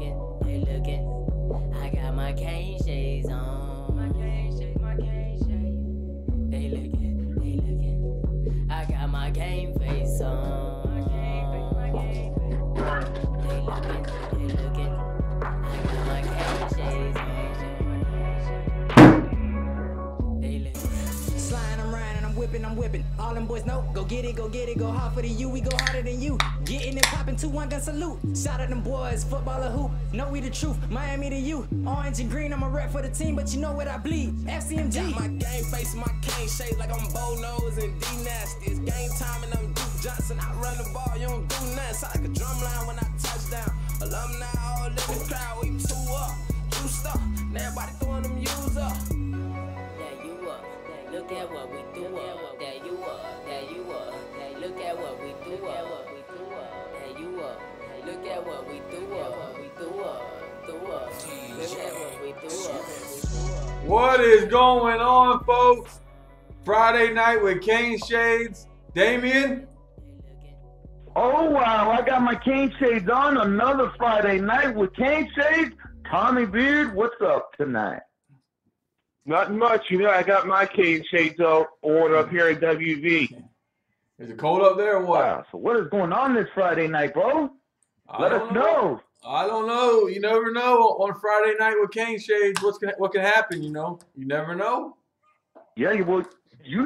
looking. I got my Caneshades on. My Caneshades. They looking. I got my game face on. They looking. I got my Caneshades on. They looking. Sliding, I'm riding, I'm whipping. All them boys know, go get it, go hard for the U, we go harder than you. Getting it popping, 2-1 gun salute. Shout out them boys, footballer hoop. Know we the truth, Miami to you. Orange and green, I'm a rep for the team, but you know what I bleed. FCMG. Got my game face, my cane shape like I'm Bo Nose and D Nasty. It's game time and I'm Duke Johnson. I run the ball, you don't do nothing. Sound like a drum line when I touch down. Alumni all in the crowd, we 2 up, juiced up. Now everybody throwing them U's up. There you up. Look at what we do up. There you up. Look at what we do up. There you up. Look at what we do up. Look at what we do up. What is going on, folks? Friday night with Caneshades. Damien? Oh, wow. I got my Caneshades on. Another Friday night with Caneshades. Tommy Beard, what's up tonight? Nothing much, you know. I got my Caneshades on up here at WV. Is it cold up there or what? Wow, so what is going on this Friday night, bro? Let us know. I don't know. You never know on Friday night with Caneshades what can happen, you know? You never know. Yeah, you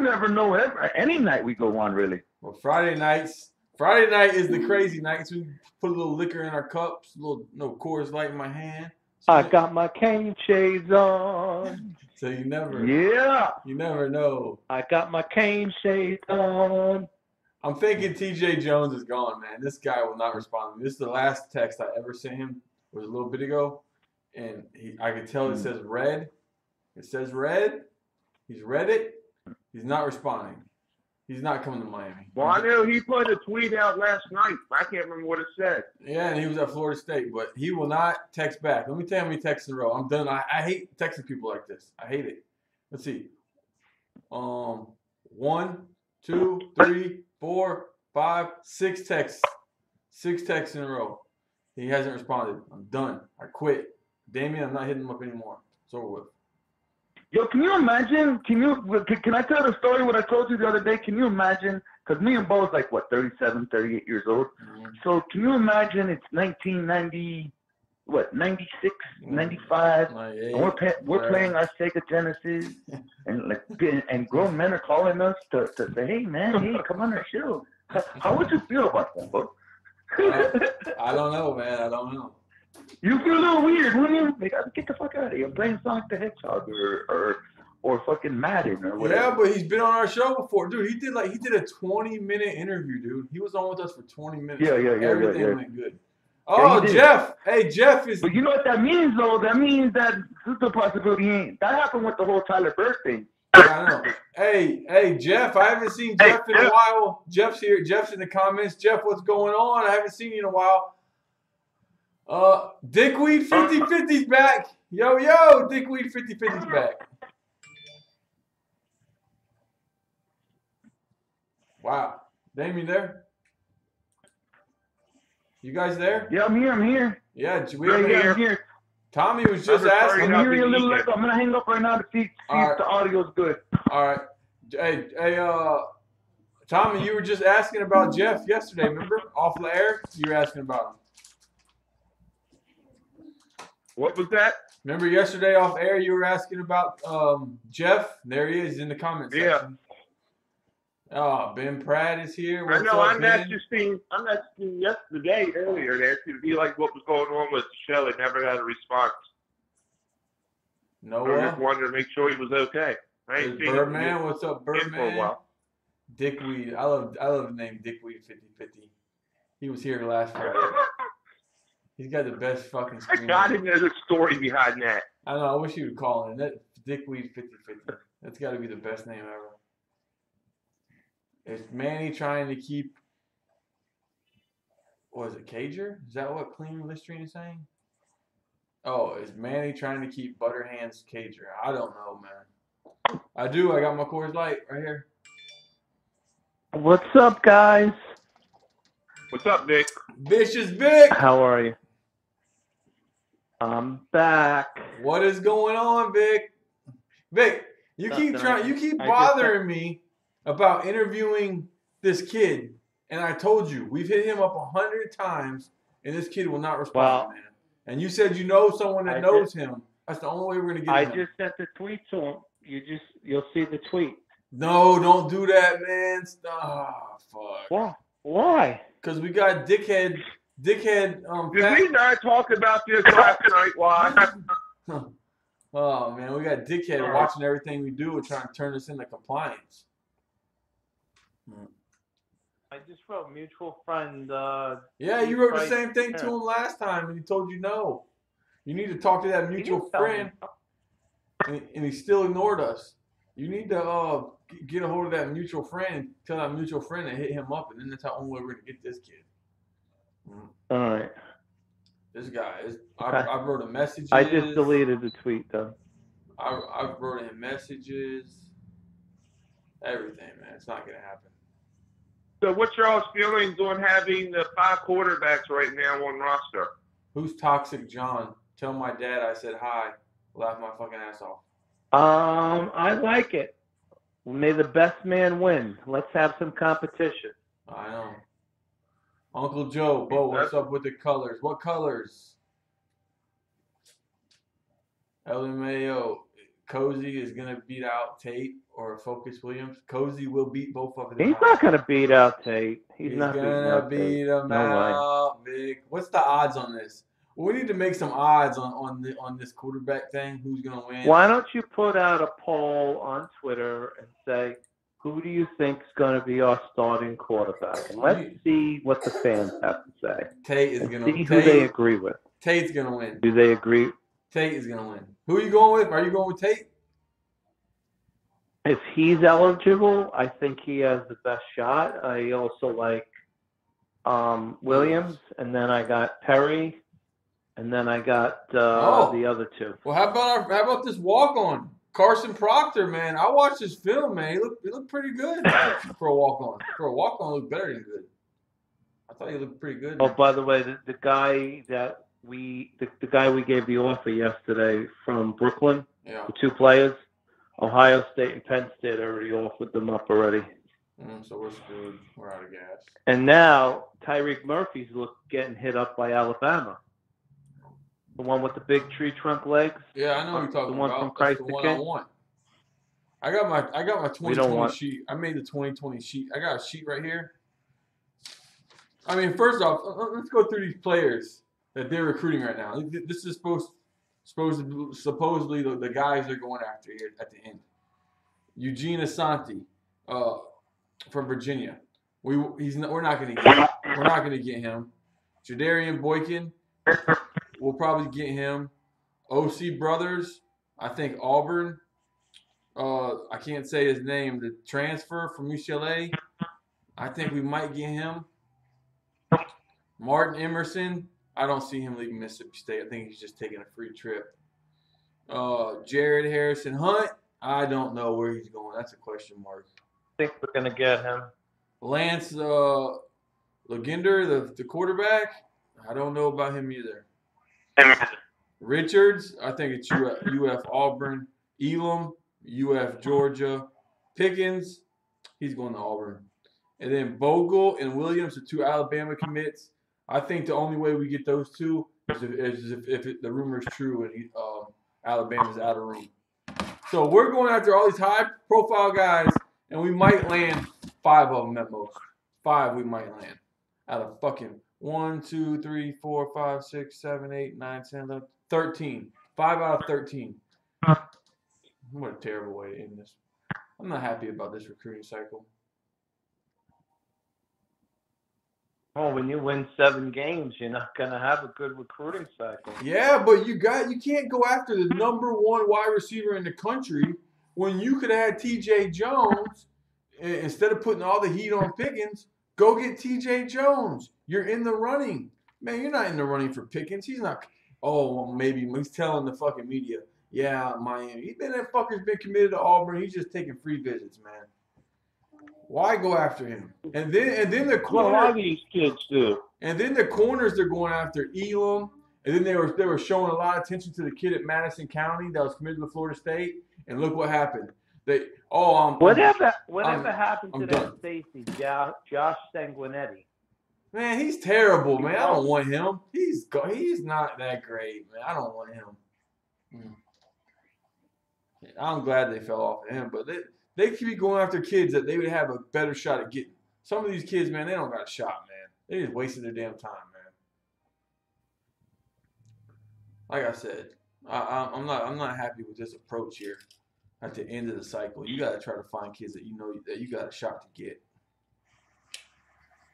never know any night we go on, really. Well, Friday night is the crazy night. So we put a little liquor in our cups, a little Coors Light in my hand. So I got my Caneshades on. So you never know. I got my Caneshades on. I'm thinking TJ Jones is gone, man. This guy will not respond to me. This is the last text I ever sent him. It was a little bit ago. And I could tell it says red. It says red. He's read it. He's not responding. He's not coming to Miami. Well, I know he put a tweet out last night. I can't remember what it said. Yeah, and he was at Florida State, but he will not text back. Let me tell you how many texts in a row. I'm done. I hate texting people like this. I hate it. Let's see. 1, 2, 3, 4, 5, 6 texts. 6 texts in a row. He hasn't responded. I'm done. I quit. Damien, I'm not hitting him up anymore. It's over with. Yo, can you imagine? Can I tell the story what I told you the other day? Can you imagine? Because me and Bo's like, what, 37, 38 years old. So can you imagine it's 1990, 96, 95, and we're playing our Sega Genesis, and grown men are calling us to say, hey, man, hey, come on our show. How would you feel about that, Bo? I don't know, man. I don't know. You feel a little weird, wouldn't you? Like, get the fuck out of here. I'm playing Sonic the Hedgehog or fucking Madden or whatever. Yeah, but he's been on our show before, dude. He did a 20-minute interview, dude. He was on with us for 20 minutes. Yeah. Everything went good. Oh, yeah, Jeff. Hey, Jeff is. But you know what that means, though? That means that the possibility ain't. That happened with the whole Tyler Bird thing. I know. Hey, Jeff. I haven't seen Jeff in a while. Jeff's here. Jeff's in the comments. Jeff, what's going on? I haven't seen you in a while. Dickweed 50-50's back. Yo, Dickweed 50-50's back. Wow. Damien there? You guys there? Yeah, I'm here. Yeah, I'm here. Tommy was just asking. I'm hearing a little echo. I'm going to hang up right now to see if the audio's good. All right. Hey, Tommy, you were just asking about Jeff yesterday, remember? Off the air, you were asking about him. What was that? Remember yesterday off air you were asking about Jeff? There he is in the comments section. Oh, Ben Pratt is here. I know. I'm asking yesterday earlier there to be like what was going on with the show. It never had a response. No, I just wanted to make sure he was okay. Birdman, what's up, Birdman? For a while. Dickweed, I love the name Dickweed 50-50. He was here last Friday. He's got the best fucking screen. I didn't know the story behind that. I know. I wish you would call in. That Dickweed 50-50. That's got to be the best name ever. Is Manny trying to keep? What is it, Cager? Is that what Clean Listerine is saying? Oh, is Manny trying to keep Butterhands Cager? I don't know, man. I do. I got my Coors Light right here. What's up, guys? What's up, Vic? Vicious Vic. How are you? I'm back. What is going on, Vic? Vic, you keep bothering me about interviewing this kid, and I told you we've hit him up 100 times, and this kid will not respond, man. And you said you know someone that knows him. That's the only way we're gonna get him. I just sent the tweet to him. You'll see the tweet. No, don't do that, man. Stop. Fuck. Why? Because we got dickhead. Did we not talk about this last night? Why? Oh man, we got dickhead watching everything we do and trying to turn us into compliance. I just wrote mutual friend. Yeah, you wrote the same thing to him last time, and he told you no. You need to talk to that mutual friend, and he still ignored us. You need to get a hold of that mutual friend, tell that mutual friend to hit him up, and then that's how only way we're gonna get this kid. All right. This guy is. I wrote him messages. I just deleted the tweet though. I wrote him messages. Everything, man. It's not gonna happen. So, what's y'all's feelings on having the 5 quarterbacks right now on roster? Who's Toxic John? Tell my dad I said hi. Laugh my fucking ass off. I like it. May the best man win. Let's have some competition. I know. Uncle Joe, Bo, what's up with the colors? What colors? LMAO, Cozy is going to beat out Tate or Focus Williams. Cozy will beat both of them. He's not going to beat out Tate. He's not going to beat him out, Vic. What's the odds on this? We need to make some odds on this quarterback thing. Who's going to win? Why don't you put out a poll on Twitter and say, who do you think is going to be our starting quarterback? And let's see what the fans have to say. Tate is going to see who they agree with. Tate's going to win. Do they agree? Tate is going to win. Who are you going with? Are you going with Tate? If he's eligible, I think he has the best shot. I also like Williams, and then I got Perry, and then I got the other two. Well, how about this walk-on? Carson Proctor, man. I watched his film, man. He looked pretty good for a walk-on. For a walk-on, looked better than good. I thought he looked pretty good. Oh, by the way, the guy that we gave the offer yesterday from Brooklyn, the 2 players, Ohio State and Penn State already offered them up already. So we're screwed. We're out of gas. And now Tyreek Murphy's getting hit up by Alabama. The one with the big tree trunk legs. Yeah, I know what you're talking about. The one from Christ the King. I got my 2020 sheet. I made the 2020 sheet. I got a sheet right here. I mean, first off, let's go through these players that they're recruiting right now. This is supposedly the guys they're going after here at the end. Eugene Asante, from Virginia. We're not going to get him. Jadarian Boykin. We'll probably get him. OC Brothers, I think Auburn. I can't say his name. The transfer from UCLA, I think we might get him. Martin Emerson, I don't see him leaving Mississippi State. I think he's just taking a free trip. Jared Harrison Hunt, I don't know where he's going. That's a question mark. I think we're going to get him. Lance Legender, the quarterback, I don't know about him either. Richards, I think it's UF Auburn. Elam, UF Georgia. Pickens, he's going to Auburn. And then Bogle and Williams, the 2 Alabama commits. I think the only way we get those 2 is if the rumor is true and Alabama's out of room. So we're going after all these high-profile guys, and we might land 5 of them at most. 5 we might land out of fucking 1, 2, 3, 4, 5, 6, 7, 8, 9, 10, 11, 13. 5 out of 13. What a terrible way to end this. I'm not happy about this recruiting cycle. Oh, when you win 7 games, you're not going to have a good recruiting cycle. Yeah, but you can't go after the number 1 wide receiver in the country when you could have had T.J. Jones instead of putting all the heat on Pickens. Go get T.J. Jones. You're in the running. Man, you're not in the running for Pickens. He's not. Oh, well, maybe he's telling the fucking media. Yeah, Miami. That fucker's been committed to Auburn. He's just taking free visits, man. Why go after him? And then the corner. Well, a lot of these kids do. And then the corners they're going after Elam And then they were showing a lot of attention to the kid at Madison County that was committed to Florida State. And look what happened. Whatever happened to done. that safety, Josh Sanguinetti? Man, he's terrible, man. I don't want him. He's not that great, man. I don't want him. I'm glad they fell off of him, but they could be going after kids that they would have a better shot at getting. Some of these kids, man, they don't got a shot, man. They just wasted their damn time, man. Like I said, I'm not happy with this approach here at the end of the cycle. You got to try to find kids that you know that you got a shot to get.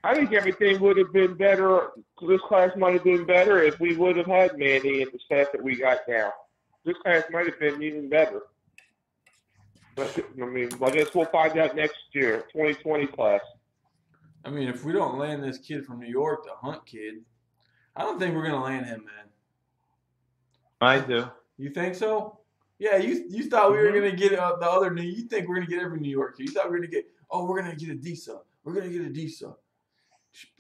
I think everything would have been better. This class might have been better if we would have had Manny and the staff that we got now. This class might have been even better. But, I mean, I guess we'll find out next year, 2020 class. I mean, if we don't land this kid from New York, the Hunt kid, I don't think we're going to land him, man. I do. You think so? Yeah, you thought we were going to get the other New. You think we're going to get every New York kid. You thought we were going to get, we're going to get a DISA. We're going to get a DISA.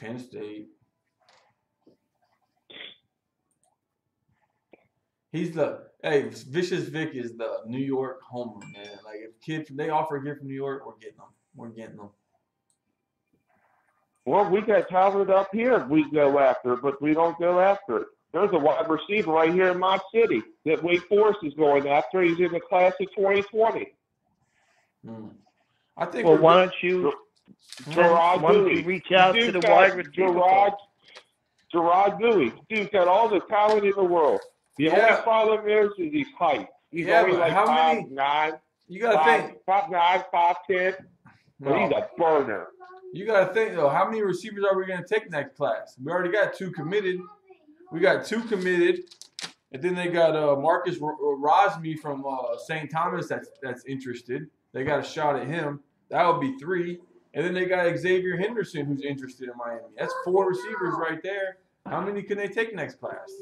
Penn State. Vicious Vic is the New York homer, man. Like, if kids, they offer here from New York, we're getting them. We're getting them. Well, we got talent up here we go after, but we don't go after it. There's a wide receiver right here in my city that Wake Forest is going after. He's in the class of 2020. I think. Well, why don't you reach out to the wide receiver? Gerard Bowie. Dude's got all the talent in the world. The only problem is his height. He's only like 5'9". You got to think. 5'9", 5'10". But he's a burner. You got to think, though, how many receivers are we going to take next class? We already got 2 committed. We got 2 committed. And then they got Marcus Rosmi from St. Thomas that's interested. They got a shot at him. That would be 3. And then they got Xavier Henderson who's interested in Miami. That's 4 receivers right there. How many can they take next class?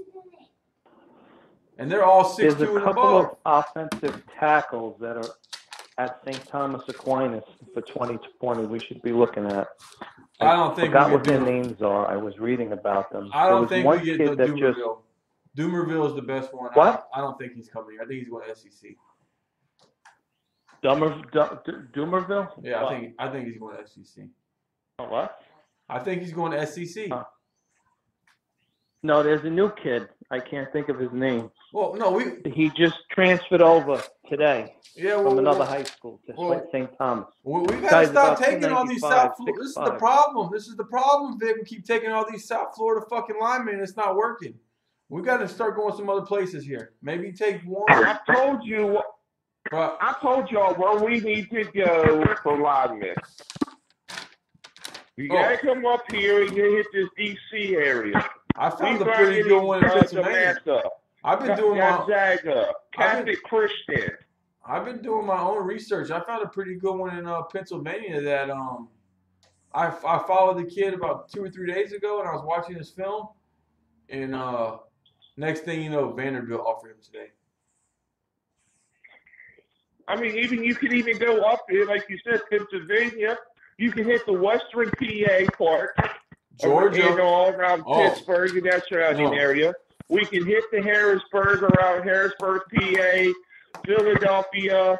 And they're all 6'2" and above. There's a couple of offensive tackles that are at St. Thomas Aquinas for 2020 we should be looking at. I don't think I forgot what their names are. I was reading about them. I don't think we get Dumerville. Dumerville is the best one. What? I don't think he's coming. I think he's going to SEC. Dumerville? Yeah, I think he's going to SEC. Oh, what? I think he's going to SEC. No, there's a new kid. I can't think of his name. Well, no, he just transferred over today. Yeah, from another high school to St. Thomas. We got to stop taking all these South Florida. This is the problem. This is the problem, Vic. We keep taking all these South Florida fucking linemen, and it's not working. We got to start going some other places here. Maybe take one. I told y'all where we need to go for linemen. You got to come up here and you hit this D.C. area. I found a pretty good one in Pennsylvania. I've been doing Gonzaga, Catholic Christian. I've been doing my own research. I found a pretty good one in Pennsylvania that I followed the kid about 2 or 3 days ago, and I was watching his film. And next thing you know, Vanderbilt offered him today. I mean, you could even go up there, like you said, Pennsylvania. You can hit the Western PA part, Georgia, and all around Pittsburgh and that surrounding area. We can hit the Harrisburg around Harrisburg, PA. Philadelphia,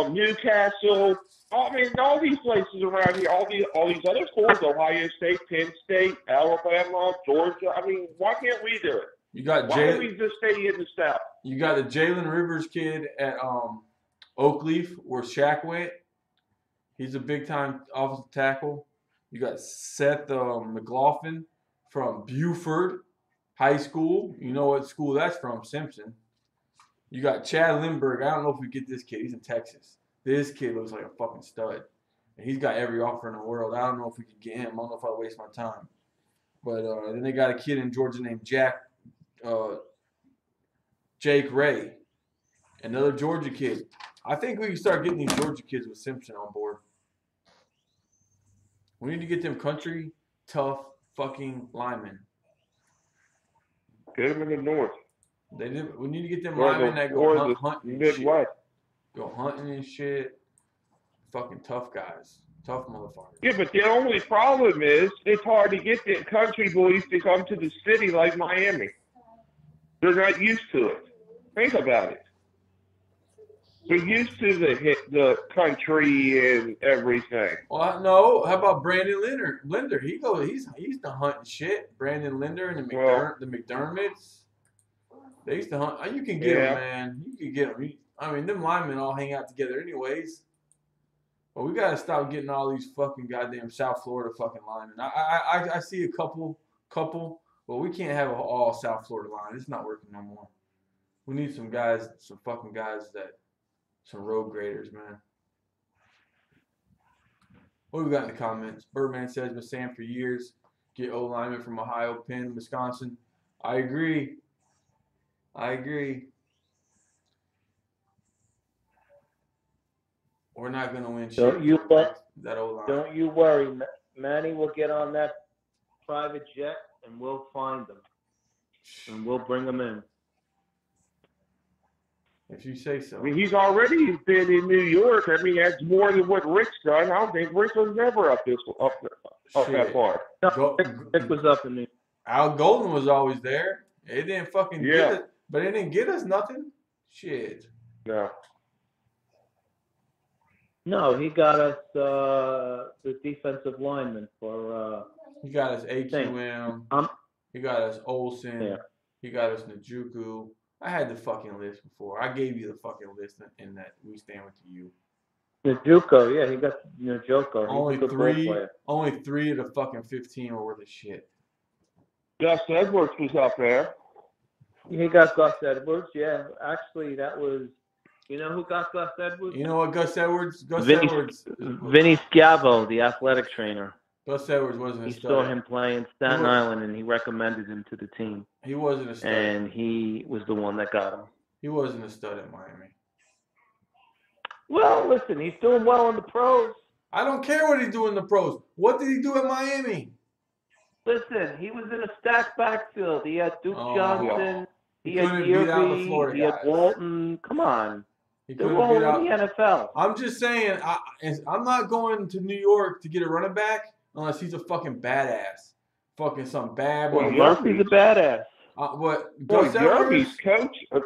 Newcastle. I mean, all these places around here, all these other schools, Ohio State, Penn State, Alabama, Georgia. I mean, why can't we do it? Why can't we just stay in the South? You got the Jalen Rivers kid at Oakleaf, where Shaq went. He's a big-time offensive tackle. You got Seth McLaughlin from Buford High School. You know what school that's from, Simpson. You got Chad Lindbergh. I don't know if we get this kid. He's in Texas. This kid looks like a fucking stud. And he's got every offer in the world. I don't know if we could get him. I don't know if I'll waste my time. But then they got a kid in Georgia named Jake Ray. Another Georgia kid. I think we can start getting these Georgia kids with Simpson on board. We need to get them country, tough, fucking linemen. Get them in the north. We need to get them linemen that go hunting and shit. Go hunting and shit. Fucking tough guys. Tough motherfuckers. Yeah, but the only problem is it's hard to get the country boys to come to the city like Miami. They're not used to it. Think about it. They're used to the country and everything. Well, no. How about Brandon Linder? He's the hunting shit. Brandon Linder and the McDermotts. They used to hunt. You can get them, man. You can get them. I mean, them linemen all hang out together anyways. But we gotta stop getting all these fucking goddamn South Florida fucking linemen. I see a couple. But we can't have all South Florida line. It's not working no more. We need some fucking guys some road graders, man. What we got in the comments? Birdman says, been saying for years, get O lineman from Ohio, Penn, Wisconsin. I agree. We're not gonna win shit. That O-line. Don't you worry. Manny will get on that private jet and we'll find them. And we'll bring them in. If you say so. I mean, he's already been in New York. I mean, that's more than what Rick's done. I don't think Rick was never up that far. No, Rick was up in New York. Al Golden was always there. It didn't fucking get it, but it didn't get us nothing. Shit. No. No, he got us the defensive lineman for. He got us AQM. He got us Olsen. Yeah. He got us Njoku. I had the fucking list before. I gave you the fucking list in that We Stand With You. Njoku, yeah, he got Njoku. Only three of the fucking 15 were worth of shit. Gus Edwards was up there. He got Gus Edwards, yeah. Actually, that was. You know who got Gus Edwards? You know what Gus Edwards? Vinny Schiavo, the athletic trainer. Gus Edwards wasn't a stud. He stud. saw him play in Staten Island, and he recommended him to the team. He wasn't a stud. And he was the one that got him. He wasn't a stud at Miami. Well, listen, he's doing well in the pros. I don't care what he's doing in the pros. What did he do at Miami? Listen, he was in a stacked backfield. He had Duke Johnson. He had Yearby. He had Walton. Come on. They're all in the NFL. I'm just saying, I'm not going to New York to get a running back unless he's a fucking badass. Fucking some bad boy. Well, Yearby's a badass.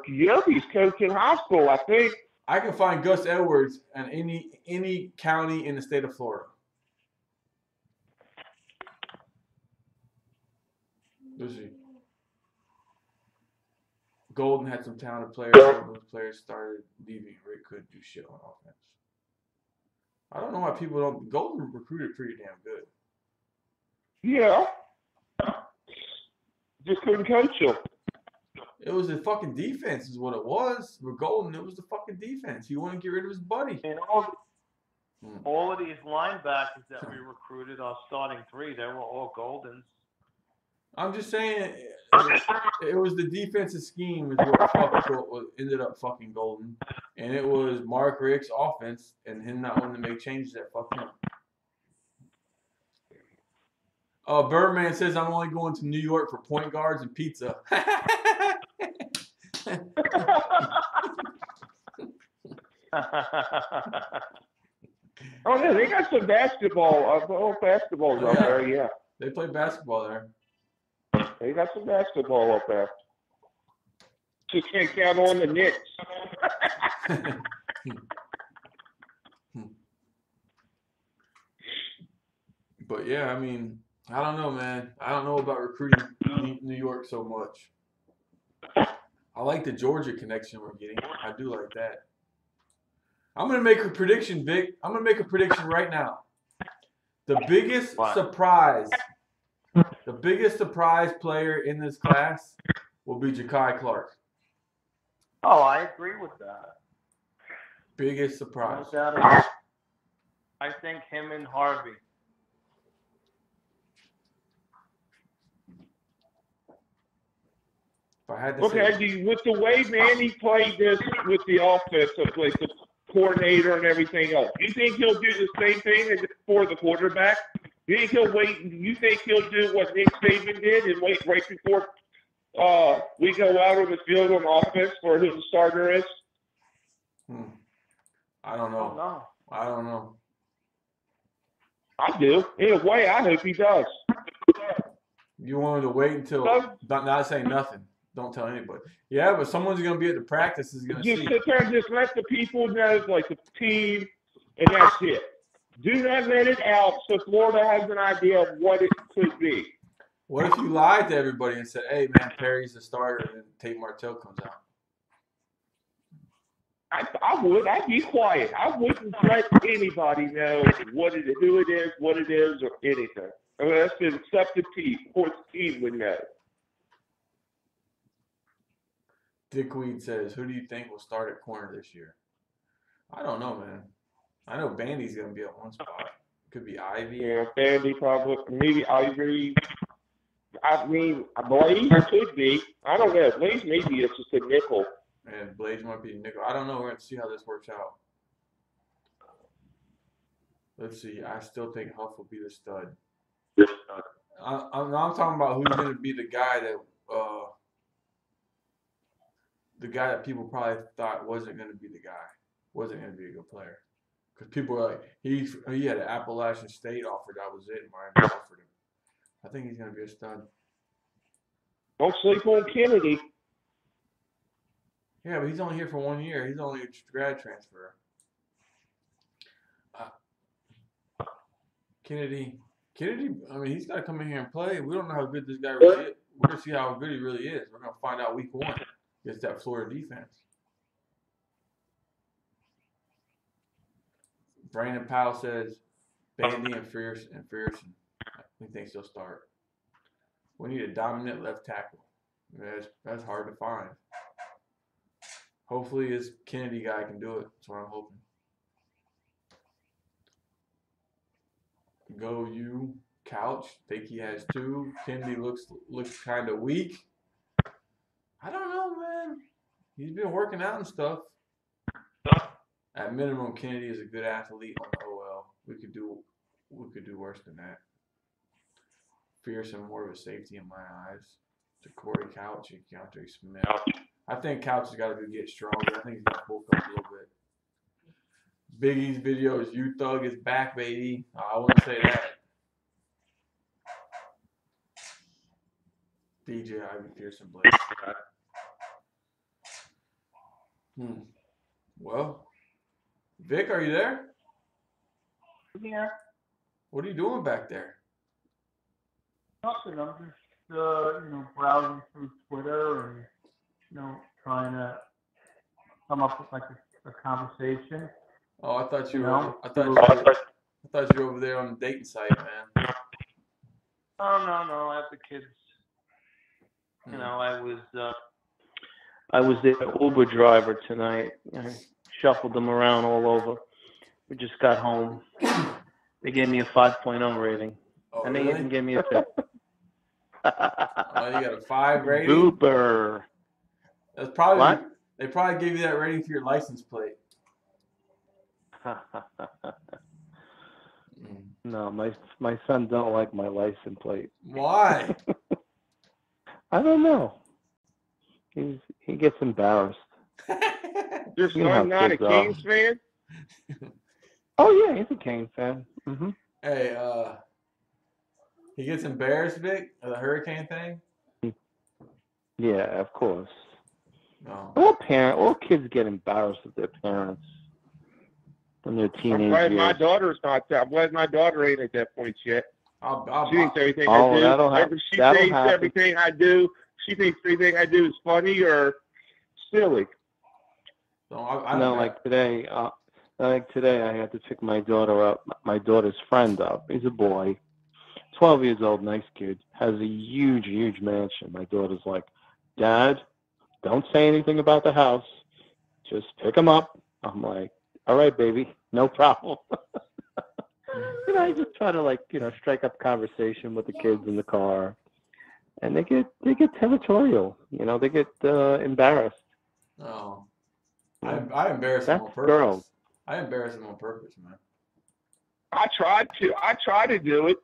Yearby's coach in high school, I think. I can find Gus Edwards in any county in the state of Florida. Let's see. Golden had some talented players. Those players started leaving. Rick couldn't do shit on offense. I don't know why people don't. Golden recruited pretty damn good. Yeah. Just couldn't coach him. It was the fucking defense is what it was. With Golden, it was the fucking defense. He wanted to get rid of his buddy. And all of these linebackers that we recruited, our starting three, they were all Goldens. I'm just saying, it was the defensive scheme is what ended up fucking Golden, and it was Mark Rick's offense and him not wanting to make changes that fucked him. Birdman says I'm only going to New York for point guards and pizza. Oh yeah, they got some basketball. Basketballs up there. Yeah, they play basketball there. They got some basketball up there. Just can't count on the Knicks. But yeah, I mean, I don't know, man. I don't know about recruiting New York so much. I like the Georgia connection we're getting. I do like that. I'm going to make a prediction, Vic. I'm going to make a prediction right now. The biggest surprise player in this class will be Ja'Kai Clark. Oh, I agree with that. Biggest surprise. No doubt about it. I think him and Harvey. If I had to say, with the way Manny played this with the offense, like the coordinator and everything else, you think he'll do the same thing for the quarterback? You think he'll wait? You think he'll do what Nick Saban did and wait right before we go out on the field on offense for who the starter is? I don't know. I don't know. I do. In a way, I hope he does. You want him to wait until not saying nothing. don't tell anybody. Yeah, but someone's gonna be at the practice is gonna Just see. sit there and just let the people know, like the team, and that's it. Do not let it out so Florida has an idea of what it could be. What if you lied to everybody and said, "Hey, man, Perry's the starter," and then Tate Martell comes out? I would. I'd be quiet. I wouldn't let anybody know who it is, or anything. Unless the accepted team, sports team would know. Dickweed says, "Who do you think will start at corner this year?" I don't know, man. I know Bandy's gonna be at one spot. Could be Ivy. Yeah, Bandy probably, maybe Ivory. I mean, Blaze could be. I don't know. Blaze maybe it's just a nickel. And Blaze might be a nickel. I don't know. We're going to see how this works out. Let's see. I still think Huff will be the stud. I'm talking about who's going to be the guy that people probably thought wasn't going to be the guy. Wasn't going to be a good player. Because people were like, he had an Appalachian State offer. That was it. Miami offered him. I think he's going to be a stud. Don't sleep on Kennedy. Yeah, but he's only here for 1 year. He's only a grad transfer. Kennedy, I mean, he's got to come in here and play. We don't know how good this guy really is. We're going to see how good he really is. We're going to find out week 1 against that Florida defense. Brandon Powell says Bandy and Fearson. He thinks he'll start. We need a dominant left tackle. That's hard to find. Hopefully this Kennedy guy can do it. That's what I'm hoping. Go you, Couch. Think he has 2. Kennedy looks kind of weak. I don't know, man. He's been working out and stuff. At minimum, Kennedy is a good athlete on the OL. We could do worse than that. Fearson more of a safety in my eyes. To Corey Couch and Keontae Smith. I think Couch has got to get stronger. I think he's got to bulk up a little bit. Biggie's videos, You Thug is back, baby. I wouldn't say that. DJ Ivy Pearson Blake. Well, Vic, are you there? Yeah. What are you doing back there? Nothing. I'm just, browsing through Twitter and, trying to come up with like a conversation. Oh, I thought you were. I thought you were over there on the dating site, man. Oh no! I have the kids. I was their Uber driver tonight. I shuffled them around all over. We just got home. They gave me a 5.0 rating, and they even gave me a tip. Oh, you got a 5 rating? Uber. That's probably what? They probably gave you that rating for your license plate. No, my son don't like my license plate. Why? I don't know. He gets embarrassed. Your son not a Canes fan? Oh yeah, he's a Canes fan. Mm-hmm. Hey, he gets embarrassed, Vic, of the hurricane thing? Yeah, of course. No. All kids get embarrassed with their parents when they're teenagers. I'm glad my daughter's not that. I'm glad my daughter ain't at that point yet. She thinks everything I do. She thinks everything I do. She thinks everything I do is funny or silly. So like today I had to pick my daughter's friend up. He's a boy, 12 years old, nice kid, has a huge, huge mansion. My daughter's like, Dad, don't say anything about the house. Just pick him up. I'm like, all right, baby, no problem. I just try to strike up conversation with the kids in the car, and they get territorial. They get embarrassed. Oh, I embarrass them on purpose. Girls. I embarrass them on purpose, man. I try to do it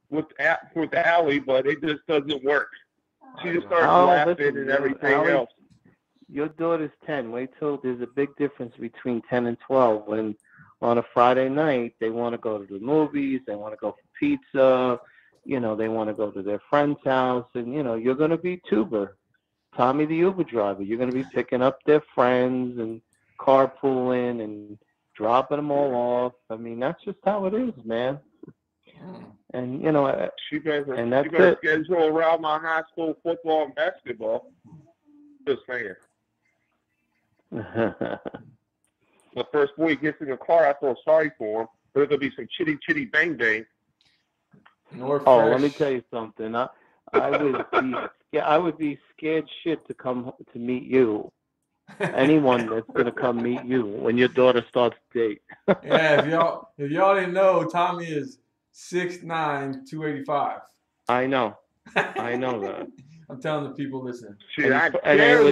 with Allie, but it just doesn't work. She just starts laughing and everything else. Your daughter's 10. Wait till there's a big difference between 10 and 12 when on a Friday night they want to go to the movies, they want to go for pizza, they want to go to their friend's house, and you're going to be tuber Tommy the Uber driver. You're going to be picking up their friends and carpooling and dropping them all off. I mean, that's just how it is, man. And, you know, She better, and that's she better it. schedule around my high school football and basketball. Just saying. The first boy he gets in the car, I feel sorry for him. There's going to be some chitty chitty bang bang. Oh, let me tell you something. I would be scared shit to come to meet you. Anyone that's gonna come meet you when your daughter starts to date. Yeah, if y'all didn't know, Tommy is 6'9", 285. I know that. I'm telling the people, listen. Shit, I dare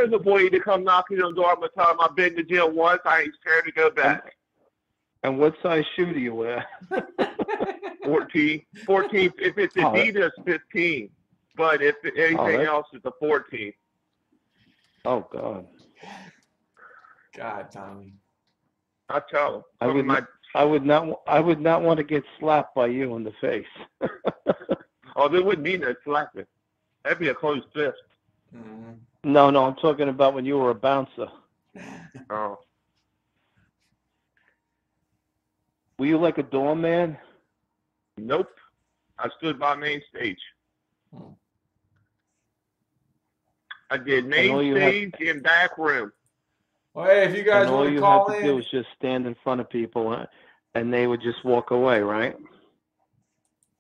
the boy to come knocking on the door. I'm gonna tell him I've been to jail once. I ain't scared to go back. And what size shoe do you wear? 14. If it's Adidas, 15. But if anything else, it's a 14. Oh God. God, Tommy. I tell him. I would not want to get slapped by you in the face. Oh, there wouldn't be no slapping. That'd be a closed fist. Mm-hmm. No, I'm talking about when you were a bouncer. Oh. Were you like a doorman? Nope. I stood by main stage. I did main stage and back room. Well, hey, if you guys want to call in, all you had to do was just stand in front of people, and they would just walk away, right?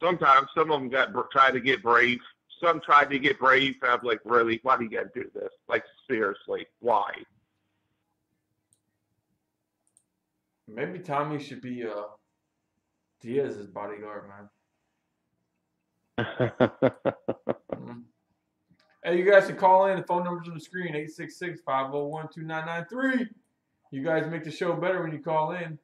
Sometimes some of them tried to get brave. Some tried to get brave. I'm like, really? Why do you got to do this? Like, seriously, why? Maybe Tommy should be Diaz's bodyguard, man. Mm-hmm. Hey, you guys can call in. The phone number's on the screen, 866-501-2993. You guys make the show better when you call in.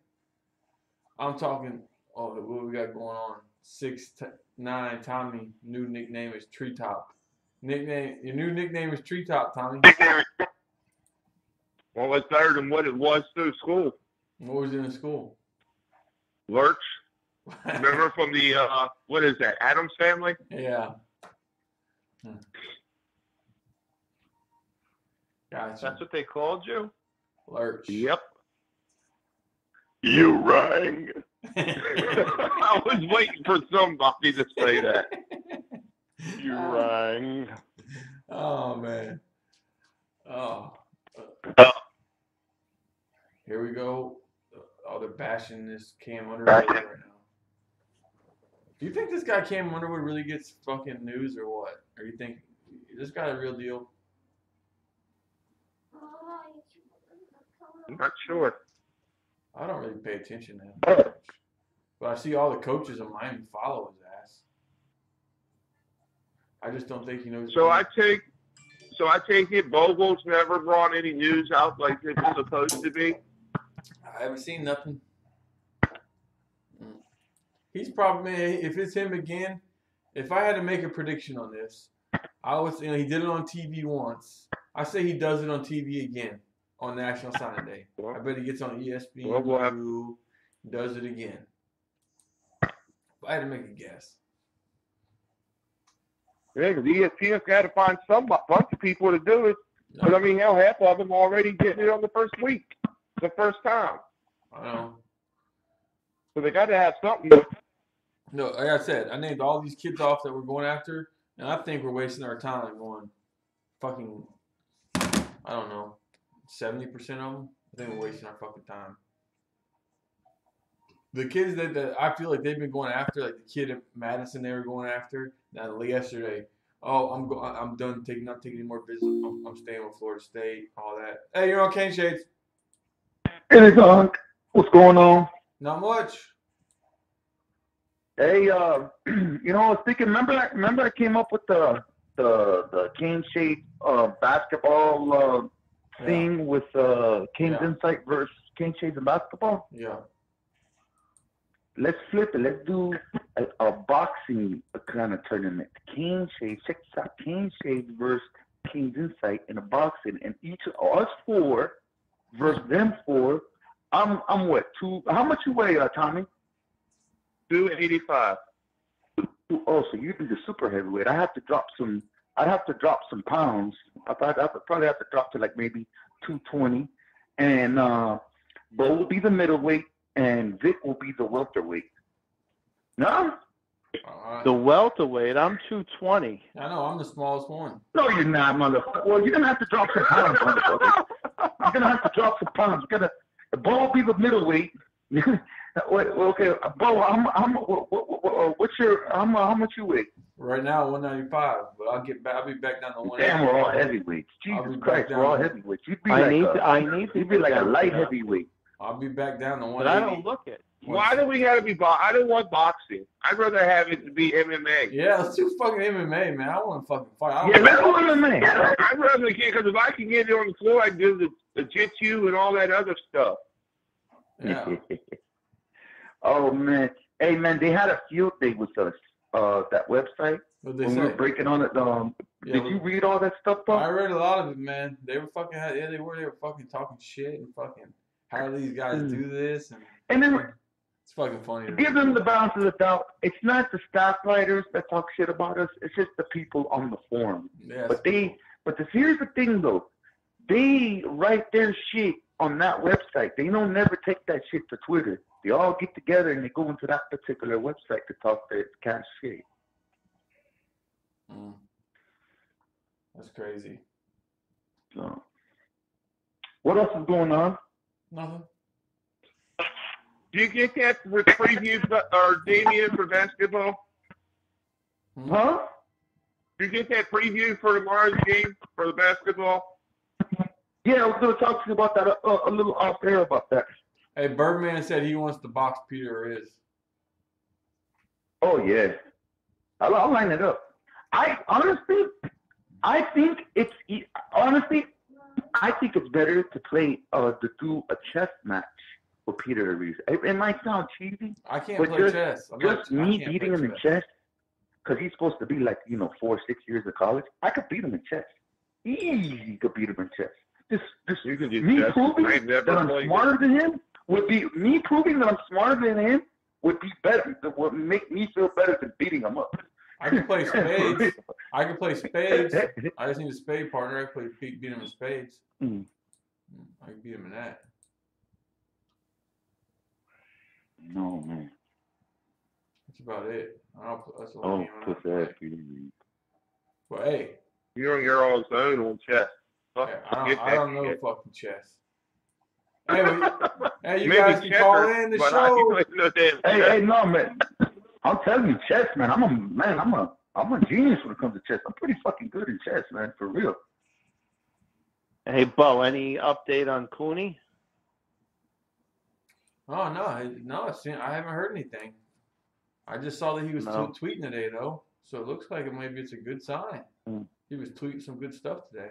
I'm talking, what we got going on? 6'9", Tommy. New nickname is Treetop. Your new nickname is Treetop, Tommy. Well, it's better than what it was through school. What was in the school? Lurch. Remember from the, what is that, Addams Family? Yeah. Gotcha. That's what they called you? Lurch. Yep. You rang. I was waiting for somebody to say that. You rang. Oh, man. Oh. Here we go. Oh, they're bashing this Cam Underwood right now. Do you think this guy Cam Underwood really gets fucking news or what? Or you think is this guy a real deal? I'm not sure. I don't really pay attention to him much. But I see all the coaches of Miami follow his ass. I just don't think he knows. So I take it Bogle's never brought any news out like it was supposed to be? I haven't seen nothing. He's probably, if it's him again, if I had to make a prediction on this, I would say, he did it on TV once. I say he does it on TV again on National Signing Day. I bet he gets on ESPN, does it again. If I had to make a guess. Yeah, because ESPN's got to find some bunch of people to do it. No. But I mean, hell, half of them already getting it on the first week, the first time. I know. So they got to have something. No, like I said, I named all these kids off that we're going after, and I think we're wasting our time going fucking, I don't know, 70% of them. I think we're wasting our fucking time. The kids that I feel like they've been going after, like the kid at Madison, they were going after. Now yesterday, I'm done not taking any more visits. I'm staying with Florida State, all that. Hey, you're on Caneshades. Hey, Unc. What's going on? Not much. Hey, I was thinking. Remember I came up with the Caneshades basketball thing with King's Insight versus Caneshades and basketball. Yeah. Let's flip it. Let's do a boxing kind of tournament. Caneshades, check this out. Caneshades versus King's Insight in a boxing, and each of us four versus them four. I'm what? How much you weigh, Tommy? 285. Oh, so you do the super heavyweight. I have to drop some I'd have to drop some pounds. I would probably have to drop to like maybe 220, and Bo will be the middleweight, and Vic will be the welterweight. No? The welterweight, I'm 220. I know, I'm the smallest one. No, you're not, motherfucker. Well, you're gonna have to drop some pounds, motherfucker. You're gonna have to drop some pounds. Bo will be the middleweight. Okay, Bo, how much you weigh? Right now, 195, but I'll be back down to 180. Damn, we're all heavyweights. Jesus Christ, we're all heavyweights. You'd be you'd be like a light heavyweight. I'll be back down to 180. But I don't look it. Why do we gotta be I don't want boxing. I'd rather have it to be MMA. Yeah, let's do fucking MMA, man. I want to fucking fight. Yeah, let's do MMA. I'd rather because if I can get it on the floor, I do the jiu-jitsu and all that other stuff. Yeah. Oh man, hey man, they had a field day with us. That website. What they when say? we were breaking on it. Did you read all that stuff, though? I read a lot of it, man. They were fucking. They were fucking talking shit and fucking. How do these guys do this? And then it's fucking funny. Give them the balance of the doubt. It's not the staff writers that talk shit about us. It's just the people on the forum. Yes. Here's the thing though. They write their shit on that website. They don't never take that shit to Twitter. They all get together and they go into that particular website to talk their cash shit. That's crazy. So, what else is going on? Nothing. Do you get that preview or Damien for basketball? Huh? Do you get that preview for tomorrow's game for the basketball? Yeah, I was going to talk to you about that a little off air about that. Hey, Birdman said he wants to box Peter Riz. Oh yeah, I'll line it up. I think it's better to play to do a chess match for Peter Reeves. It might sound cheesy. I can't play chess. Me beating him in chess, because he's supposed to be like 4-6 years of college. I could beat him in chess. Easy could beat him in chess. Me proving that I'm smarter than him would be better. Would make me feel better than beating him up. I can play spades. I just need a spade partner. I can beat him in spades. I can beat him in that. No, man. That's about it. That's all Oh, put that Peter Reeves. Well, hey. You're on your own zone on chess. I don't know fucking chess. Hey, you guys can call in the show. Hey, no, man. I'm telling you, chess, man. I'm a genius when it comes to chess. I'm pretty fucking good in chess, man, for real. Hey, Bo, any update on Cooney? Oh no, I haven't heard anything. I just saw that he was tweeting today, though. So it looks like maybe it's a good sign. He was tweeting some good stuff today.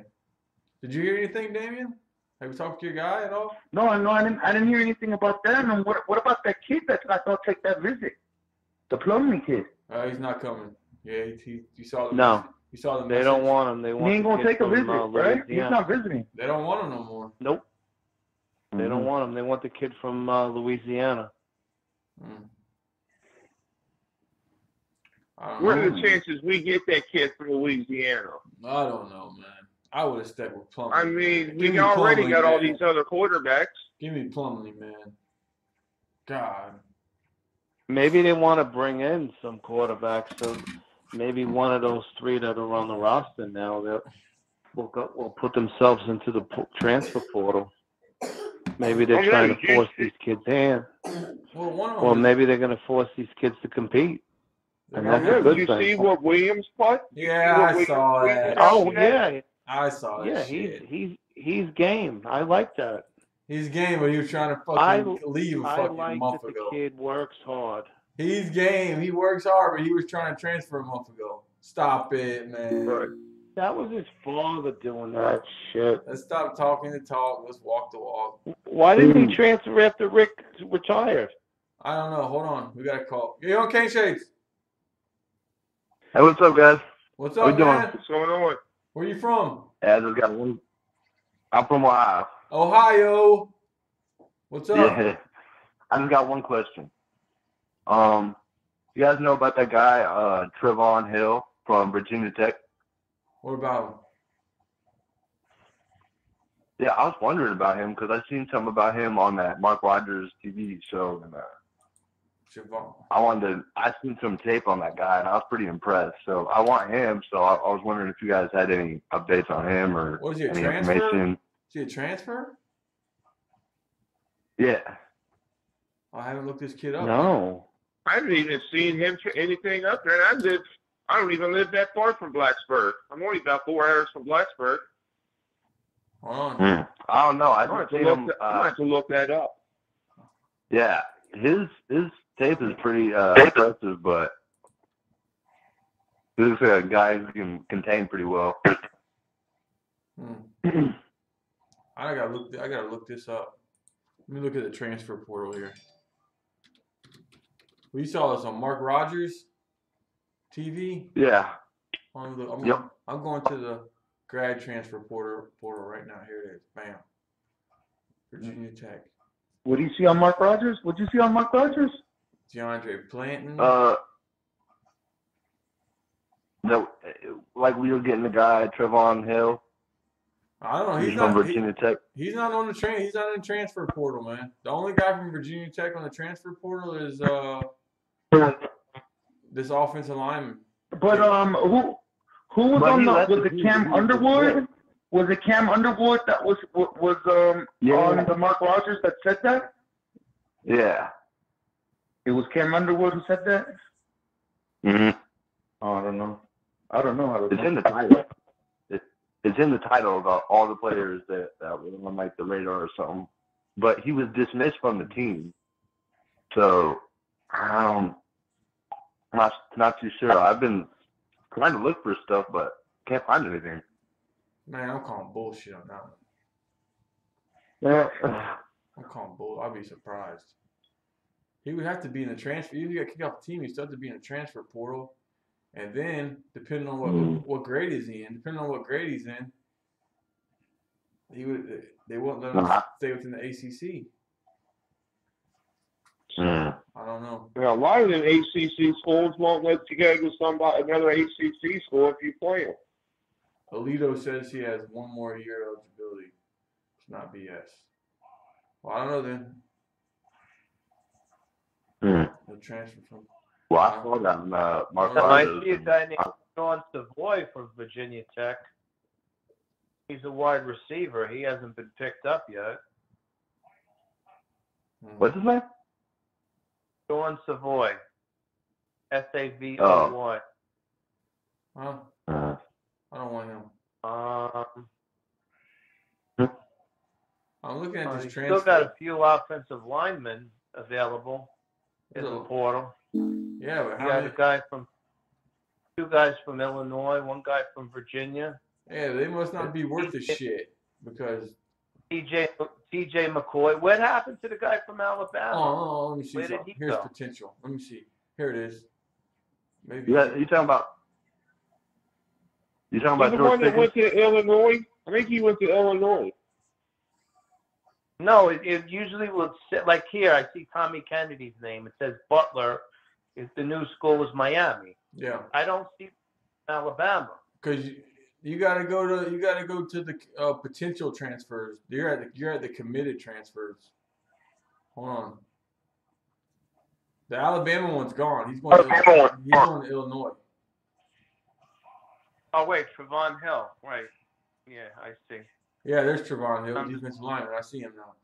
Did you hear anything, Damien? Have you talked to your guy at all? No, I didn't hear anything about that. And what about that kid that I thought take that visit? The plumbing kid. He's not coming. Yeah, you saw the No. You saw the They message. don't want him. They want he ain't gonna take a visit, right? He's not visiting. They don't want him no more. Nope. They don't want him. They want the kid from Louisiana. What are the chances we get that kid from Louisiana? I don't know, man. I would have stuck with Plumlee. I mean, we already got all these other quarterbacks. Give me Plumlee, man. God. Maybe they want to bring in some quarterbacks, so maybe one of those three that are on the roster now will put themselves into the transfer portal. Maybe they're trying to force these kids in. Or maybe they're going to force these kids to compete. And that's a good thing. Did you see what Williams put? Yeah, I saw that. Oh, yeah. I saw that. Yeah, he's game. I like that. He's game, but he was trying to fucking leave a fucking month ago. The kid works hard. He's game. He works hard, but he was trying to transfer a month ago. Stop it, man. Right. That was his father doing that shit. Let's stop talking the talk. Let's walk the walk. Why didn't he transfer after Rick retired? I don't know. Hold on. We got a call. You on Caneshades? Hey, what's up, guys? What's up, man? What's going on? Where you from? Yeah, I just got one. I'm from Ohio. Ohio. What's up? Yeah. I just got one question. You guys know about that guy, Trevon Hill from Virginia Tech? What about him? Yeah, I was wondering about him because I seen something about him on that Mark Rogers TV show, and I seen some tape on that guy, and I was pretty impressed. So I want him. So I was wondering if you guys had any updates on him or What is he, a any transfer? information. Is he a transfer? Yeah. I haven't looked this kid up. No. I haven't even seen him for anything up there. I don't even live that far from Blacksburg. I'm only about 4 hours from Blacksburg. Hold on. I don't know. I I'll just seen him. have to look that up. Yeah, his tape is pretty impressive, but he looks like a guy who can contain pretty well. I gotta look this up. Let me look at the transfer portal here. We saw this on Mark Rogers TV. Yeah. I'm going to the grad transfer portal right now. Here it is. Bam. Virginia Tech. What do you see on Mark Rogers? What do you see on Mark Rogers? DeAndre Planton. Like we were getting the guy Trevon Hill. I don't know. He's from Virginia Tech. He's not on the train. He's not in the transfer portal, man. The only guy from Virginia Tech on the transfer portal is this offensive lineman. But who was on the? Was it Cam Underwood? Was it Cam Underwood that was on the Mark Rogers that said that? Yeah. It was Cam Underwood who said that. Mhm. Oh, I don't know. I don't know. It's in the title. It's in the title of all the players that were on like the radar or something. But he was dismissed from the team. So I'm not too sure. I've been trying to look for stuff, but can't find anything. Man, I'm calling bullshit on that one. Yeah. I'm calling bull. I'd be surprised. He would have to be in the transfer. Even if you got kicked off the team, he still have to be in the transfer portal. And then, depending on what grade he's in, they won't let him stay within the ACC. I don't know. Now, a lot of them ACC schools won't let you go to another ACC school if you play them. Alito says he has one more year of eligibility. It's not BS. Well, I don't know then. The transfer from. Well, I saw that Mark I Rogers. see a guy named Sean Savoy from Virginia Tech. He's a wide receiver. He hasn't been picked up yet. What's his name? Sean Savoy. Savoy. Huh? I don't want him. I'm looking at this transfer. Still got a few offensive linemen available in the portal. Yeah, but you got two guys from Illinois, one guy from Virginia. Yeah, they must not be worth a shit because TJ McCoy. What happened to the guy from Alabama? Oh, let me see. Where did he Here's go? potential. Let me see. Here it is. Maybe. Yeah, you talking about the one that went to Illinois? I think he went to Illinois. No, it usually will sit like here. I see Tommy Kennedy's name. It says Butler. The new school is Miami. Yeah. I don't see Alabama. Because you gotta go to the potential transfers. You're at the committed transfers. Hold on. The Alabama one's gone. He's going to Illinois. Oh wait, Trevon Hill. Right. Yeah, I see. Yeah, there's Trevon Hill, defensive lineman. I see him now.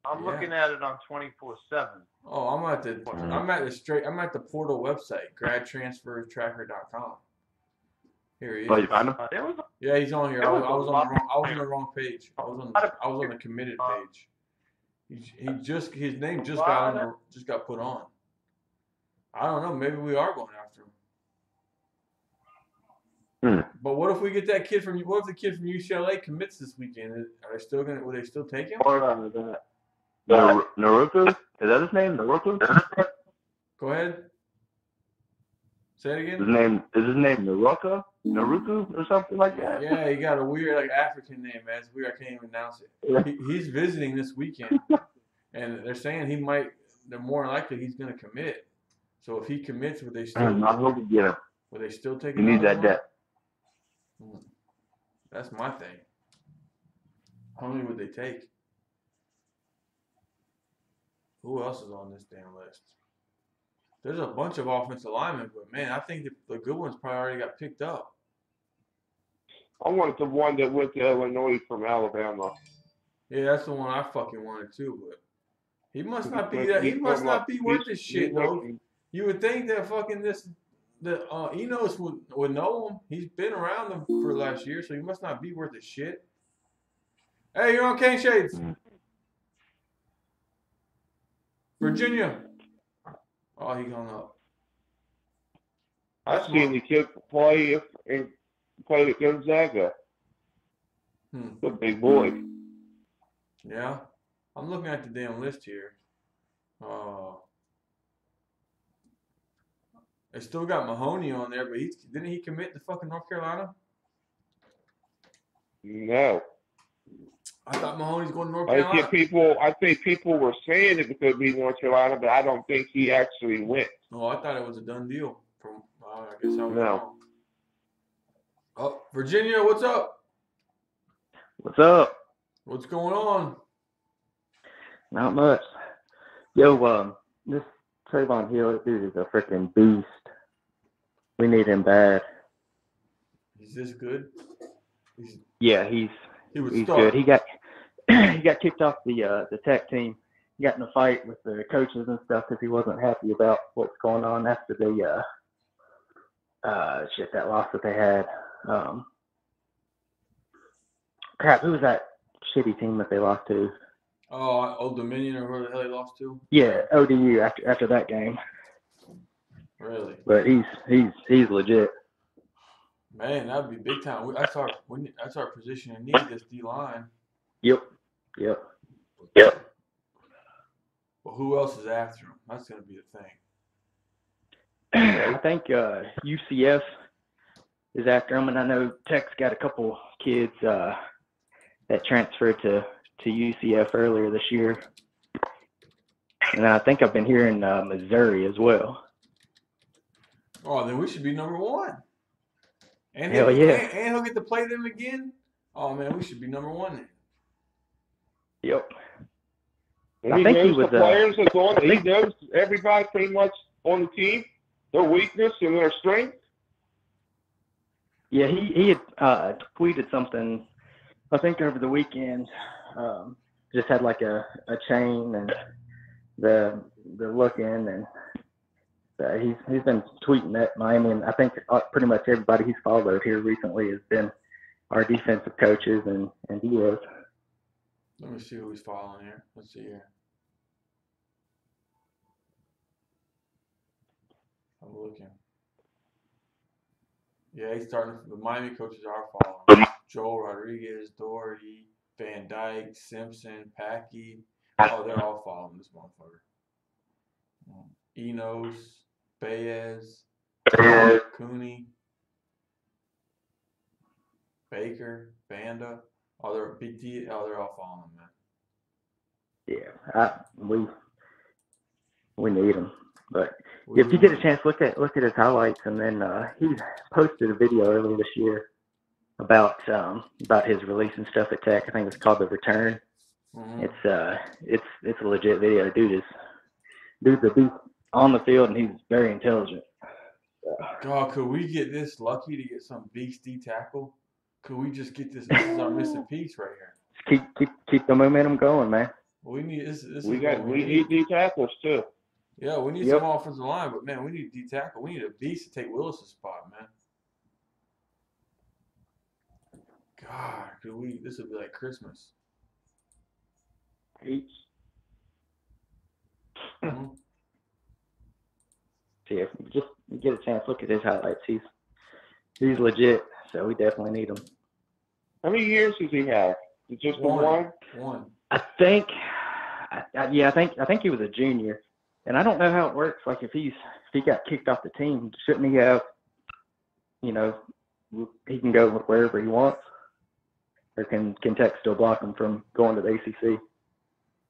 I'm looking at it on 24/7. Oh, I'm at the portal website, gradtransfertracker.com. Here he is. Oh, you found him? Yeah, he's on here. I was on the wrong page. I was on the committed page. His name just got put on. I don't know. Maybe we are going after him. But what if we get that kid from? What if the kid from UCLA commits this weekend? Are they still gonna? Will they still take him? Naruku? Is that his name? Naruku? Go ahead. Say it again. Is his name Naruku? Naruku or something like that? Yeah, he got a weird African name, man. It's weird. I can't even pronounce it. He's visiting this weekend, and they're saying he might. They're more likely he's gonna commit. So if he commits, would they still? I hope we get him. Were they still You taking need knowledge that money? depth. That's my thing. How many would they take? Who else is on this damn list? There's a bunch of offensive linemen, but man, I think the good ones probably already got picked up. I wanted the one that went to Illinois from Alabama. Yeah, that's the one I fucking wanted too, but he must not be that. He must not be worth this shit though. You would think that fucking Enos would know him. He's been around them for last year, so he must not be worth the shit. Hey, you're on Caneshades. Virginia. Oh, he hung up. I've seen the kid play at Gonzaga. The big boy. Yeah. I'm looking at the damn list here. They still got Mahoney on there, but didn't he commit to fucking North Carolina? No. I thought Mahoney's going to North Carolina. I think people were saying it could be North Carolina, but I don't think he actually went. Oh, I thought it was a done deal. I guess I was No. wrong. Oh, Virginia, what's up? What's up? What's going on? Not much. Yo, this Trayvon Hill dude is a freaking beast. We need him bad. He's this good? Yeah, he's good. He got he got kicked off the tech team. He got in a fight with the coaches and stuff because he wasn't happy about what's going on after the that loss that they had. Crap, who was that shitty team that they lost to? Oh, Old Dominion or who the hell they lost to? Yeah, ODU after that game. Really? But he's legit. Man, that would be big time. That's our position in need. This D line. Yep. Well, who else is after him? That's gonna be the thing. I think UCF is after him, and I know Tech's got a couple kids that transferred to UCF earlier this year, and I think I've been hearing Missouri as well. Oh, then we should be number one. And Hell yeah! And he'll get to play them again. Oh man, we should be number one then. Yep. And he knows the players that's on. He knows everybody pretty much on the team, their weakness and their strength. Yeah, he had tweeted something, I think over the weekend. Just had like a chain and the looking, and he's been tweeting at Miami, and I think pretty much everybody he's followed here recently has been our defensive coaches and DOs. Let me see who he's following here. Let's see here. I'm looking. Yeah, he's starting. The Miami coaches are following. Joel Rodriguez, Doherty, Van Dyke, Simpson, Packey. Oh, they're all following this motherfucker. Enos, Baez, Cooney, Baker, Banda. Oh, they're BT. Oh, they're all following him, man. Yeah, we need him. But if you get a chance, look at his highlights, and then he posted a video earlier this year about his release and stuff at Tech. I think it's called The Return. Mm-hmm. It's a legit video. Dude's a beast on the field, and he's very intelligent. God, could we get this lucky to get some beastie tackle? Could we just get this? This is our missing piece right here. Keep the momentum going, man. We need this. We need D tackles too. Yeah, we need some offensive line, but man, we need D tackle. We need a beast to take Willis's spot, man. God, this would be like Christmas. Mm-hmm. See, if you just get a chance, look at his highlights. He's legit, so we definitely need him. How many years does he have? Is it just one? One. I think he was a junior, and I don't know how it works. Like if he got kicked off the team, shouldn't he have? He can go wherever he wants, or can Tech still block him from going to the ACC?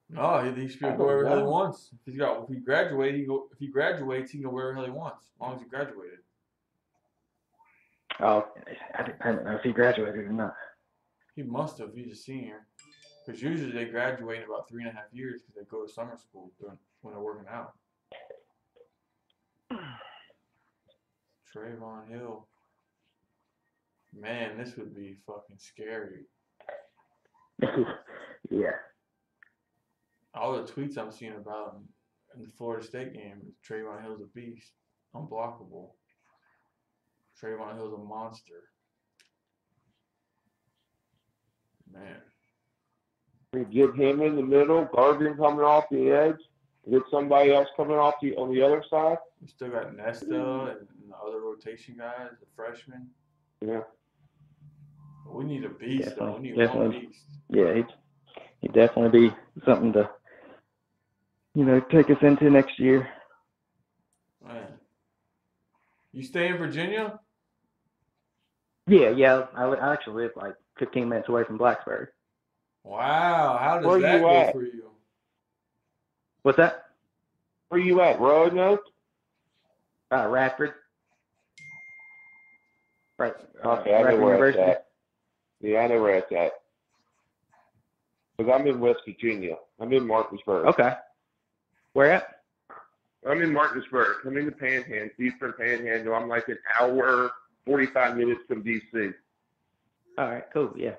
No, he should go wherever the hell he wants. If he graduates, he can go wherever the hell he wants, as long as he graduated. Oh, I don't know if he graduated or not. He must have. He's a senior. Because usually they graduate in about 3.5 years because they go to summer school when they're working out. Trayvon Hill. Man, this would be fucking scary. Yeah. All the tweets I'm seeing about him in the Florida State game is Trayvon Hill's a beast. Unblockable. Trayvon Hill's a monster. Man. We get him in the middle, Garvin coming off the edge, get somebody else coming off on the other side. We still got Nesta and the other rotation guys, the freshmen. Yeah. But we need a beast, though. We need Definitely. one beast. Yeah, he'd definitely be something to, take us into next year. Man. You stay in Virginia? Yeah. I actually live like 15 minutes away from Blacksburg. Wow. How does Where that you go at? for you? What's that? Where you at, Roanoke? Radford. Right. Okay, I know Radford where University. it's at. Yeah, I know where it's at. Because I'm in West Virginia. I'm in Martinsburg. Okay. Where at? I'm in Martinsburg. I'm in the Panhandle, Eastern Panhandle. I'm like an hour, 45 minutes from D.C. All right, cool, yeah.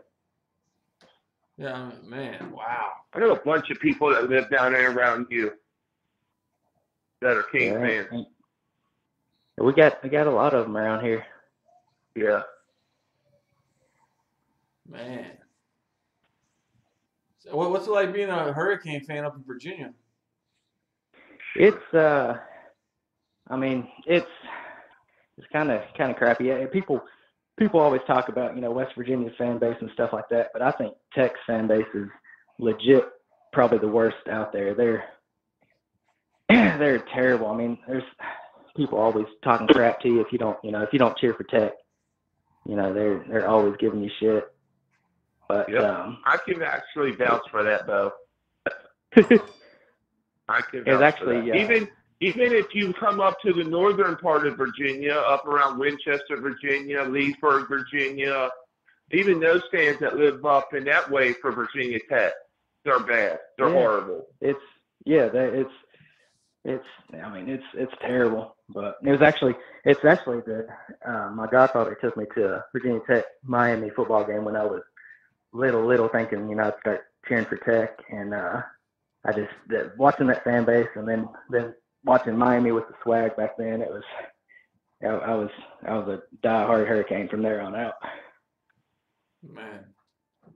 Yeah, man. Wow. I know a bunch of people that live down there around you that are King fans. We got a lot of them around here. Yeah. Man. So what's it like being a Hurricane fan up in Virginia? It's it's kind of crappy. Yeah, people always talk about West Virginia's fan base and stuff like that, but I think Tech's fan base is legit probably the worst out there. They're terrible. I mean, there's people always talking crap to you if you don't cheer for Tech. They're always giving you shit. But yep. I can actually vouch for that, though. I can vouch for that. Even if you come up to the northern part of Virginia, up around Winchester, Virginia, Leesburg, Virginia, even those fans that live up in that way for Virginia Tech, they're bad. They're horrible. It's terrible. But it's actually my godfather took me to a Virginia Tech Miami football game when I was little thinking, I'd start cheering for Tech, and I just watching that fan base, and then watching Miami with the swag back then, I was a diehard Hurricane from there on out. Man,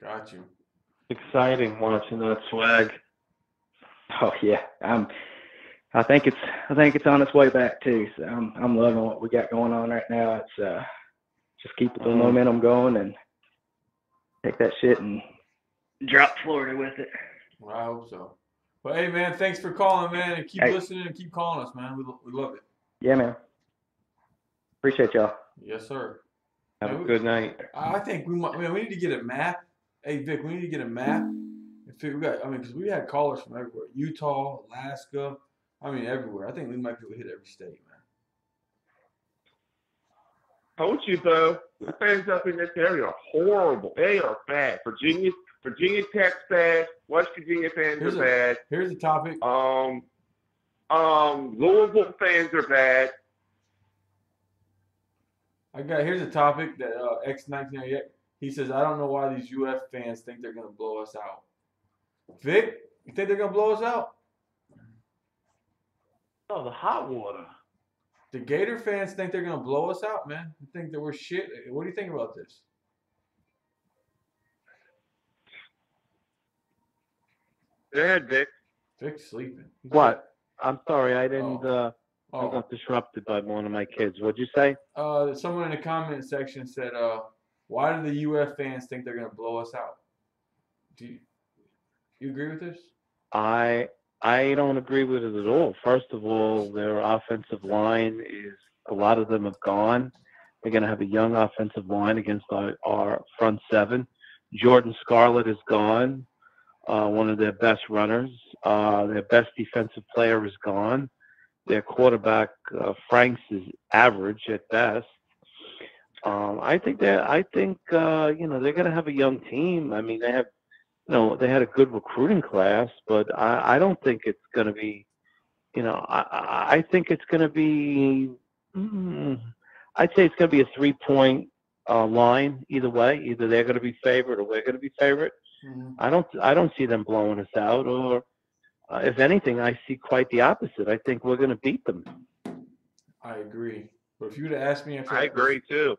got you. Exciting watching that swag. Oh yeah, I think it's on its way back too. So I'm loving what we got going on right now. It's just keep the momentum going and take that shit and drop Florida with it. Well, I hope so. But hey, man, thanks for calling, man, and keep listening and keep calling us, man. We love it. Yeah, man. Appreciate y'all. Yes, sir. Have a good night. I think we need to get a map. Hey, Vic, we need to get a map. Because we had callers from everywhere. Utah, Alaska, everywhere. I think we might be able to hit every state, man. Told you, though. The fans up in this area are horrible. They are bad. Virginia Tech's bad. West Virginia fans are bad. Here's the topic. Louisville fans are bad. Here's a topic that X1998. He says, I don't know why these UF fans think they're gonna blow us out. Vic, you think they're gonna blow us out? Oh, the hot water. The Gator fans think they're gonna blow us out, man. They think that we're shit. What do you think about this? Go ahead, Vic. Vic's sleeping. What? I'm sorry, I didn't. I got disrupted by one of my kids. What'd you say? Someone in the comment section said, "Why do the UF fans think they're gonna blow us out?" Do you agree with this? I don't agree with it at all. First of all, their offensive line a lot of them have gone. They're going to have a young offensive line against our front seven. Jordan Scarlett is gone, one of their best runners. Their best defensive player is gone. Their quarterback, Franks, is average at best. I think they're going to have a young team. I mean, they have they had a good recruiting class, but I don't think it's going to be. I think it's going to be. I'd say it's going to be a 3-point line either way. Either they're going to be favored or we're going to be favored. Mhm. I don't see them blowing us out, or if anything, I see quite the opposite. I think we're going to beat them. I agree. But if you would have asked me after I agree too.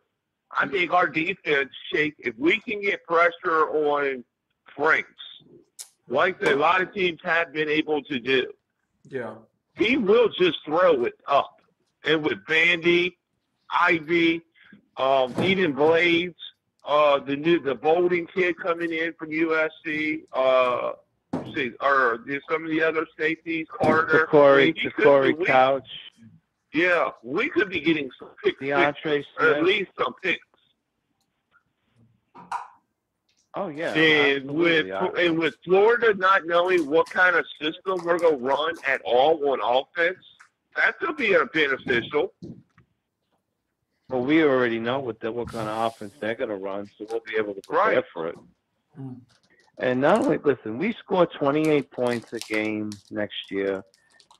I think our defense, Shake, if we can get pressure on Franks, like a lot of teams have been able to do, yeah, he will just throw it up. And with Bandy, Ivy, even Blades, the Bowling kid coming in from USC, or some of the other safeties, Carter, Corey Couch, yeah, we could be getting some picks, DeAndre or at Smith. least some picks. Oh yeah, And with Florida not knowing what kind of system we're gonna run at all on offense, that could be beneficial. Well, we already know what kind of offense they're going to run, so we'll be able to prepare for it. And not only, listen, we score 28 points a game next year.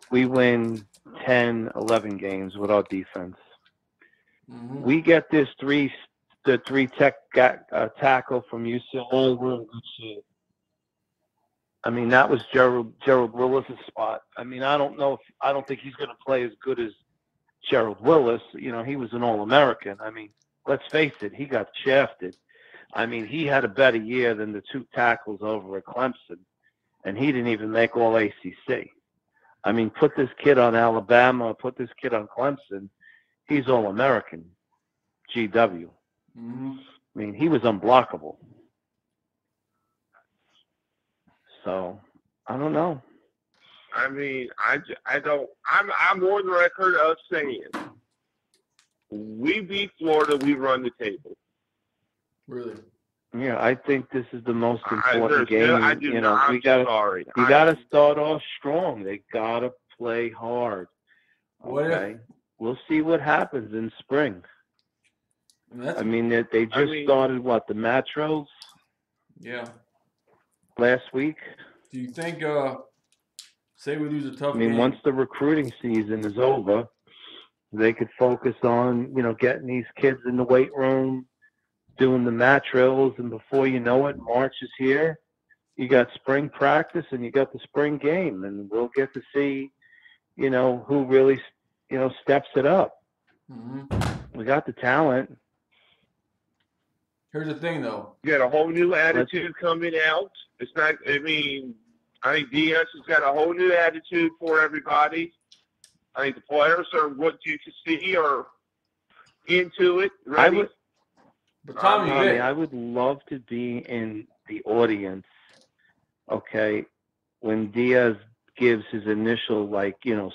We win 10, 11 games with our defense. Mhm. We get the three tech tackle from UCLA. We're in good shape. I mean, that was Gerald Willis' spot. I mean, I don't think he's going to play as good as Gerald Willis. He was an All-American. I mean, let's face it, he got shafted. I mean, he had a better year than the two tackles over at Clemson, and he didn't even make All-ACC. I mean, put this kid on Alabama, put this kid on Clemson, he's All-American, GW. Mm-hmm. I mean, he was unblockable. So, I don't know. I mean, I don't. I'm on the record of saying, we beat Florida, we run the table. Really? Yeah, I think this is the most important game. We got to start off strong. They got to play hard. Okay, we'll see what happens in spring. I mean, they just started the Matros? Yeah. Last week. Do you think? Say we lose a tough game. I mean, once the recruiting season is over, they could focus on getting these kids in the weight room, doing the mat drills, and before you know it, March is here. You got spring practice and you got the spring game, and we'll get to see, who really, steps it up. Mm-hmm. We got the talent. Here's the thing, though. You got a whole new attitude coming out. It's not. I mean, I think Diaz has got a whole new attitude for everybody. I think the players are what you can see are into it. Ready? Tommy, I would love to be in the audience, okay, when Diaz gives his initial,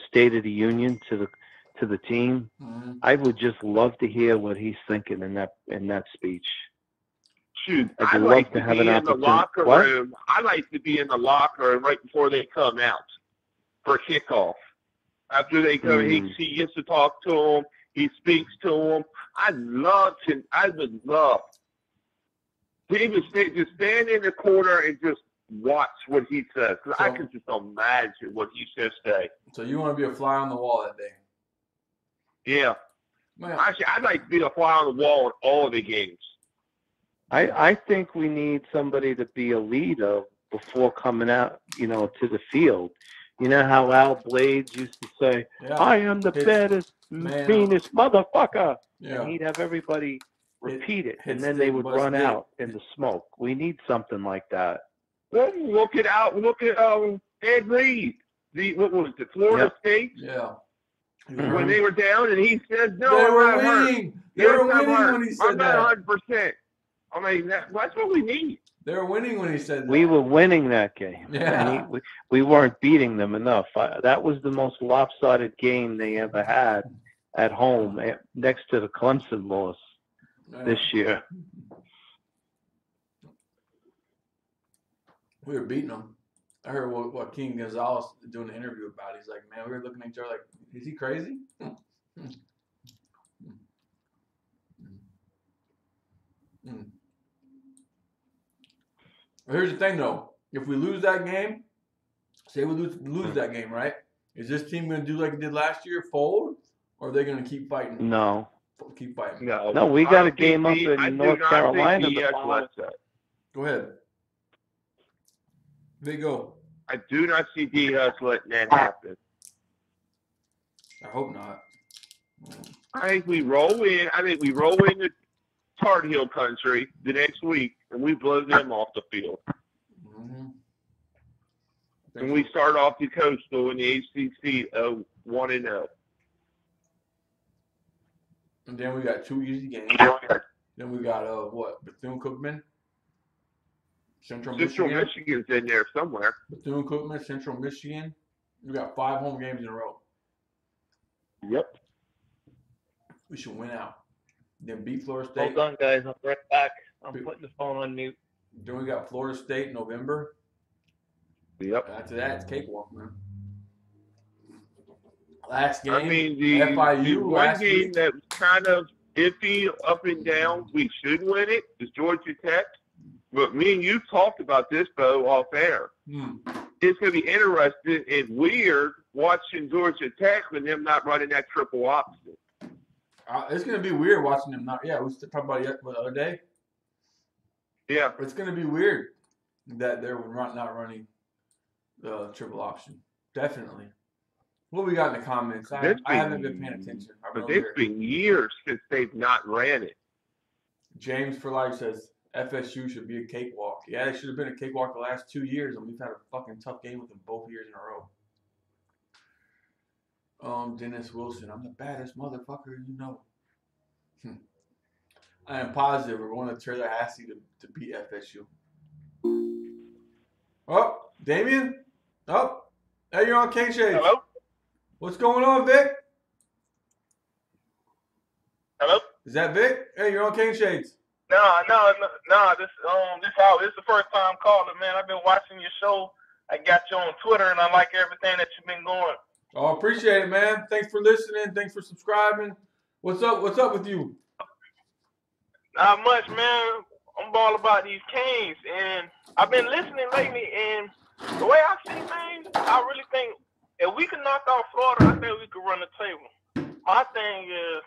State of the Union to the team. Mm-hmm. I would just love to hear what he's thinking in that speech. Shoot, I'd like to to have be an in the locker room. I like to be in the locker room right before they come out for kickoff. After they come, he gets to talk to them. He speaks to them. I would love to even just stand in the corner and just watch what he says. Because I can just imagine what he says today. So you want to be a fly on the wall that day? Yeah. Man. Actually, I'd like to be a fly on the wall in all of the games. I think we need somebody to be a leader before coming out, to the field. You know how Al Blades used to say, I am the baddest, meanest motherfucker. Yeah. And he'd have everybody repeat it, and then they would run out in the smoke. We need something like that. Well, look at Ed Reed. What was it, Florida State? Yeah. When they were down, and he said, "No, they I'm were not winning. hurt. They were winning when he said I'm not 100%." I mean, that's what we need. They were winning when he said that. We were winning that game. Yeah. And we weren't beating them enough. That was the most lopsided game they ever had at home, next to the Clemson loss this year. We were beating them. I heard what King Gonzalez doing an interview about. He's like, man, we were looking at each other like, is he crazy? Here's the thing, though. If we lose that game, say we lose that game, right? Is this team going to do like it did last year, fold, or are they going to keep fighting? No. Keep fighting. No, we got a game up in North Carolina. Go ahead. There you go. I do not see D-Hus letting that happen. I hope not. I think we roll in. I think we roll into Tart Heel country the next week, and we blow them off the field. Mm-hmm. And we start off the Coastal in the ACC 1-0. And then we got 2 easy games. Then we got what? Bethune-Cookman, Central Michigan's in there somewhere. Bethune-Cookman, Central Michigan. We got 5 home games in a row. Yep. We should win out. Then beat Florida State. Hold on, guys. I'm right back. I'm putting the phone on mute. Then we got Florida State in November. Yep. After that, it's cakewalk, man. Last game, I mean, the one game that was kind of iffy up and down, we should win it, is Georgia Tech. But me and you talked about this, Bo, off air. It's going to be interesting and weird watching Georgia Tech with them not running that triple option. It's going to be weird watching them not. Yeah, we talked about it the other day. Yeah. It's going to be weird that they're not running the triple option. Definitely. What we got in the comments? I haven't been paying attention. But it's been years since they've not ran it. James for Life says FSU should be a cakewalk. Yeah, it should have been a cakewalk the last 2 years, and we've had a fucking tough game with them both years in a row. Dennis Wilson, I'm the baddest motherfucker you know. I am positive we're going to Taylor Hassey to beat FSU. Oh, Damien? Oh, hey, you're on Caneshades. Hello? What's going on, Vic? Hello? Is that Vic? Hey, you're on Caneshades. No. This is the first time calling, man. I've been watching your show. I got you on Twitter, and I like everything that you've been going. Oh, appreciate it, man. Thanks for listening. Thanks for subscribing. What's up? What's up with you? Not much, man. I'm all about these Canes, and I've been listening lately, and the way I see things, I really think if we can knock out Florida, I think we could run the table. My thing is,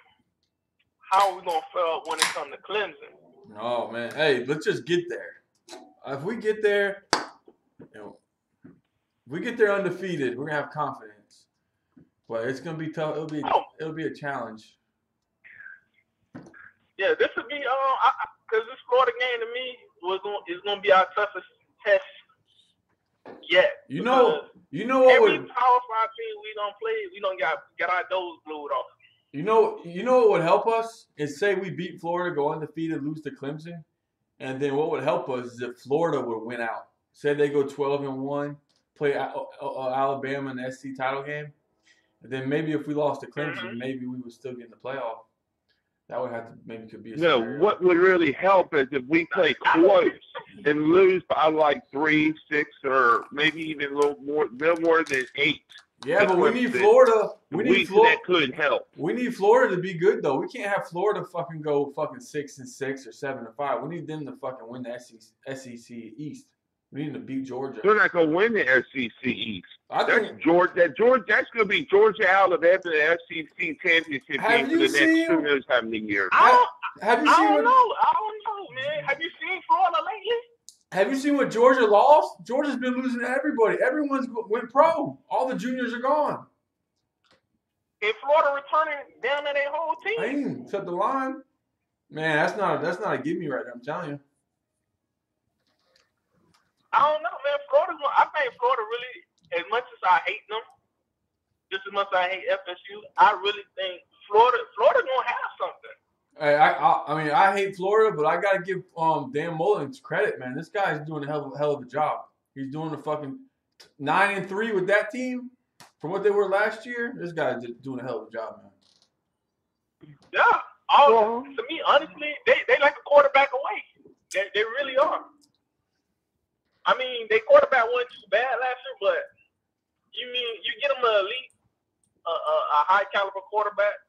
how are we going to fare when it comes to Clemson? Oh, man. Hey, let's just get there. If we get there, if we get there undefeated, we're going to have confidence. But it's going to be tough. It'll be a challenge. Yeah, this would be because this Florida game to me is going to be our toughest test yet. You know what every Power 5 team we don't play, we don't get our doors glued off. You know what would help us is say we beat Florida, go undefeated, lose to Clemson, and then what would help us is if Florida would win out. Say they go 12-1, play Alabama in the SC title game, and then maybe if we lost to Clemson, maybe we would still get in the playoff. That would have to could be a scenario. What would really help is if we play close and lose by like 3, 6, or maybe even a little more than 8. Yeah, but we need Florida. That could help. We need Florida to be good though. We can't have Florida fucking go 6-6 or 7-5. We need them to fucking win the SEC East. We need to beat Georgia. They're not going to win the SEC East. That's going to be Georgia, Alabama, the SEC championship game for the next who knows how many years. I don't know, man. Have you seen Florida lately? Have you seen what Georgia lost? Georgia's been losing to everybody. Everyone's went pro. All the juniors are gone. Is Florida returning down to their whole team? Except the line. Man, that's not a give me right there, I'm telling you. I don't know, man. I think Florida really, as much as I hate them, just as much as I hate FSU, I really think Florida's gonna have something. Hey, I hate Florida, but I gotta give Dan Mullins credit, man. This guy's doing a hell of a job. He's doing a fucking 9-3 with that team from what they were last year. This guy's just doing a hell of a job, man. Yeah. To me, honestly, they like a quarterback away. They really are. I mean, their quarterback wasn't too bad last year, but you get them an elite, a high caliber quarterback,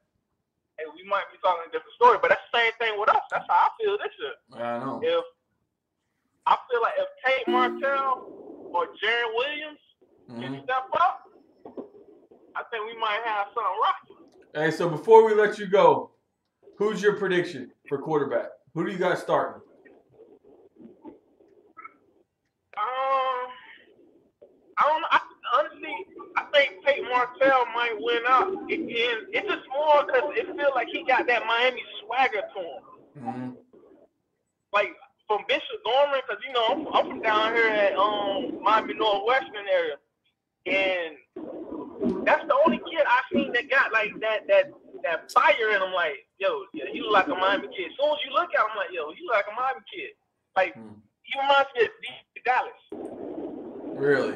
and we might be talking a different story. But that's the same thing with us. That's how I feel this year. Jaron Williams can step up, I think we might have something rocking. Hey, so before we let you go, who's your prediction for quarterback? Who do you got starting? I don't know. Honestly, I think Tate Martell might win out. And it's just more because it feels like he got that Miami swagger to him. Mm-hmm. Like from Bishop Gorman, because you know I'm from down here at Miami Northwestern area, and that's the only kid I seen that got like that fire in him. Like, yo, he look like a Miami kid. As soon as you look at him, like, yo, he look like a Miami kid. Like, he reminds me of D. Dallas. Really?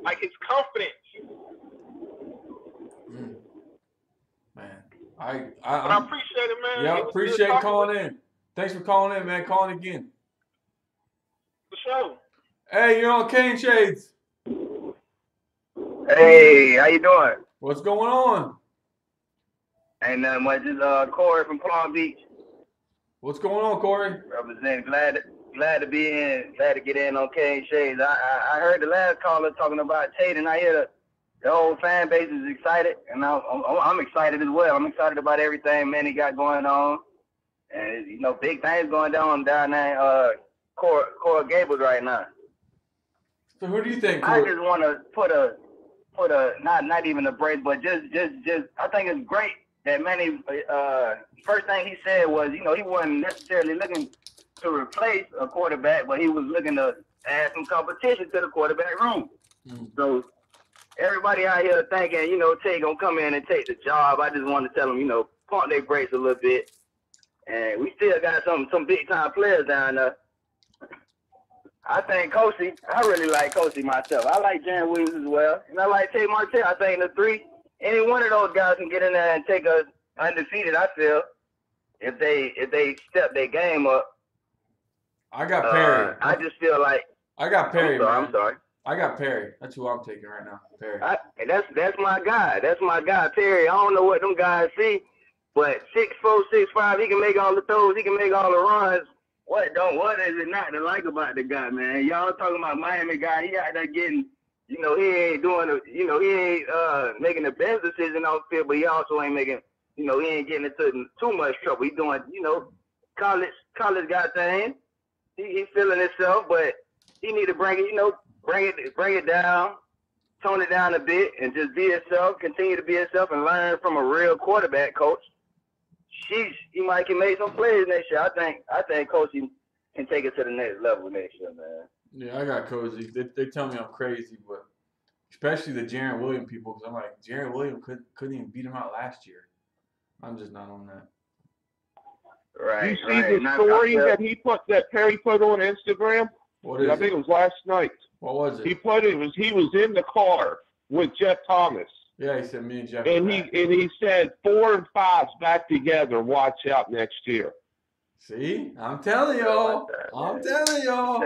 Like his confidence. Man, I appreciate it, man. Yeah, appreciate calling in. Thanks for calling in, man. Calling again. For sure. Hey, you're on Caneshades. Hey, how you doing? What's going on? Ain't nothing much. Just Corey from Palm Beach. What's going on, Corey? Representing. Glad to be in. Glad to get in on Caneshades. I heard the last caller talking about Tate, and I hear the whole fan base is excited, and I'm excited as well. I'm excited about everything Manny got going on, and you know, big things going down there Coral Gables right now. So who do you think, Corey? I just want to put a not even a break, but just I think it's great that Manny first thing he said was, you know, he wasn't necessarily looking to replace a quarterback, but he was looking to add some competition to the quarterback room. So everybody out here thinking, you know, Tate gonna come in and take the job. I just want to tell them, you know, pump their brakes a little bit. And we still got some big time players down there. I think Kosi, I really like Kosi myself. I like Jaron Williams as well. And I like Tate Martell. I think the three, any one of those guys can get in there and take us undefeated, I feel, if they step their game up. I got Perry. I just feel like I got Perry. I'm sorry. I got Perry. That's who I'm taking right now. Perry. That's my guy. That's my guy, Perry. I don't know what them guys see, but 6'4", 6'5", he can make all the throws. He can make all the runs. What is it not to like about the guy, man? Y'all talking about Miami guy? He out there getting, you know, he ain't doing, he ain't making the best decision on the field, but he also ain't making, you know, he ain't getting into too much trouble. He doing, you know, college guy thing. He feeling himself, but he need to bring it, you know, bring it down, tone it down a bit, and just be himself. Continue to be himself and learn from a real quarterback coach. Sheesh, he might can make some plays next year. I think Coach can take it to the next level next year, man. Yeah, I got Cozy. They tell me I'm crazy, but especially the Jaron Williams people, because I'm like, Jaron Williams couldn't even beat him out last year. I'm just not on that. Right. You see the story that Perry put on Instagram? What is I think it was last night. What was it? He was in the car with Jeff Thomas. Yeah, he said me and Jeff. And he said 4 and 5's back together. Watch out next year. See, I'm telling y'all. I'm telling y'all.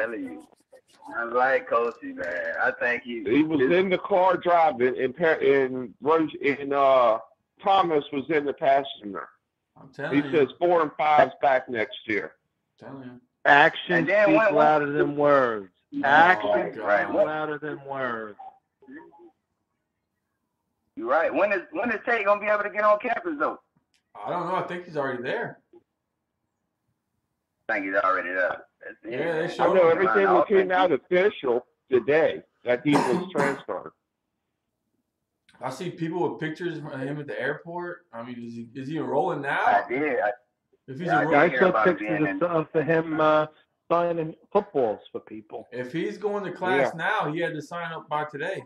I like Kosi, man. I think he was in the car driving, and Thomas was in the passenger. I'm telling you. He says 4 and 5's back next year. I'm telling you. Action speaks louder than words. Action speaks right. louder than words. You're right. When is Tate gonna be able to get on campus though? I don't know. I think he's already there. I think he's already there. Yeah, they I showed know him. everything came out official today that he was transferred. I see people with pictures of him at the airport. I mean, is he enrolling now? I did. If he's I saw pictures of him signing footballs for people. If he's going to class now, he had to sign up by today.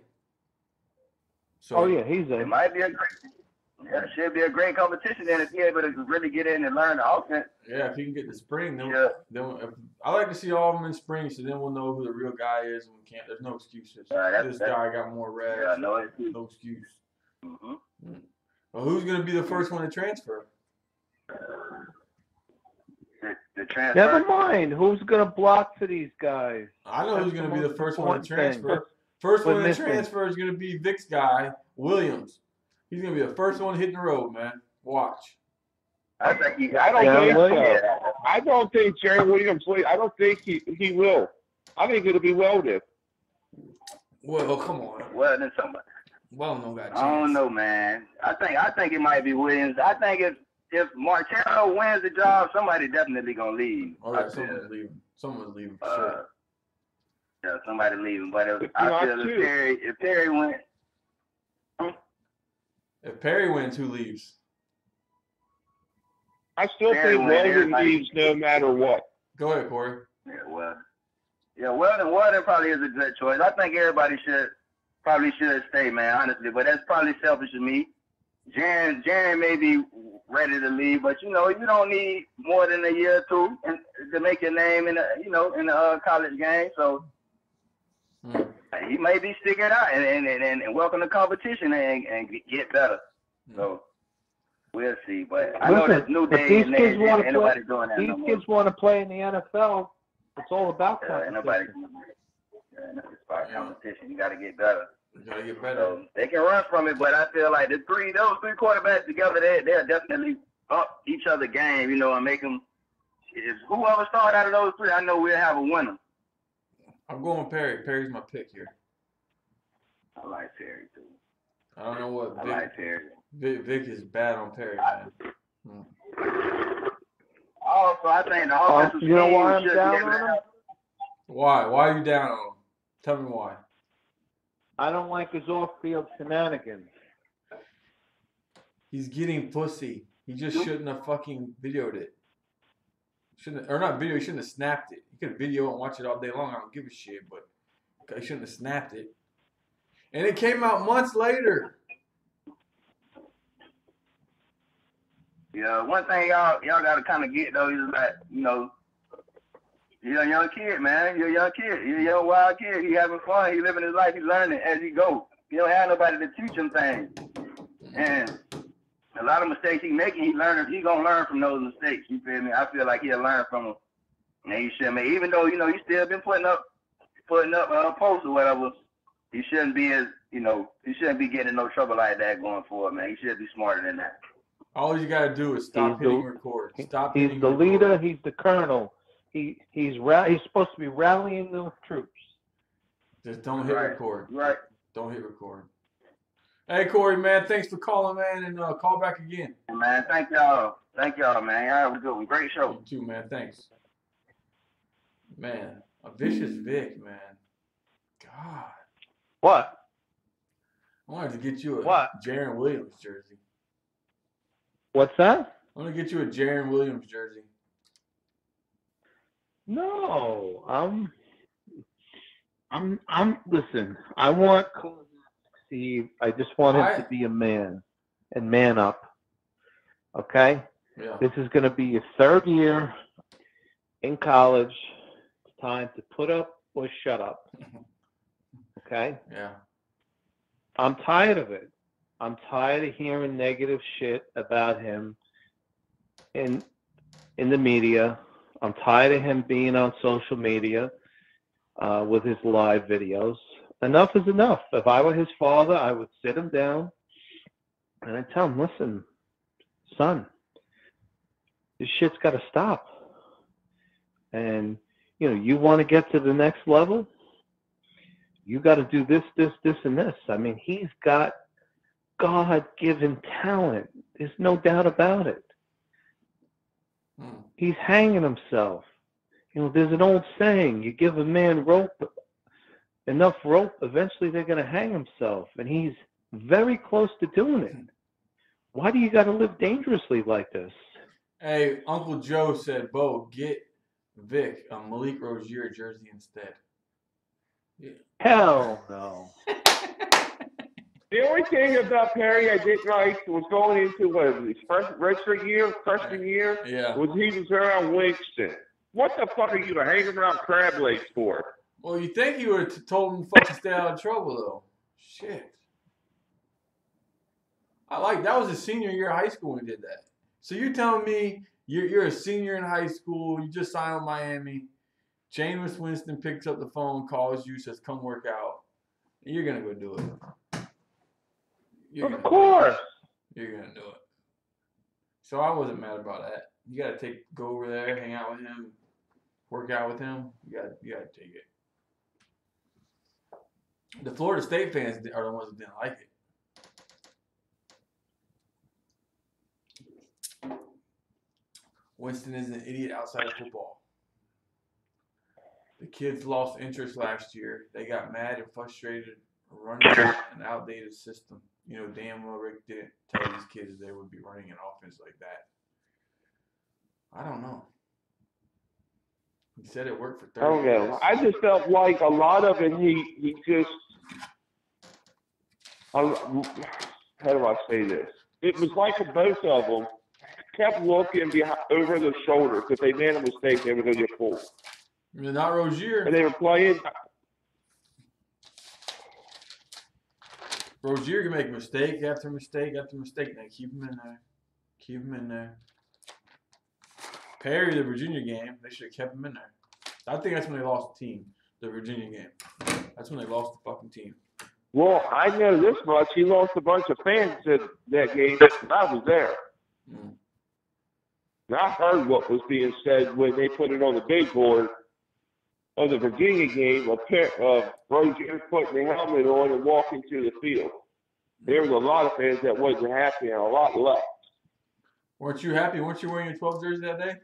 So, he's in. It might be should be a great competition then if he's able to really get in and learn the offense. Yeah, if he can get the spring, then I like to see all of them in spring, so then we'll know who the real guy is, and we can't. There's no excuses. This guy got more reps. Yeah, no excuse. Well, who's going to be the first one to transfer? The transfer. Never mind. Who's going to block for these guys? I know who's going to be the first one to transfer. First one to transfer is going to be Vic's guy, Williams. He's going to be the first one hitting the road, man. Watch. I don't think Jaron Williams. I don't think he will. I think it'll be Weldon. Well, come on. Well, then somebody. Well, no got a chance. I don't know, man. I think it might be Williams. I think if Martell wins the job, somebody definitely gonna leave. Oh yeah, someone's leaving. Someone's leaving for sure. Yeah, somebody leaving. But I feel if Perry wins. If Perry wins, who leaves? I still think Weldon leaves no matter what. Go ahead, Corey. Weldon probably is a good choice. I think everybody probably should stay, man, honestly. But that's probably selfish of me. Jaren may be ready to leave, but you don't need more than a year or two to make your name in the college game. So he may be sticking out and welcome the competition and get better. So we'll see. But I know there's new day and age. Ain't nobody doing that no more. These kids want to play in the NFL. It's all about competition. It's about competition. You got to get better. You gotta get better. So they can run from it, but I feel like those three quarterbacks together, they'll definitely up each other game, and make them. If whoever start out of those three, I know we'll have a winner. I'm going Perry. Perry's my pick here. I like Perry too. I don't know what. I like Perry. Vic is bad on Perry, man. Also, I think the offensive scheme why I'm should down be able on to him? Why? Why are you down on him? Tell me why. I don't like his off-field shenanigans. He's getting pussy. He just shouldn't have fucking videoed it. He shouldn't have snapped it. You could video and watch it all day long. I don't give a shit, but he shouldn't have snapped it. And it came out months later. Yeah, one thing y'all got to kind of get though is that you're a young kid, man. You're a young kid. You're a young wild kid. He having fun. He living his life. He learning as he go. He don't have nobody to teach him things. And a lot of mistakes he making, he gonna learn from those mistakes. You feel me? I feel like he'll learn from them. And he should make, even though he still been putting up posts or whatever. He shouldn't be he shouldn't be getting in no trouble like that going forward, man. He should be smarter than that. All you gotta do is stop hitting record. Stop. He's the leader. He's the colonel. He's supposed to be rallying the troops. Just don't hit record. Right. Don't hit record. Hey, Corey, man, thanks for calling, man, and call back again. Man, thank y'all. Thank y'all, man. Y'all have a good one. Great show. You too, man. Thanks. Man, a vicious Vic, man. God. What? I wanted to get you a Jaren Williams jersey. What's that? I want to get you a Jaren Williams jersey. No, listen, I want Cool to succeed. I just want him to be a man and man up. Okay? Yeah. This is going to be your third year in college. It's time to put up or shut up. Okay? Yeah. I'm tired of it. I'm tired of hearing negative shit about him in the media. I'm tired of him being on social media with his live videos. Enough is enough. If I were his father, I would sit him down and I'd tell him, listen, son, this shit's got to stop. And, you want to get to the next level? You got to do this, this, this, and this. I mean, he's got God-given talent. There's no doubt about it. He's hanging himself. There's an old saying, you give a man enough rope, eventually they're going to hang himself. And he's very close to doing it. Why do you got to live dangerously like this? Hey, Uncle Joe said, Bo, get Vic a Malik Rozier jersey instead. Yeah. Hell no. The only thing about Perry I didn't like was going into his freshman year, was he was around Winston. What the fuck are you hanging around Crab Lakes for? Well, you think he would have told him to fucking stay out of trouble, though. Shit. That was his senior year of high school when he did that. So you're telling me you're a senior in high school, you just signed with Miami, Jameis Winston picks up the phone, calls you, says, come work out, and you're going to go do it. Of course. You're going to do it. So I wasn't mad about that. You got to go over there, hang out with him, work out with him. You got to take it. The Florida State fans are the ones that didn't like it. Winston is an idiot outside of football. The kids lost interest last year. They got mad and frustrated running an outdated system. You know, damn well Rick didn't tell these kids they would be running an offense like that. I don't know. He said it worked for 30 I don't know. years. I just felt like a lot of it, he just, how do I say this? It was like both of them kept looking behind, over their shoulders. If they made a mistake, they were going to get pulled. You're not Rozier. And they were playing. Rozier can make mistake after mistake after mistake. Now keep him in there. Keep him in there. Perry, the Virginia game, they should have kept him in there. I think that's when they lost the team, the Virginia game. That's when they lost the fucking team. Well, I know this much. He lost a bunch of fans at that game. I was there. Mm. And I heard what was being said when they put it on the big board of the Virginia game of Rozier putting the helmet on and walking to the field. There was a lot of fans that wasn't happy and a lot left. Weren't you happy? Weren't you wearing your 12 jersey that day?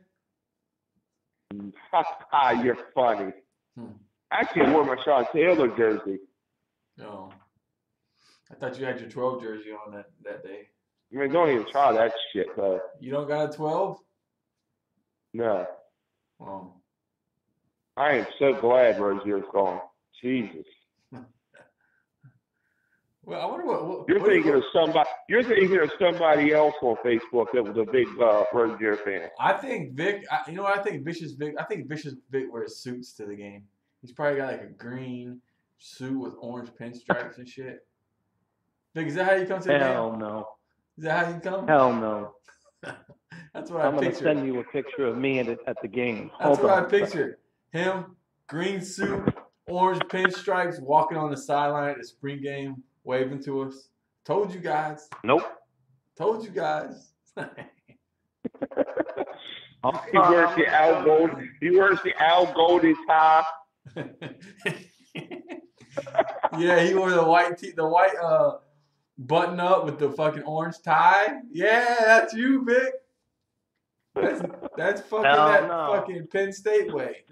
You're funny. Actually, I wore my Sean Taylor jersey. No. I thought you had your 12 jersey on that day. I mean, don't even try that shit, though. You don't got a 12? No. Oh. I am so glad Rozier's gone. Jesus. Well, I wonder what you're thinking of somebody. You're thinking of somebody else on Facebook that was a big Rozier fan. I think Vic. You know what I think? Vicious Vic. I think Vicious Vic wears suits to the game. He's probably got like a green suit with orange pinstripes and shit. Vic, is that how you come to the game? Hell no. Is that how you come? Hell no. That's what I'm I picture. going to send you a picture of me at the game. That's what I picture. Him, green suit, orange pinstripes, walking on the sideline at the spring game, waving to us. Told you guys. Nope. Told you guys. He wears the Al Gold. He wears the Al Goldie tie. Yeah, he wore the white button up with the fucking orange tie. Yeah, that's you, Vic. That's fucking fucking Penn State way.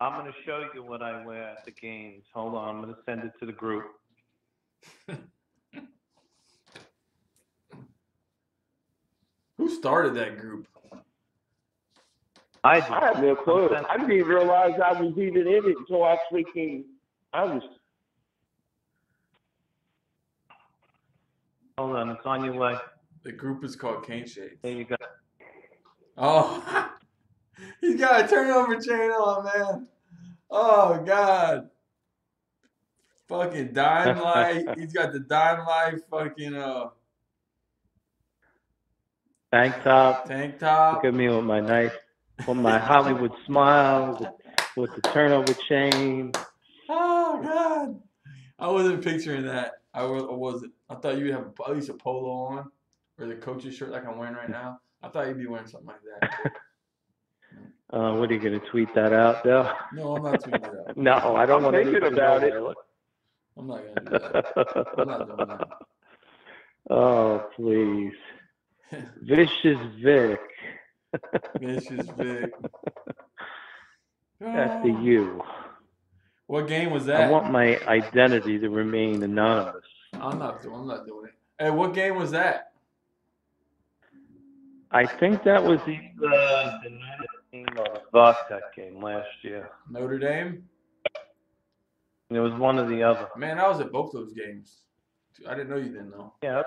I'm going to show you what I wear at the games. Hold on, I'm going to send it to the group. Who started that group? I have no clue. I didn't even realize I was even in it until I freaking. Hold on, it's on your way. The group is called Caneshades. There you go. Oh, he's got a turnover chain on, man. Oh, God. Fucking Dime Light. He's got the Dime Light fucking Tank top. Tank top. Look at me with my Hollywood smile, with the turnover chain. Oh, God. I wasn't picturing that. I wasn't. I thought you'd have at least a polo on or the coach's shirt like I'm wearing right now. I thought you'd be wearing something like that. What are you going to tweet that out, though? No, I'm not tweeting it out. No, I don't want to thinking about it. I'm not going to do that. I'm not doing that. Oh, please. Vicious Vic. Vicious Vic. That's the you. What game was that? I want my identity to remain anonymous. I'm not doing it. Hey, what game was that? I think that was either the Notre Dame or the Vodtech game last year. Notre Dame? It was one or the other. Man, I was at both those games. I didn't know you didn't know. Yeah.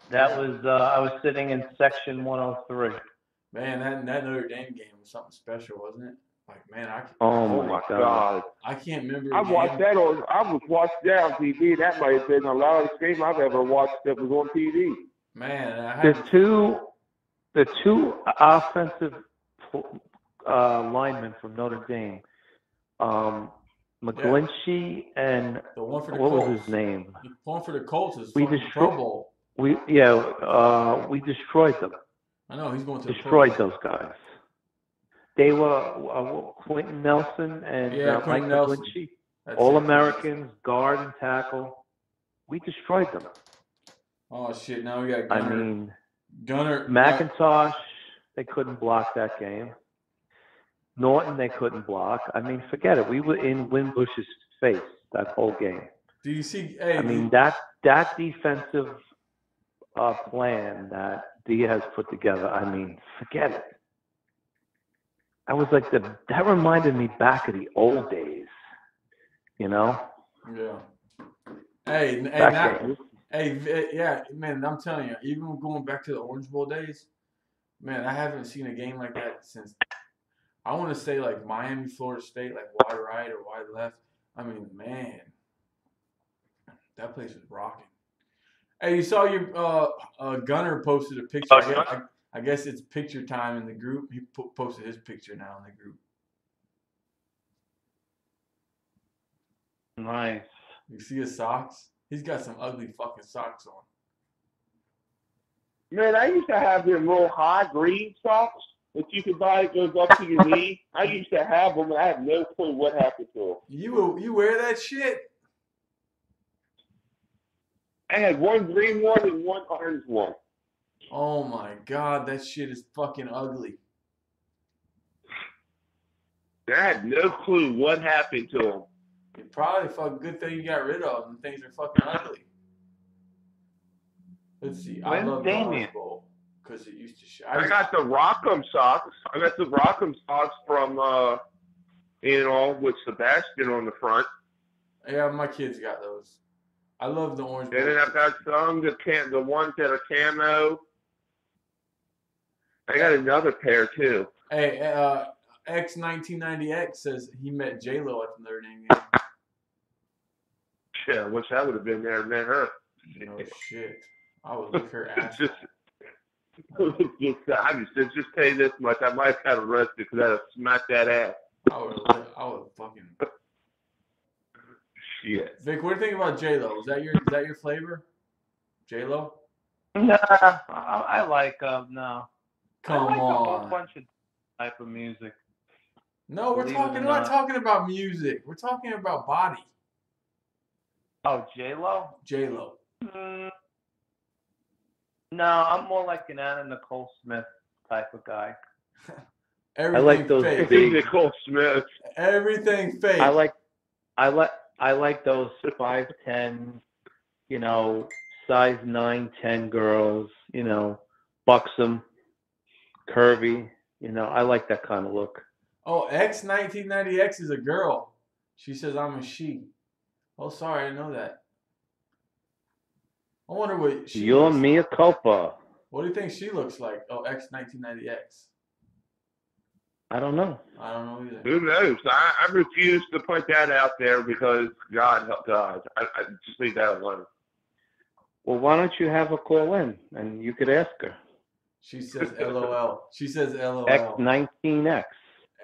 That was, I was sitting in section 103. Man, that Notre Dame game was something special, wasn't it? Like, man, Oh my God. I can't remember. I watched that on TV. That might have been the loudest game I've ever watched that was on TV. Man, the two offensive linemen from Notre Dame, McGlinchey and the one for the what Colts. was his name? The one for the Colts is We from the Pro Bowl. We destroyed them. I know he's going to destroyed those guys. They were Quentin Nelson and Yeah, Mike Quentin Nelson. McGlinchey, That's all it. Americans, guard and tackle. We destroyed them. Oh shit! Now we got I Gunner. mean, Gunner McIntosh, they couldn't block that game. Norton, they couldn't block. I mean, forget it. We were in Wimbush's face that whole game. Do you see? Hey, I mean, that defensive plan that Diaz put together, I mean, forget it. I was like, that reminded me back of the old days, you know? Yeah. Hey, yeah, man, I'm telling you, even going back to the Orange Bowl days, man, I haven't seen a game like that since, I want to say like Miami, Florida State, like wide right or wide left. I mean, man, that place was rocking. Hey, you saw your Gunner posted a picture. I guess it's picture time in the group. He posted his picture now in the group. Nice. You see his socks? He's got some ugly fucking socks on. Man, I used to have them real high green socks that you could buy that goes up to your knee. I used to have them, and I have no clue what happened to them. You wear that shit? I had one green one and one orange one. Oh my god, that shit is fucking ugly. I had no clue what happened to them. It's probably a fucking good thing you got rid of them. Things are fucking ugly. Let's see. I love the Orange Bowl because it used to show. I got the Rock'em socks. I got the Rock'em socks from, with Sebastian on the front. Yeah, my kids got those. I love the Orange Bowl. And then I've got some, the ones that are camo. I got another pair, too. Hey, X1990X says he met J-Lo at the Notre Dame game. Yeah, I wish I would have been there and met her. No shit. I would lick her ass. just tell you this much. I might have got arrested because I'd have smacked that ass. I would fucking. Shit. Vic, what do you think about J-Lo? Is that your flavor? J-Lo? Nah, I like no. Come I like on. a whole bunch of type of music. No, we're not talking about music. We're talking about body. Oh, J-Lo? J-Lo. No, I'm more like an Anna Nicole Smith type of guy. Everything I like those fake. big. Nicole Smith. Everything fake. I like those 5'10", size 9'10" girls. Buxom, curvy. I like that kind of look. Oh, X1990X is a girl. She says I'm a she. Oh, sorry, I didn't know that. I wonder what she You're looks mea culpa. What do you think she looks like? Oh, X1990X. I don't know. I don't know either. Who knows? I refuse to put that out there because God help God. I just leave that alone. Well, why don't you have her call in and you could ask her? She says LOL. She says LOL. X19X.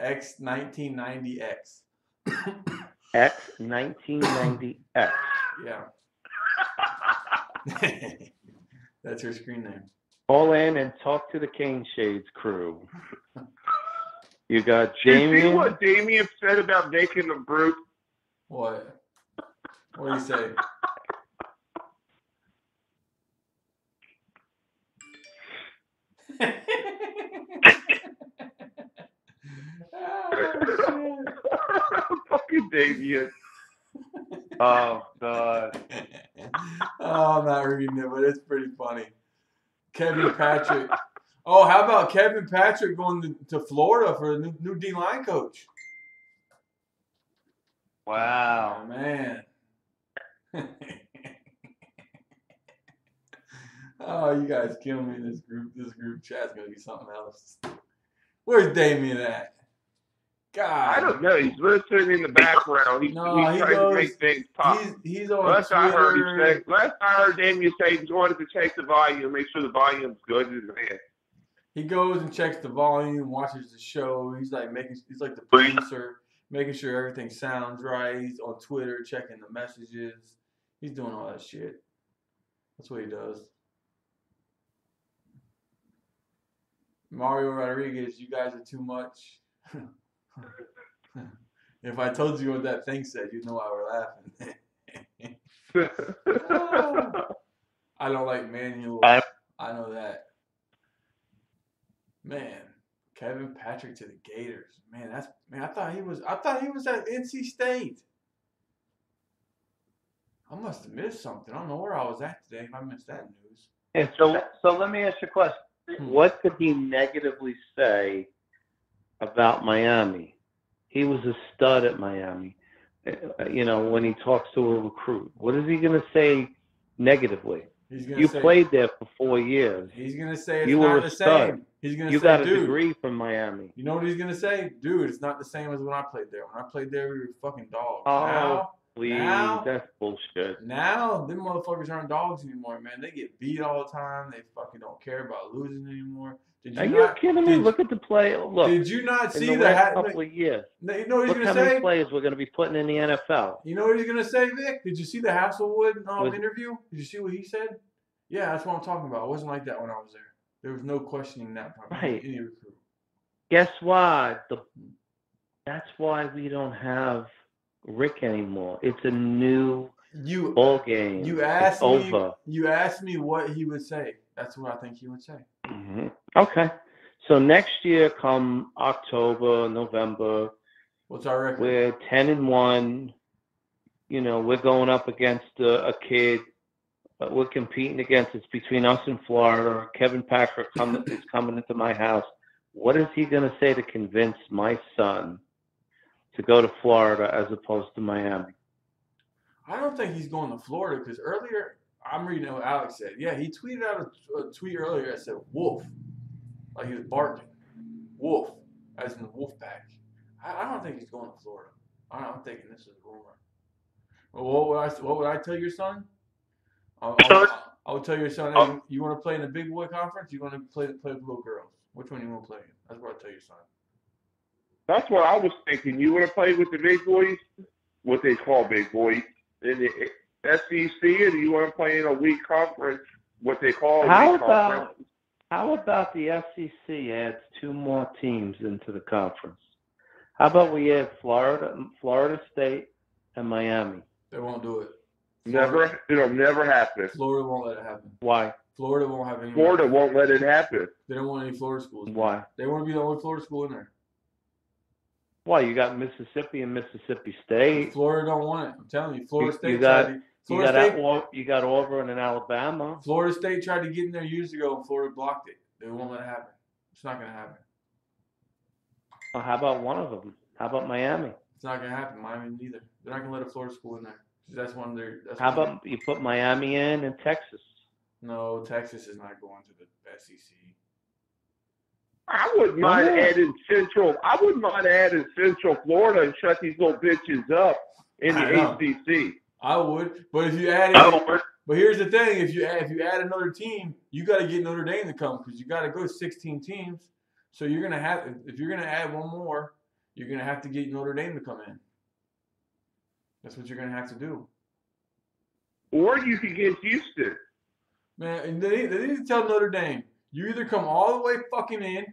X1990X. X1990X. Yeah. That's her screen name. Call in and talk to the Caneshades crew. You got Did you see Damien. what Damien said about making the brute? What? What do you say? Fucking Damien. Oh, God. Oh, I'm not reading it, but it's pretty funny. Kevin Patrick. Oh, how about Kevin Patrick going to Florida for a new D-line coach? Wow. Oh, man. Oh, you guys kill me. This group chat's going to be something else. Where's Damien at? God. I don't know. He's listening in the background. He's trying to make things pop. He's on Last Twitter. I heard Damien say he wanted to check the volume, make sure the volume's good in his head. He goes and checks the volume, watches the show. He's like the producer, making sure everything sounds right. He's on Twitter, checking the messages. He's doing all that shit. That's what he does. Mario Rodriguez, you guys are too much. If I told you what that thing said, you'd know why we're laughing. I don't like manuals. I know that. Man, Kevin Patrick to the Gators. Man, I thought he was at NC State. I must have missed something. I don't know where I was at today if I missed that news. And so let me ask you a question. What could he negatively say about Miami? He was a stud at Miami. When he talks to a recruit, what is he going to say negatively? You played there for 4 years. He's going to say it's not the same. He's going to say, you got a degree from Miami. You know what he's going to say? Dude, it's not the same as when I played there. When I played there, we were fucking dogs. Oh, please, that's bullshit. Now, them motherfuckers aren't dogs anymore, man. They get beat all the time. They fucking don't care about losing anymore. Are you kidding me? Look at the play. Look. Did you not see the last couple of years? You know what he's Look going to how say? many players we're going to be putting in the NFL. You know what he's going to say, Vic? Did you see the Hasselwood interview? Did you see what he said? Yeah, that's what I'm talking about. It wasn't like that when I was there. There was no questioning that from any recruit. Guess why? That's why we don't have Rick anymore. It's a new ball game. You asked me. Over. You asked me what he would say. That's what I think he would say. Mm-hmm. Okay. So next year, come October, November, what's our record? We're 10-1. We're going up against a kid. We're competing against. It's between us and Florida. Kevin Patrick is coming into my house. What is he going to say to convince my son to go to Florida as opposed to Miami? I don't think he's going to Florida because earlier, I'm reading what Alex said. Yeah, he tweeted out a tweet earlier that said wolf. Like he was barking. Wolf. As in the wolf pack. I don't think he's going to Florida. I'm thinking this is a rumor. Well, what would I tell your son? I would tell your son, hey, you want to play in the big boy conference? You want to play with little girls? Which one you want to play in? That's what I tell your son. That's what I was thinking. You want to play with the big boys, what they call big boys, in the SEC, or do you want to play in a weak conference, what they call a weak conference? How about the SEC adds 2 more teams into the conference? How about we add Florida State, and Miami? They won't do it. It'll never happen. Florida won't let it happen. Why? Florida won't have any. Florida won't let it happen. They don't want any Florida schools. Why? They want to be the only Florida school in there. Why? You got Mississippi and Mississippi State. Florida don't want it. I'm telling you, Florida State. You got Auburn and Alabama. Florida State tried to get in there years ago, and Florida blocked it. They won't let it happen. It's not going to happen. Well, how about one of them? How about Miami? It's not going to happen. Miami neither. They're not going to let a Florida school in there. That's one of their. How about you put Miami in and Texas? No, Texas is not going to the SEC. I wouldn't mind adding Central. I wouldn't mind adding Central Florida and shut these little bitches up in the ACC. I would, but if you add but here's the thing: if you add another team, you got to get Notre Dame to come because you got to go 16 teams. So you're gonna have, if you're gonna add one more, you're gonna have to get Notre Dame to come in. That's what you're gonna have to do. Or you could get Houston. Man, and they need to tell Notre Dame, you either come all the way fucking in,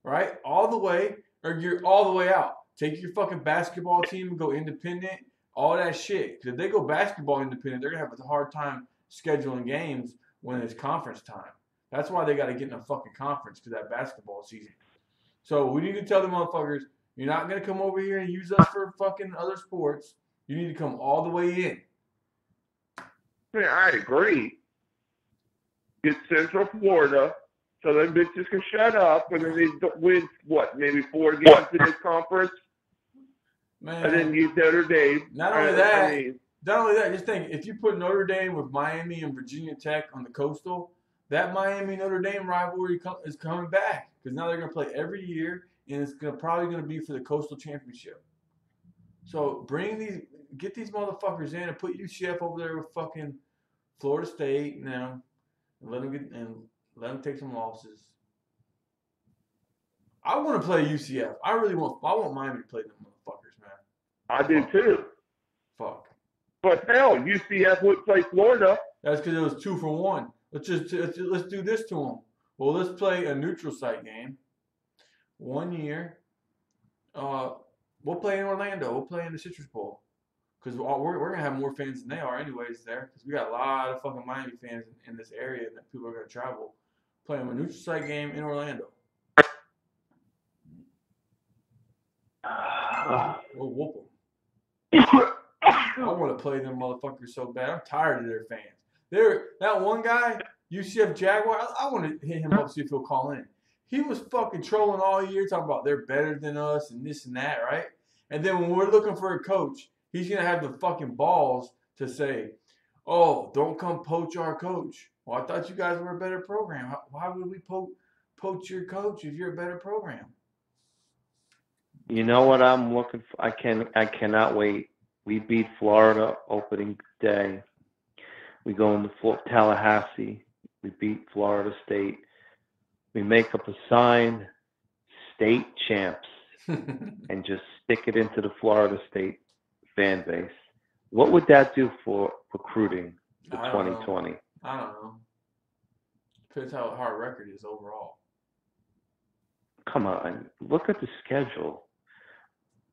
right, all the way, or you're all the way out. Take your fucking basketball team and go independent. All that shit. Because if they go basketball independent, they're going to have a hard time scheduling games when it's conference time. That's why they got to get in a fucking conference because that basketball season. So we need to tell the motherfuckers, you're not going to come over here and use us for fucking other sports. You need to come all the way in. Man, I agree. Get Central Florida so them bitches can shut up and then they win, maybe 4 games in this conference? Man, and then use Notre Dame. Not only that, just think, if you put Notre Dame with Miami and Virginia Tech on the Coastal, that Miami-Notre Dame rivalry is coming back because now they're going to play every year, and it's probably going to be for the Coastal Championship. So get these motherfuckers in and put UCF over there with fucking Florida State now, and let them take some losses. I want to play UCF. I want Miami to play them motherfuckers, man. I do too. Fuck. But hell, UCF would play Florida. That's because it was 2 for 1. Let's do this to them. Well, let's play a neutral site game. 1 year. We'll play in Orlando. We'll play in the Citrus Bowl. Because we're going to have more fans than they are anyways there. Because we got a lot of fucking Miami fans in this area that people are going to travel. Playing a neutral site game in Orlando. We'll whoop them. I want to play them motherfuckers so bad. I'm tired of their fans. That one guy, UCF Jaguar, I want to hit him up, see if he'll call in. He was fucking trolling all year, talking about they're better than us and this and that, right? And then when we're looking for a coach, he's going to have the fucking balls to say, oh, don't come poach our coach. Well, I thought you guys were a better program. Why would we poach your coach if you're a better program? You know what I'm looking for? I cannot wait. We beat Florida opening day. We go into Tallahassee. We beat Florida State. We make up a sign, state champs, and just stick it into the Florida State fan base. What would that do for recruiting for 2020? I don't know. Depends how our record is overall. Come on, look at the schedule.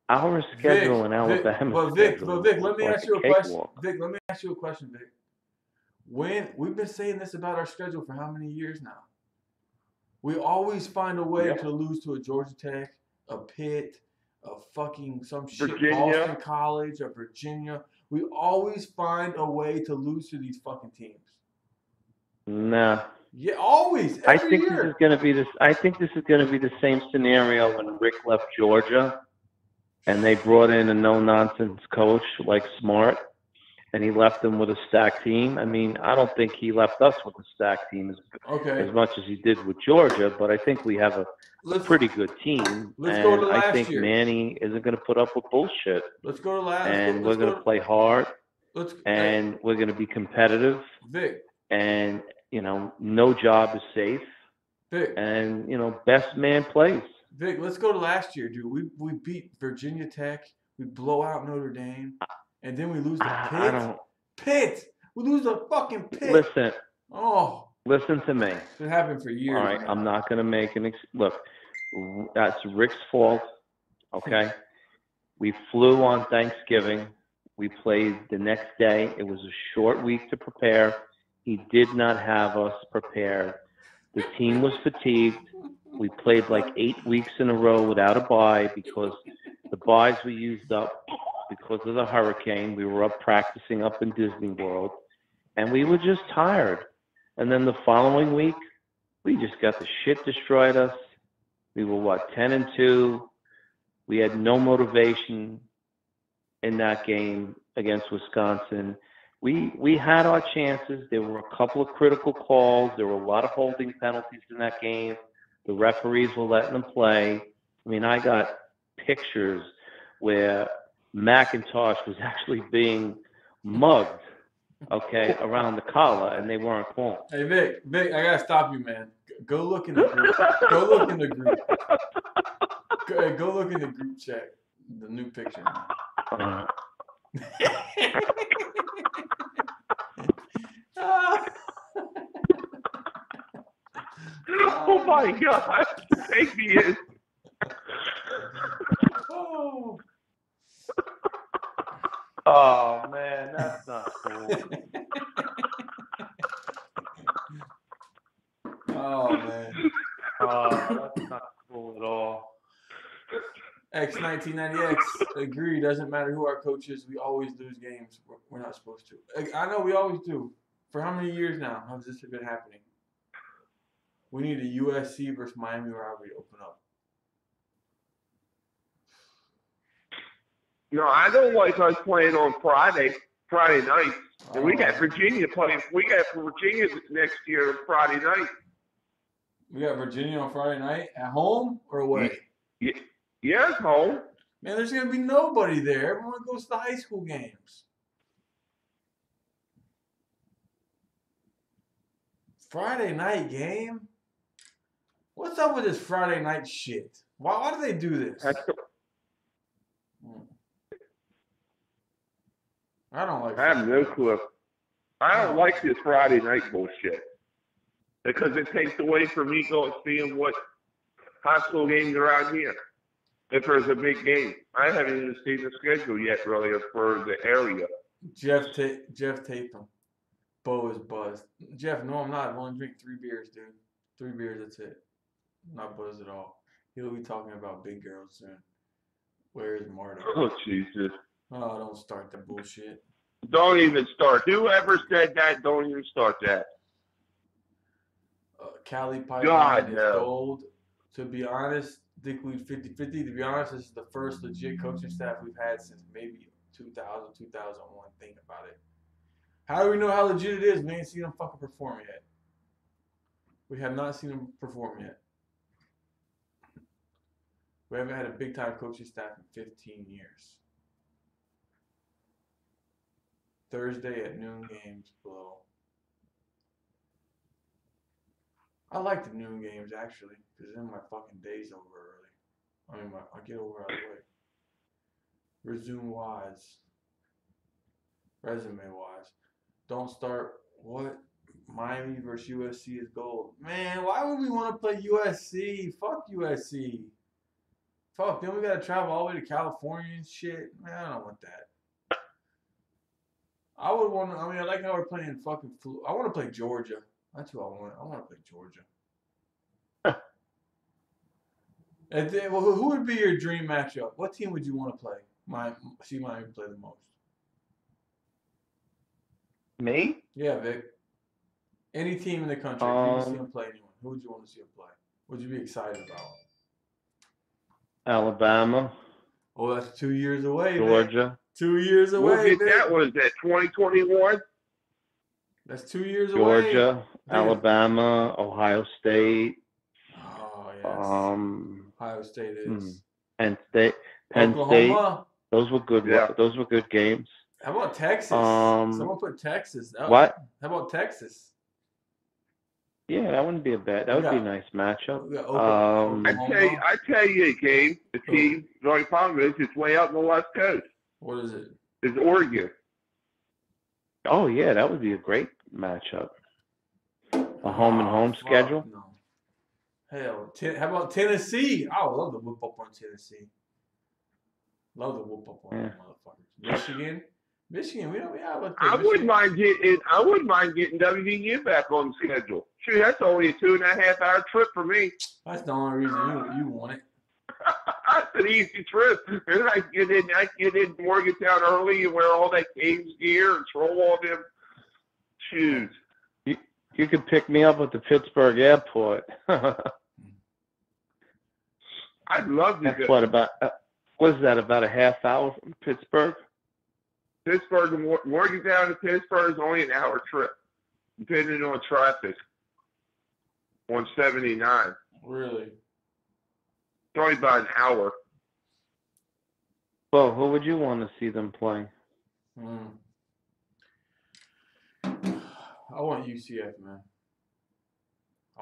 Our schedule in Alabama. Vic, let me ask you a question. Vic, let me ask you a question, Vic. We've been saying this about our schedule for how many years now? We always find a way to lose to a Georgia Tech, a Pitt, a fucking some shit Boston College, or Virginia. We always find a way to lose to these fucking teams. Nah. Yeah, always. I think this is going to be the same scenario when Rick left Georgia, and they brought in a no-nonsense coach like Smart, and he left them with a stacked team. I mean, I don't think he left us with a stacked team as much as he did with Georgia, but I think we have a pretty good team. And I think Manny isn't going to put up with bullshit. Let's go to last. And we're going to play hard, and we're going to be competitive. Vic. And, you know, no job is safe. Vic. And, you know, best man plays. Vic, let's go to last year, dude. We beat Virginia Tech. We blow out Notre Dame. And then we lose to Pitt. Pitt! We lose to fucking Pitt. Listen. Oh. Listen to me. It's been happening for years. All right, man. I'm not going to make look, that's Rick's fault, okay? We flew on Thanksgiving. We played the next day. It was a short week to prepare. He did not have us prepared. The team was fatigued. We played like 8 weeks in a row without a bye because the byes we used up because of the hurricane. We were up practicing up in Disney World, and we were just tired. And then the following week, we just got the shit destroyed us. We were, 10-2. We had no motivation in that game against Wisconsin. We had our chances. There were a couple of critical calls. There were a lot of holding penalties in that game. The referees were letting them play. I mean, I got pictures where McIntosh was actually being mugged, around the collar, and they weren't calling. Hey, Vic, I gotta stop you, man. Go look in the group. Go look in the group. Go look in the group chat. The new picture. Oh my God! Take me in. Oh man, that's not cool. Oh man. Oh, that's not cool at all. X1990X agree. Doesn't matter who our coach is. We always lose games. We're not supposed to. I know we always do. For how many years now has this been happening? We need a USC versus Miami rivalry to open up. No, I don't like us playing on Friday night. And we got Virginia playing. We got Virginia next year Friday night. We got Virginia on Friday night at home or away? Yeah, it's home. Man, there's gonna be nobody there. Everyone goes to the high school games. Friday night game? What's up with this Friday night shit? Why do they do this? I don't like. I have no clue. I don't like this Friday night bullshit because it takes away from me going seeing what high school games are out here. if there's a big game. I haven't even seen the schedule yet, really, for the area. Jeff Tatum. Bo is buzzed. Jeff, no, I'm not. I've only drank 3 beers, dude. 3 beers, that's it. I'm not buzzed at all. He'll be talking about big girls soon. Where is Marta? Oh, Jesus. Oh, don't start the bullshit. Don't even start. Whoever said that, don't even start that. Cali God, Pipeline is no. gold. To be honest, Dickweed 50-50. To be honest, this is the first legit coaching staff we've had since maybe 2000, 2001. Think about it. How do we know how legit it is? We ain't seen them fucking perform yet. We have not seen them perform yet. We haven't had a big-time coaching staff in 15 years. Thursday at noon games below. I like the noon games, actually, because then my fucking day's over early. I mean, I'll get over out of the way. Resume-wise. Resume-wise. Don't start what? Miami versus USC is gold. Man, why would we want to play USC? Fuck USC. Fuck, then we got to travel all the way to California and shit. Man, I don't want that. I would want to, I mean, I like how we're playing fucking I want to play Georgia. That's who I want. I want to play Georgia. And then, well, who would be your dream matchup? What team would you want to play? See Miami play the most. Me? Yeah, Vic. Any team in the country. If you can see them play anyone, who would you want to see them play? What would you be excited about? Alabama. Oh, that's 2 years away. Georgia. Man. 2 years away. We'll get that. Was that 2021? That's 2 years away. Georgia, Alabama, Ohio State. Oh, yes. Ohio State is. Penn State. Oklahoma. Those were good. Yeah. Those were good games. How about Texas? Someone put Texas. What? How about Texas? Yeah, that wouldn't be a bad. That would be a nice matchup. I tell you a game. The team, the only problem is it's way out on the West Coast. What is it? It's Oregon. Oh yeah, that would be a great matchup. A home and home schedule. No. Hell, how about Tennessee? I would love to whoop up on Tennessee. Love to whoop up on them motherfuckers. Michigan, we don't have a. I wouldn't mind getting WVU back on the schedule. Sure, that's only a 2.5 hour trip for me. That's the only reason you want it. That's an easy trip. And I get in Morgantown early and wear all that Canes gear and throw all them shoes. You could pick me up at the Pittsburgh airport. I'd love to. That's what about? What is that? About a half hour from Pittsburgh? Pittsburgh to Morgantown to Pittsburgh is only an hour trip, depending on traffic. On 79. Really? It's only about an hour. Well, who would you want to see them play? I want UCF, man.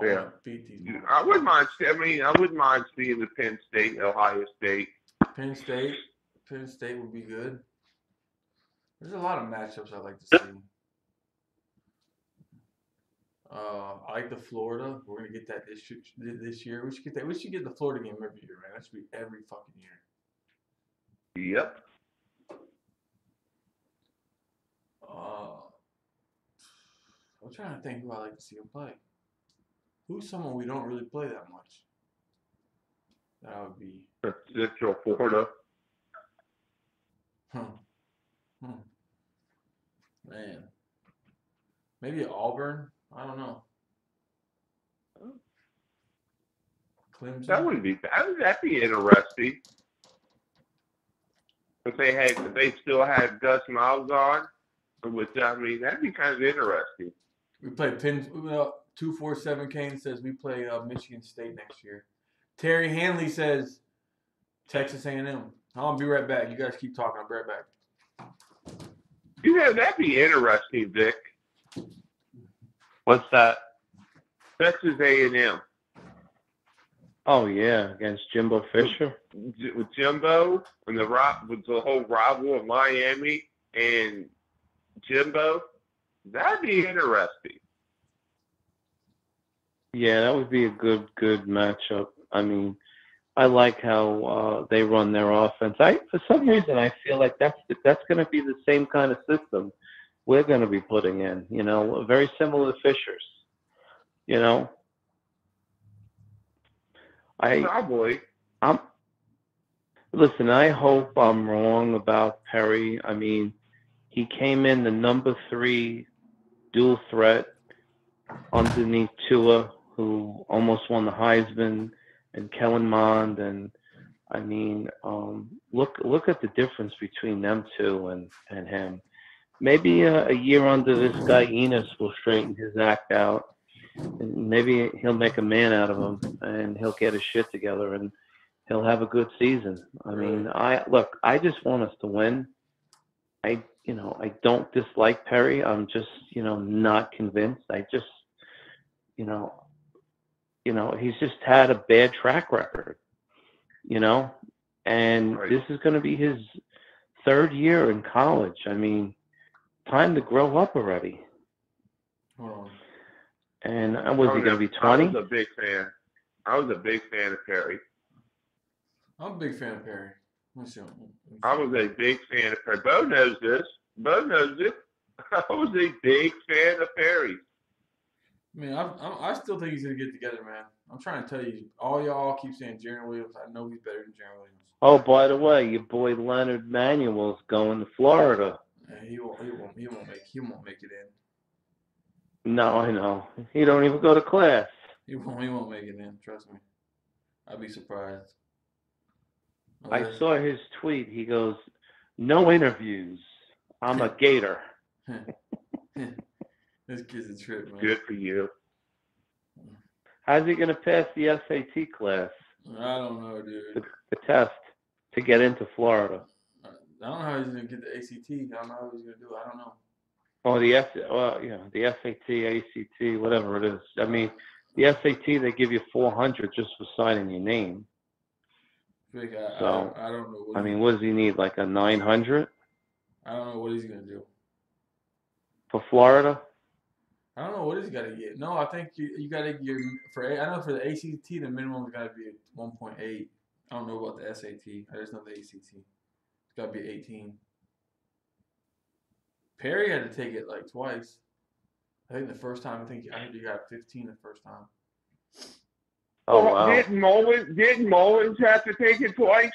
I want to beat these. I wouldn't mind. I wouldn't mind seeing the Penn State, Ohio State. Penn State would be good. There's a lot of matchups I'd like to see. I like the Florida. We're gonna get that this year. We should get that. We should get the Florida game every year, man. That should be every fucking year. Yep. I'm trying to think who I like to see him play. Who's someone we don't really play that much? That would be Central Florida. Man. Maybe Auburn. I don't know. Clemson. That wouldn't be bad. That'd be interesting. If they still had Gus Miles on, that'd be kind of interesting. We play 247 Kane says we play Michigan State next year. Terry Hanley says Texas A&M. I'll be right back. You guys keep talking. I'll be right back. Yeah, that'd be interesting, Vic. What's that? Texas A&M. Oh yeah, against Jimbo Fisher. With Jimbo and with the whole rival of Miami and Jimbo, that'd be interesting. Yeah, that would be a good matchup. I mean, I like how they run their offense. For some reason, I feel like that's going to be the same kind of system we're going to be putting in. You know, very similar to Fisher's. You know, Probably. I'm listen. I hope I'm wrong about Perry. I mean, he came in the number 3 dual threat underneath Tua, who almost won the Heisman, and Kellen Mond, and I mean, look at the difference between them two and him. Maybe a year under this guy Enos will straighten his act out, and maybe he'll make a man out of him, and he'll get his shit together, and he'll have a good season. I mean, I just want us to win. I don't dislike Perry. I'm just, not convinced. I just, he's just had a bad track record, and Right. this is going to be his 3rd year in college. I mean, time to grow up already. Hold on. And was he going to be 20? I was a big fan. I was a big fan of Perry. I'm a big fan of Perry. Let me see. I was a big fan of Perry. Bo knows this. Bo knows it. I was a big fan of Perry. I mean, I still think he's gonna get together, man. I'm trying to tell you, all y'all keep saying Jaron Williams. I know he's better than Jaron Williams. Oh, by the way, your boy Leonard Manuel's going to Florida. And he won't make it in. No, I know. He don't even go to class. He won't make it in. Trust me. I'd be surprised. I saw his tweet. He goes, "No interviews. I'm a Gator." This kid's a trip, man. Good for you. How's he going to pass the SAT class? I don't know, dude. The test to get into Florida. I don't know how he's going to get the ACT. I don't know how he's going to do it. I don't know. Oh, the SAT, ACT, whatever it is. I mean, the SAT, they give you 400 just for signing your name. I don't know. What does he need? Like a 900? I don't know what he's going to do. For Florida? I don't know what he's got to get. No, I think you got to get I know for the ACT, the minimum's got to be 1.8. I don't know about the SAT. I just know the ACT. It's got to be 18. Perry had to take it like twice. I think the first time, I heard he got 15 the first time. Oh, wow. Didn't Mullins have to take it twice?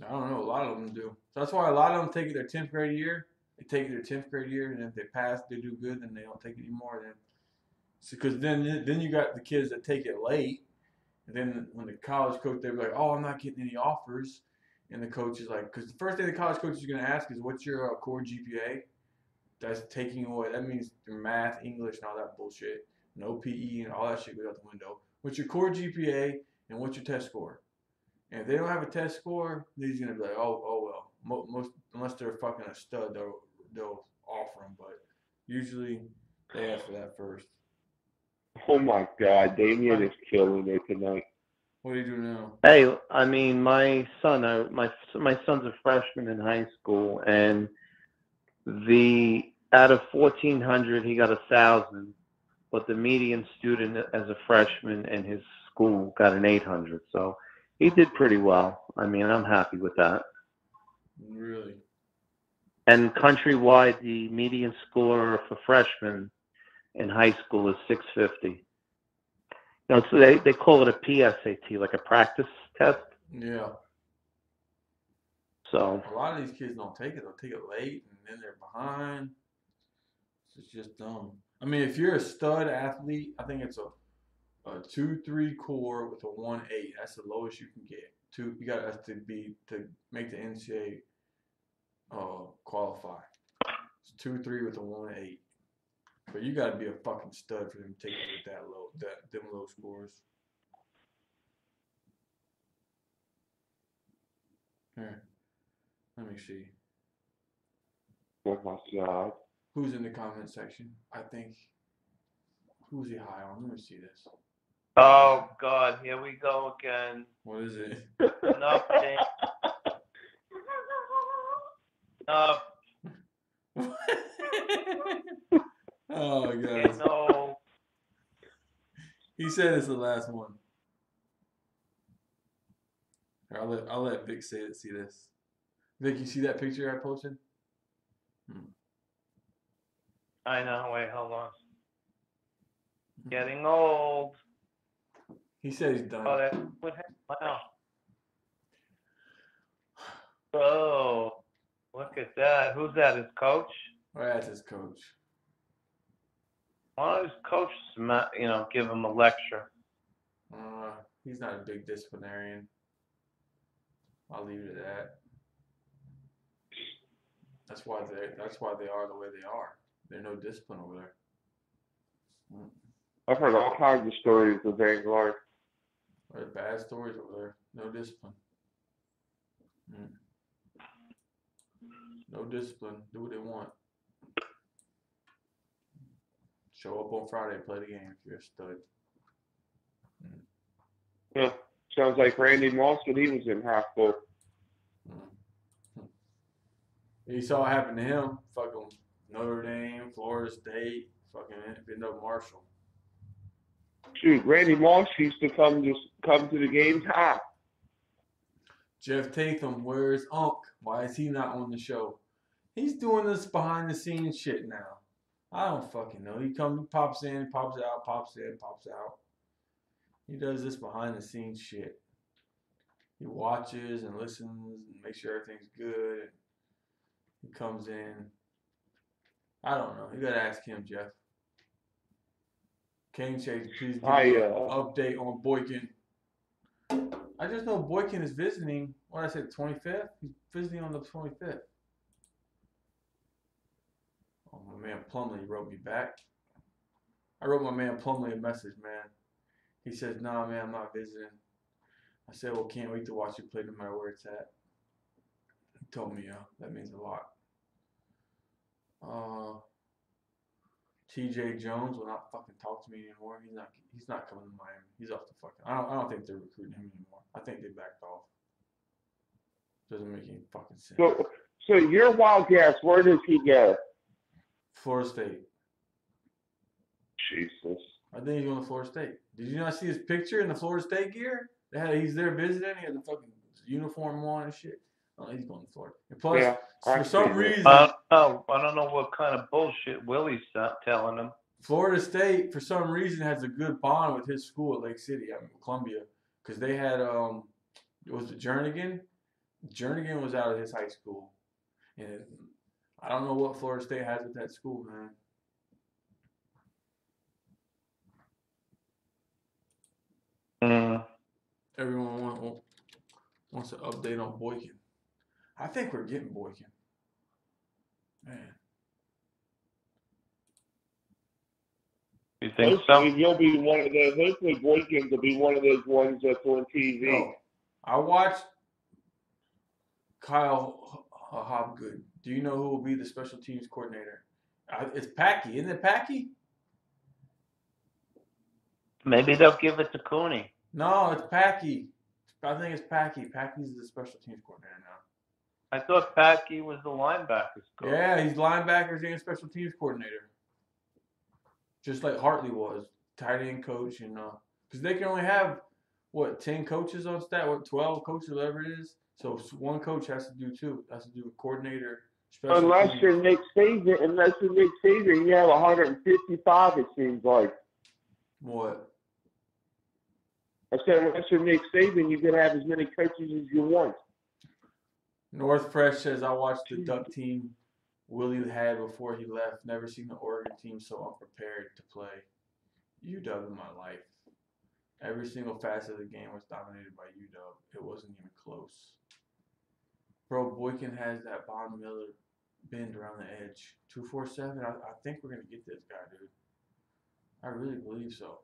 I don't know. A lot of them do. So that's why a lot of them take it their 10th grade year. They take it their 10th grade year, and if they pass, they do good, then they don't take it anymore. Because then you got the kids that take it late, and then when the college coach, they're like, "Oh, I'm not getting any offers," and the coach is like, because the first thing the college coach is going to ask is, "What's your core GPA?" That's taking away. That means your math, English, and all that bullshit. No PE and all that shit goes out the window. What's your core GPA and what's your test score? And if they don't have a test score, then he's gonna be like, oh well. Most unless they're fucking a stud, they'll offer them. But usually they ask for that first. Oh my God, Damien is killing it tonight. What do you do now? Hey, I mean, my son's a freshman in high school, and out of 1,400, he got 1,000. But the median student as a freshman in his school got an 800. So he did pretty well. I mean, I'm happy with that. Really? And countrywide, the median score for freshmen in high school is 650. So they call it a PSAT, like a practice test. Yeah. So a lot of these kids don't take it. They'll take it late, and then they're behind. It's just dumb. I mean, if you're a stud athlete, I think it's a 2-3 core with a 1-8. That's the lowest you can get. You got to make the NCAA qualify. It's 2-3 with a 1-8. But you got to be a fucking stud for them to take it with them low scores. Here, let me see. Oh my God. Who's in the comment section? I think. Who's he high on? Let me see this. Oh God, here we go again. What is it? Nothing. Oh God. No. He said it's the last one. I'll let Vic see this. Vic, you see that picture I posted? I know. Wait, hold on. Getting old. He said he's done. Oh, that what happened? Wow. Oh, look at that. Who's that? His coach? Oh, that's his coach. Why don't his coach, give him a lecture? He's not a big disciplinarian. I'll leave it at that. That's why they are the way they are. There's no discipline over there. I've heard all kinds of stories of Vanguard. There's bad stories over there. No discipline. No discipline. Do what they want. Show up on Friday, play the game if you're a stud. Yeah, sounds like Randy Moss when he was in high school. You saw what happened to him. Fucking Notre Dame, Florida State, fucking Vanderbilt Marshall. Shoot, Randy Moss used to come to the games high. Jeff Tatham, where's Unc? Why is he not on the show? He's doing this behind the scenes shit now. I don't fucking know. He pops in, pops out, pops in, pops out. He does this behind the scenes shit. He watches and listens and makes sure everything's good. He comes in. I don't know. You gotta ask him, Jeff. Caneshades, please give me an update on Boykin. I just know Boykin is visiting. What I said, 25th? He's visiting on the 25th. Oh, my man Plumley wrote me back. I wrote my man Plumley a message, man. He says, nah, man, I'm not visiting. I said, well, can't wait to watch you play no matter where it's at. He told me, that means a lot. TJ Jones will not fucking talk to me anymore. He's not coming to Miami. He's off the fucking. I don't think they're recruiting him anymore. I think they backed off. Doesn't make any fucking sense. So your wild guess, where does he go? Florida State. Jesus. I think he's going to Florida State. Did you not see his picture in the Florida State gear? He's there visiting. He has a fucking uniform on and shit. Oh, he's going to Florida. And plus, for some reason... I don't know what kind of bullshit Willie's telling him. Florida State, for some reason, has a good bond with his school at Lake City, Columbia. Because they had, was it Jernigan? Jernigan was out of his high school. And I don't know what Florida State has with that school, man. Everyone wants an update on Boykin. I think we're getting Boykin. Man. You think so? You'll be one of those. Hopefully, Boykin will be one of those ones that's on TV. No, I watched Kyle Hobgood. Do you know who will be the special teams coordinator? It's Packy. Isn't it Packy? Maybe they'll give it to Cooney. No, it's Packy. I think it's Packy. Packy's the special teams coordinator now. I thought Packy was the linebackers coach. Yeah, he's linebackers and special teams coordinator. Just like Hartley was, tight end coach, and because they can only have 10 coaches on staff, 12 coaches, whatever it is. So one coach has to do two. Has to do a coordinator. Unless you're Nick Saban, you have 155. It seems like. What? I said, unless you're Nick Saban, you can have as many coaches as you want. North Fresh says, I watched the Duck team Willie had before he left. Never seen the Oregon team so unprepared to play UW in my life. Every single facet of the game was dominated by UW. It wasn't even close. Bro, Boykin has that Von Miller bend around the edge. 247, I think we're going to get this guy, dude. I really believe so.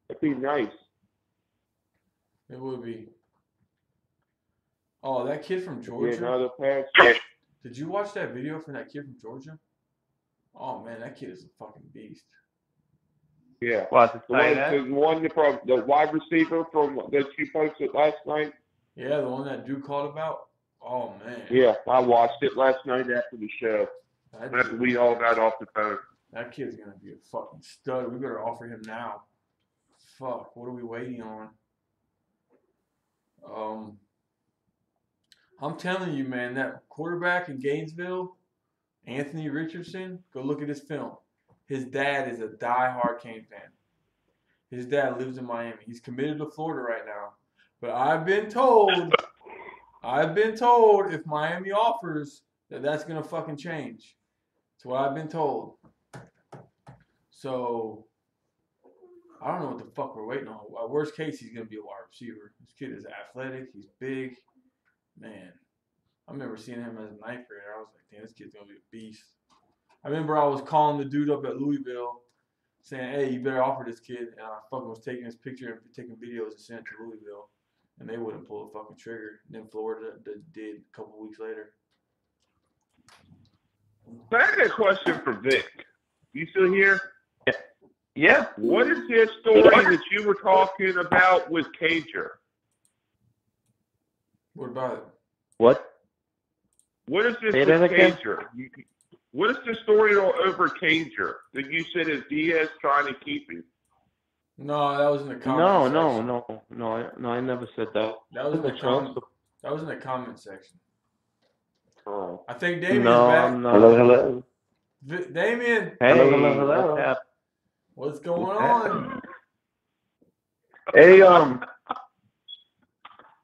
That'd be nice. It would be. Oh, that kid from Georgia. Yeah, another pass. Did you watch that video from that kid from Georgia? Oh man, that kid is a fucking beast. Yeah. What, the wide receiver from that you posted last night? Yeah, the one that Duke called about? Oh man. Yeah, I watched it last night after the show. After we all got off the phone. That kid's gonna be a fucking stud. We better offer him now. Fuck, what are we waiting on? I'm telling you, man, that quarterback in Gainesville, Anthony Richardson, go look at his film. His dad is a diehard Cane fan. His dad lives in Miami. He's committed to Florida right now. But I've been told if Miami offers that's going to fucking change. That's what I've been told. So, I don't know what the fuck we're waiting on. Worst case, he's going to be a wide receiver. This kid is athletic. He's big. Man, I remember seeing him as a ninth grader. I was like, damn, this kid's going to be a beast. I remember I was calling the dude up at Louisville saying, hey, you better offer this kid. And I fucking was taking his picture and taking videos and sending it to Louisville. And they wouldn't pull the fucking trigger. And then Florida did a couple weeks later. So I got a question for Vic. You still here? Yeah. What is this story that you were talking about with Cager? What about it? What? What is this Say with that again? Cager? What is the story over Cager that you said is Diaz trying to keep him? No, that was in the comment section. No, I never said that. That was in the comment section. Oh. I think Damien's back. Hello. Damien. Hey, Hello. What's going on? Hey, Bo,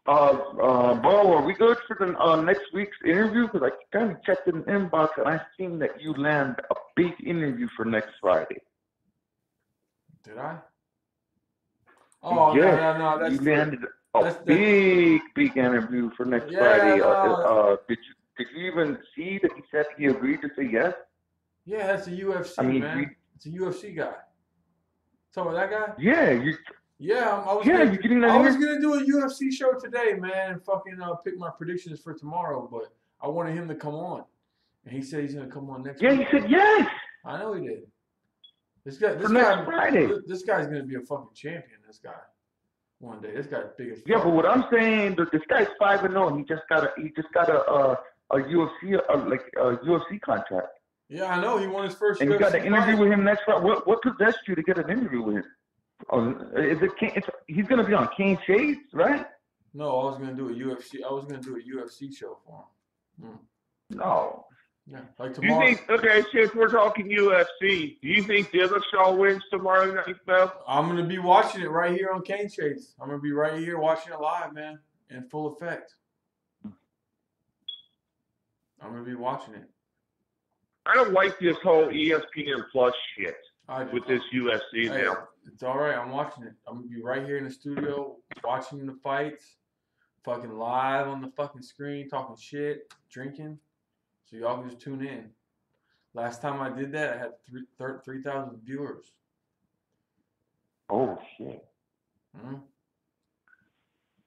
are we good for the next week's interview? Because I kind of checked in the inbox and I seen that you land a big interview for next Friday. Did I? Oh, yes, no. That's you landed a big interview for next Friday. Did you even see that he said he agreed to say yes? Yeah, that's a UFC, man. It's a UFC guy. Talking about that guy? Yeah, I was gonna do a UFC show today, man, and fucking pick my predictions for tomorrow, but I wanted him to come on, and he said he's gonna come on next week. Yeah, he said yes. I know he did. This Friday. This guy's gonna be a fucking champion. This guy, one day. This guy's big as fuck. Yeah, but what I'm saying, this guy's 5-0, and he just got a UFC contract. Yeah, I know. He won his first. And you got an interview with him next Friday. What possessed you to get an interview with him? He's gonna be on Caneshades, right? No, I was gonna do a UFC show for him. No. Yeah, like tomorrow. Do you think? Okay, since we're talking UFC, do you think Dillashaw wins tomorrow night, though? I'm gonna be watching it right here on Caneshades. I'm gonna be right here watching it live, man, in full effect. I'm gonna be watching it. I don't like this whole ESPN Plus shit with this UFC now. It's all right. I'm watching it. I'm gonna be right here in the studio watching the fights, fucking live on the fucking screen, talking shit, drinking. So y'all can just tune in. Last time I did that, I had 3,000 viewers. Oh shit. Mm-hmm.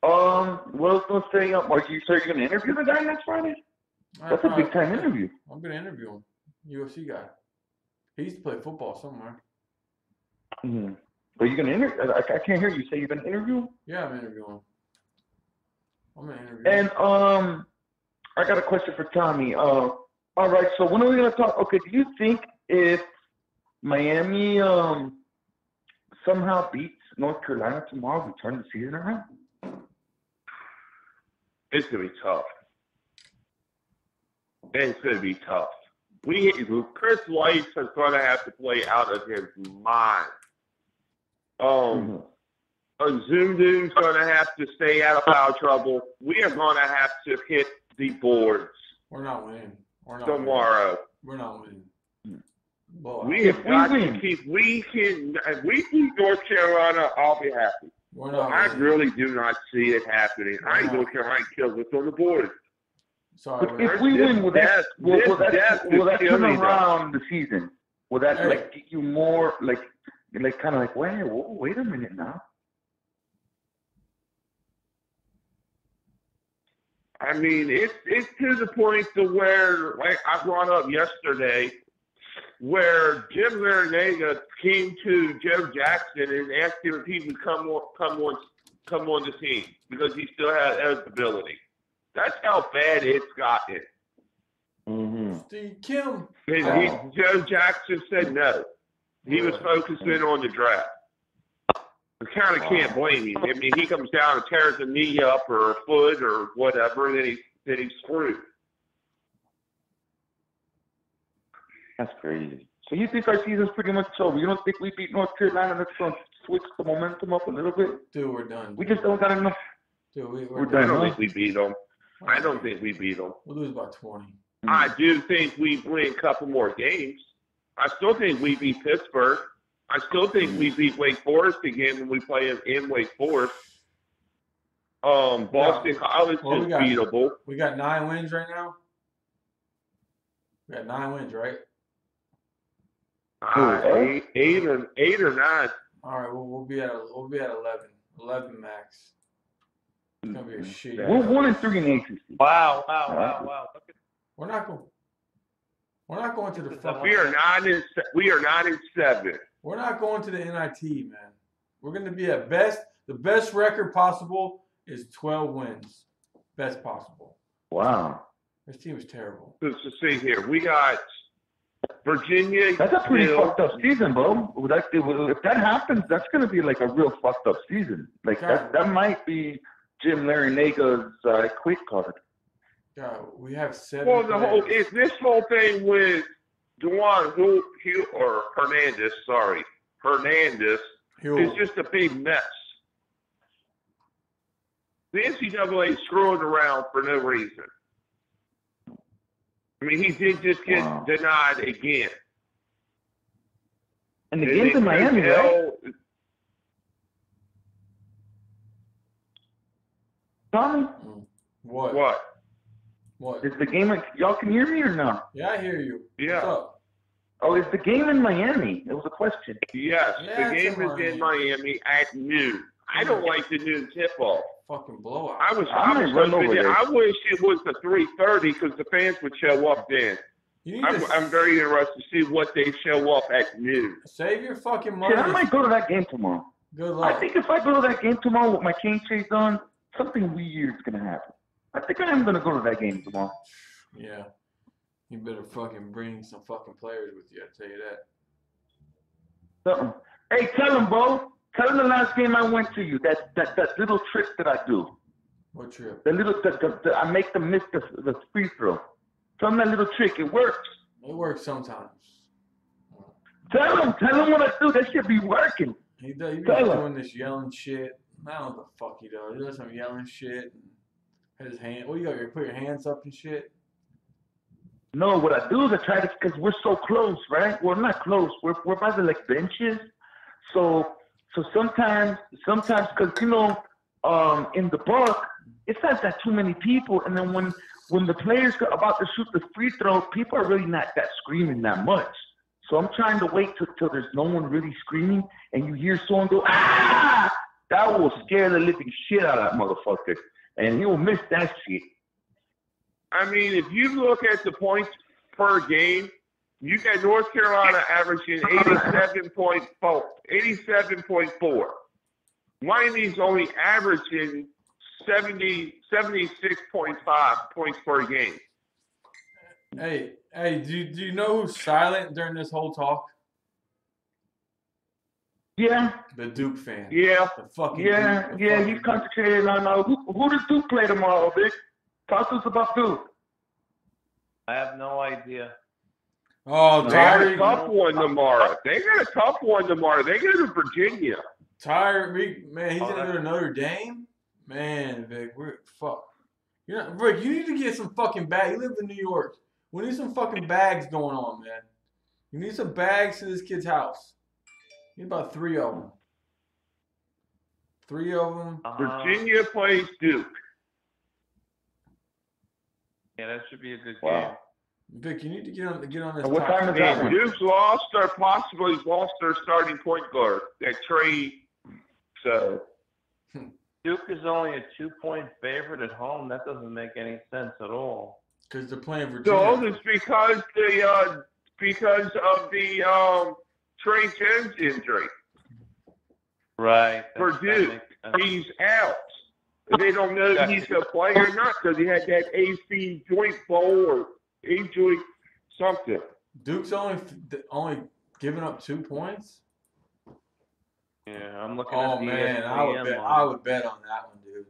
What I was gonna say, are you gonna interview the guy next Friday? That's a big time interview. I'm gonna interview him. UFC guy. He used to play football somewhere. Mm-hmm. Are you gonna interview? I can't hear you say you're gonna interview him. Yeah, I'm interviewing him. I'm gonna interview him. And I got a question for Tommy. All right. So when are we gonna talk? Okay. Do you think if Miami somehow beats North Carolina tomorrow, we turn the season around? It's gonna be tough. It's gonna be tough. Chris Weiss is going to have to play out of his mind. Zundu's going to have to stay out of foul trouble. We are going to have to hit the boards. We're not winning. Tomorrow. We're not winning. We have got to keep. If we beat North Carolina, I'll be happy. I really do not see it happening. I ain't going to care how he kills us on the board. Sorry, but if we win, will that turn around the season? Will that get you more like kind of like wait a minute now? I mean, it's to the point to where, like I brought up yesterday, where Jim Larinaga came to Joe Jackson and asked him if he would come on the team because he still had eligibility. That's how bad it's gotten. Steve Kim. Joe Jackson said no. He was focusing on the draft. I kind of can't blame him. I mean, he comes down and tears a knee up or a foot or whatever, then he's screwed. That's crazy. So you think our season's pretty much over? You don't think we beat North Carolina? That's going to switch the momentum up a little bit? Dude, we're done. We just don't got enough. Dude, we're I done. don't think we beat them. I don't think we beat them. We'll lose by 20. I do think we win a couple more games. I still think we beat Pittsburgh. I still think we beat Wake Forest again when we play in Wake Forest. Boston College is beatable. We got 9 wins right now. We got 9 wins, right? 8 or 9. All right, we'll be at 11. 11 max. It's gonna be a shit. We're 1-3 in the ACC. Wow. We're not going to the fucking. We are 9-7. We're not going to the NIT, man. We're going to be at best. The best record possible is 12 wins. Best possible. Wow. This team is terrible. Let's see here. We got Virginia. That's a pretty fucked up season, bro. If that happens, that's going to be like a real fucked up season. Like that might be Jim Larinaga's quick card. God, we have 7. Well, this whole thing with Hernandez, is just a big mess. The NCAA is screwing around for no reason. I mean, he did just get denied again. And the game's in Miami, right? Tommy? What? Is the game? Y'all can hear me or no? Yeah, I hear you. Yeah. What's up? Oh, is the game in Miami? It was a question. Yes, the game is in Miami at noon. I don't like the noon tip-off. Fucking blowout. I wish it was the 3:30 because the fans would show up then. I'm very interested to see what they show up at noon. Save your fucking money. I might go to that game tomorrow. Good luck. I think if I go to that game tomorrow with my Caneshades on, something weird's gonna happen. I think I am gonna go to that game tomorrow. Yeah. You better fucking bring some fucking players with you, I tell you that. Hey, tell him, bro. Tell him the last game I went to you. That little trick that I do. What trick? I make them miss the free throw. Tell him that little trick. It works. It works sometimes. Tell him what I do. That shit be working. He be doing this yelling shit. I don't know what the fuck he does. He does some yelling shit. And his hand. What you got? You put your hands up and shit. No, what I do is I try to, because we're so close, right? We're not close. We're by the benches. So sometimes, because in the book, it's not that too many people, and then when the players are about to shoot the free throw, people are really not that screaming that much. So I'm trying to wait till there's no one really screaming, and you hear someone go, ah! That will scare the living shit out of that motherfucker, and he will miss that shit. I mean, if you look at the points per game, you got North Carolina averaging 87.4. Miami's only averaging 76.5 points per game. Hey, do you know who's silent during this whole talk? Yeah. The Duke fan. Yeah. The fucking Yeah, Duke, yeah, he's concentrated on who does Duke play tomorrow, Vic? Talk to us about Duke. I have no idea. Oh, they got a tough one tomorrow. They got a tough one tomorrow. They go to Virginia. Tyreek, man, he's gonna go to Notre Dame. Man, Vic, we're fuck. Rick, you need to get some fucking bags. You live in New York. We need some fucking bags going on, man. You need some bags to this kid's house. Need about 3 of them. 3 of them. Virginia plays Duke. Yeah, that should be a good game. Vic, you need to get on this. What time is that one? Duke's possibly lost their starting point guard, that trade. So Duke is only a 2-point favorite at home. That doesn't make any sense at all. Because they're playing Virginia. So it's because of the Trey Jones injury. Right. For Duke, he's out. They don't know if he's going to play or not because he had that AC joint bowl or A joint something. Duke's only giving up 2 points. Yeah, I'm looking Oh at the man, ESPN I line. would bet on that one, dude.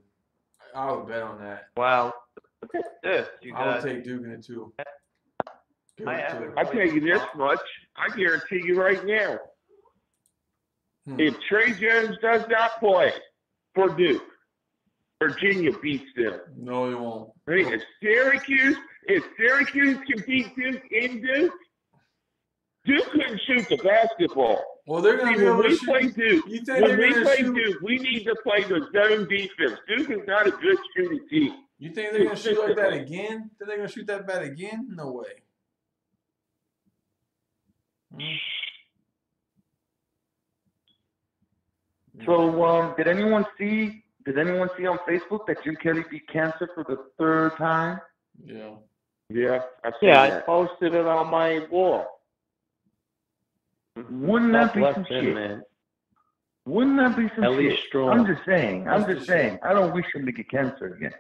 I would bet on that. Wow. Look at this. You I would got. take Duke in it too. Give I it haven't two. I tell you this much. I guarantee you right now. If Trey Jones does not play for Duke, Virginia beats them. No, he won't. I mean, if Syracuse can beat Duke in Duke, Duke couldn't shoot the basketball. Well, they're gonna See, be able when to we shoot. play Duke, You think when they're we gonna play shoot? Duke, we need to play the zone defense. Duke is not a good shooting team. You think they're gonna shoot like that again? Think they're gonna shoot that bad again? No way. So, did anyone see on Facebook that Jim Kelly beat cancer for the third time? Yeah. Yeah, I see Yeah, I that. posted it on my wall. Wouldn't that be God some bless him, shit? man. Wouldn't that be some Ellie shit? Strong. I'm just saying. That's the shit. I don't wish him to get cancer again.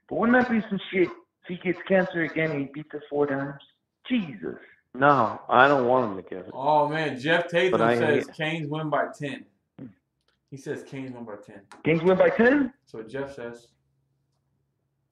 But wouldn't that be some shit if he gets cancer again and he beats us 4 times? Jesus. No, I don't want him to get it. Oh man, Jeff Tatum But says Canes win by 10. He says Canes win by 10. Kings win by 10? So Jeff says.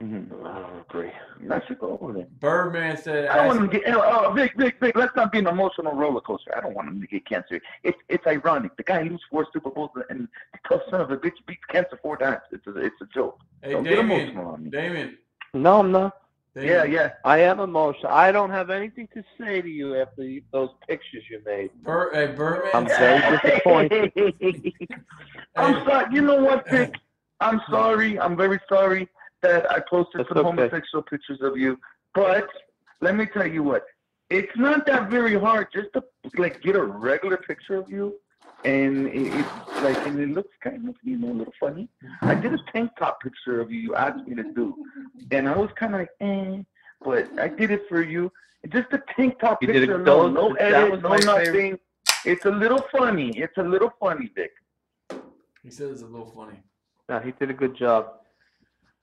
I don't agree. I should go over there. Birdman said. I don't want him to get. Vic, let's not be an emotional roller coaster. I don't want him to get cancer. It's ironic. The guy loses 4 Super Bowls and the tough son of a bitch beats cancer 4 times. It's a joke. Hey, Don't get emotional on me. Damien. No, I'm not. Yeah. I am emotional. I don't have anything to say to you after those pictures you made. Birdman. I'm very disappointed. I'm sorry. You know what, Vic? I'm sorry. I'm very sorry that I posted That's some okay. homosexual pictures of you. But let me tell you what. It's not that very hard just to get a regular picture of you, and it looks kind of a little funny. I did a tank top picture of you. You asked me to do, and I was kind of like, but I did it for you. Just a tank top You did picture, it no gold? That edit, was no my nothing. favorite. It's a little funny. It's a little funny, Vic. He says it's a little funny. No, he did a good job.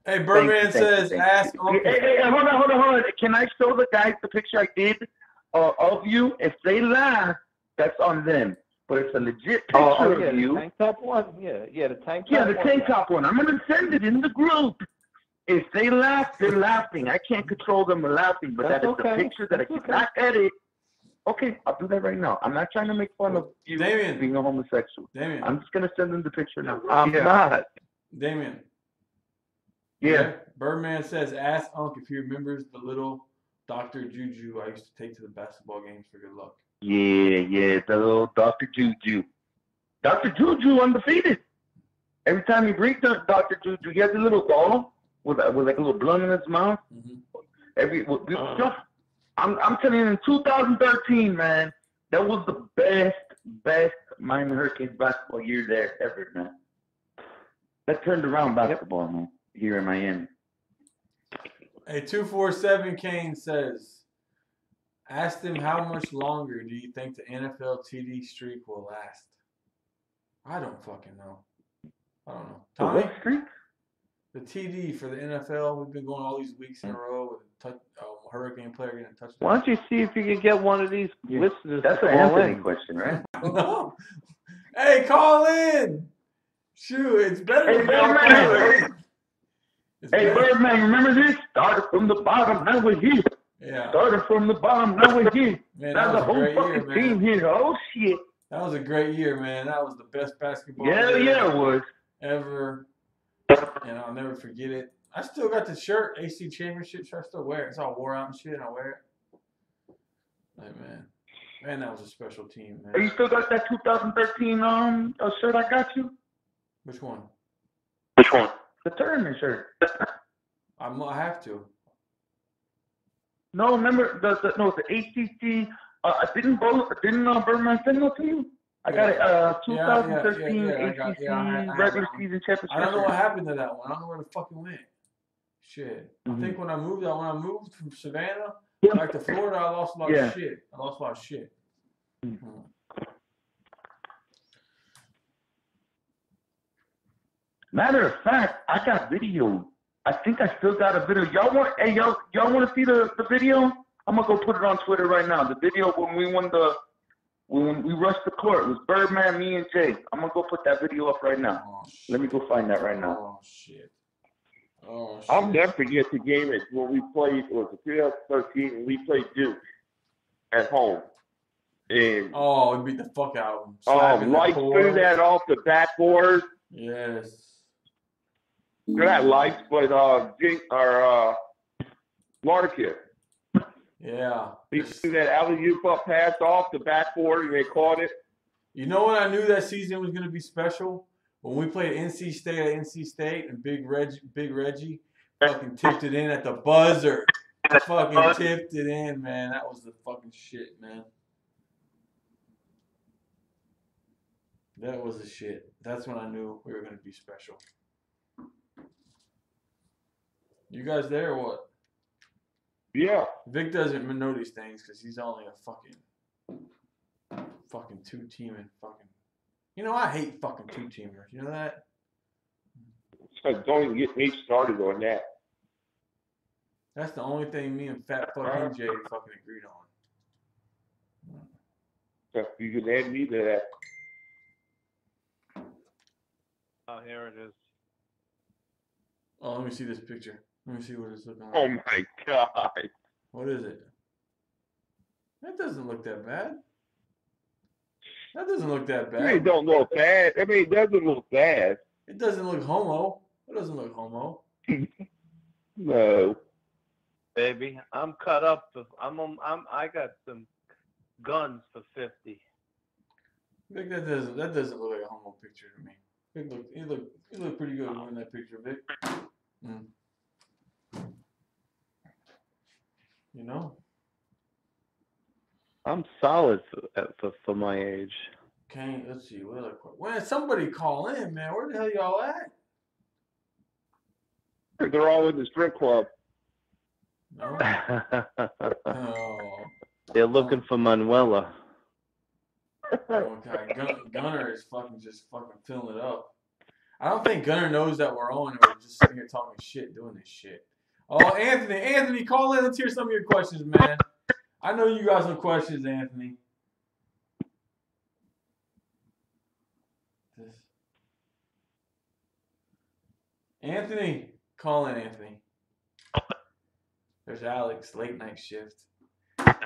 Hey, Birdman says, ask Uncle. Hey, hold on. Can I show the guys the picture I did of you? If they laugh, that's on them. But it's a legit picture of you. The tank top one. Yeah, the tank top. Yeah, the one. tank top one. I'm gonna send it in the group. If they laugh, they're laughing. I can't control them laughing, but That's that is okay. the picture that That's I cannot edit. Okay, I'll do that right now. I'm not trying to make fun of you Damien. being a homosexual. Damien. I'm just gonna send them the picture now. I'm not. Damien. Yeah. Birdman says, ask Unc if he remembers the little Dr. Juju I used to take to the basketball games for good luck. Yeah, the little Dr. Juju. Dr. Juju undefeated. Every time he brings Dr. Juju, he has a little ball with like a little blunt in his mouth. Mm-hmm. I'm telling you, in 2013, man, that was the best Miami Hurricanes basketball year there ever, man. That turned around basketball, man, here in Miami. Hey, 247 Kane says, ask them how much longer do you think the NFL TD streak will last? I don't fucking know. I don't know. The Tommy? what streak? The TD for the NFL, we've been going all these weeks in a row with a Hurricane player getting a touchdown. Why don't you see if you can get one of these listeners That's to an call Anthony in? question, right? No. Hey, call in. Shoot, it's better Hey, than y'all Birdman. calling. It's Hey, better. Birdman, remember this? Started from the bottom, now we're here. Yeah. Started from the bottom, now we're here. Man, Now that the was a whole great year, fucking man. team here. Oh, shit. That was a great year, man. That was the best basketball Yeah, year it was. ever. And I'll never forget it. I still got the shirt, AC Championship shirt. I still wear it. It's all wore out and shit, and I wear it. Like, man, that was a special team, man. Hey, you still got that 2013 shirt I got you? Which one? Which one? The tournament shirt. I have to. No, remember the ACC. Didn't Birdman send that to you? I got it. 2013 ACC regular season championship. I don't know what happened to that one. I don't know where the fuck it went. Shit. I think when I moved from Savannah back to Florida, I lost a lot of shit. Matter of fact, I got video. I think I still got a video. Y'all want to see the video? I'm gonna go put it on Twitter right now. The video when we won when we rushed the court. It was Birdman, me, and Jay. I'm gonna go put that video up right now. Oh, Let me go find that right now. Oh shit. Oh shit. I'll never forget the game when we played. It was 2013, and we played Duke at home. And oh, we beat the fuck out of them. Light threw that off the backboard. Yes. That Lights, but Larkin. Yeah. He threw that alley-oop up pass off the backboard, and they caught it. You know what I knew that season was going to be special? When we played NC State at NC State and Big Reggie fucking tipped it in at the buzzer. Fucking tipped it in, man. That was the fucking shit, man. That was the shit. That's when I knew we were going to be special. You guys there or what? Yeah. Vic doesn't know these things because he's only a fucking two-teaming fucking. You know, I hate fucking two-teamers. You know that? Don't even get me started on that. That's the only thing me and Fat fucking Jay fucking agreed on. So you can add me to that. Oh, here it is. Oh, let me see this picture. Let me see what it's looking like. Oh my God. What is it? That doesn't look that bad. That doesn't look that bad. It don't look bad. I mean, it doesn't look bad. It doesn't look homo. It doesn't look homo. No. Baby, I'm cut up. I got some guns for 50. Vic, that doesn't look like a homo picture to me. Vic, he looked pretty good in that picture, Vic. Mm. You know? I'm solid for my age. Okay, let's see. What other question? When somebody call in, man, where the hell y'all at? They're all in the strip club. No. Oh. They're looking for Manuela. Okay, Gunner is just filling it up. I don't think Gunner knows that we're on. We're just sitting here talking shit, doing this shit. Oh, Anthony, call in. Let's hear some of your questions, man. I know you got some questions, Anthony. Anthony, call in, Anthony. There's Alex, late night shift.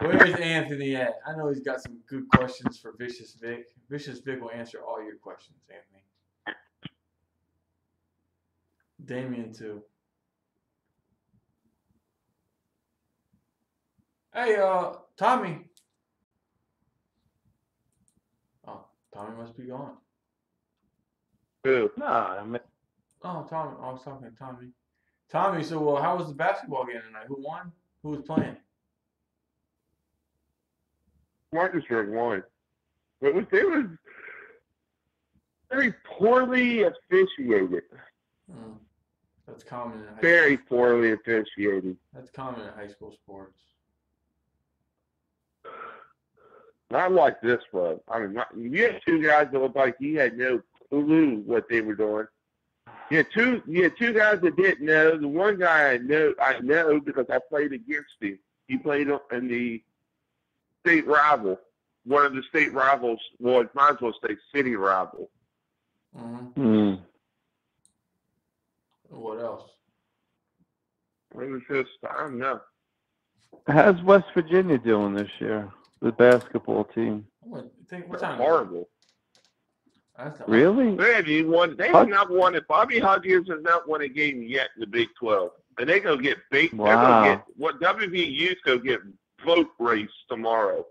Where's Anthony at? I know he's got some good questions for Vicious Vic. Vicious Vic will answer all your questions, Anthony. Damien, too. Hey, Tommy. Oh, Tommy must be gone. Who? Nah, I mean, Oh, Tommy. I was talking to Tommy. Tommy, so how was the basketball game tonight? Who won? Who was playing? Martinsburg won. But it was very poorly officiated. That's common in high Very school. poorly officiated. That's common in high school sports. Not like this one. I mean, you had two guys that looked like he had no clue what they were doing. You had two guys that didn't know. The one guy I know because I played against him. He played in the state rival, one of the state rivals. Well, it might as well say city rival. Mm-hmm. What else? It was just, I don't know. how's West Virginia doing this year? The basketball team. What time? Horrible. Really? They have not won it. Bobby Huggins has not won a game yet in the Big 12. And they're going to get beat. Wow. They're going to get, what WVU's going to get vote race tomorrow.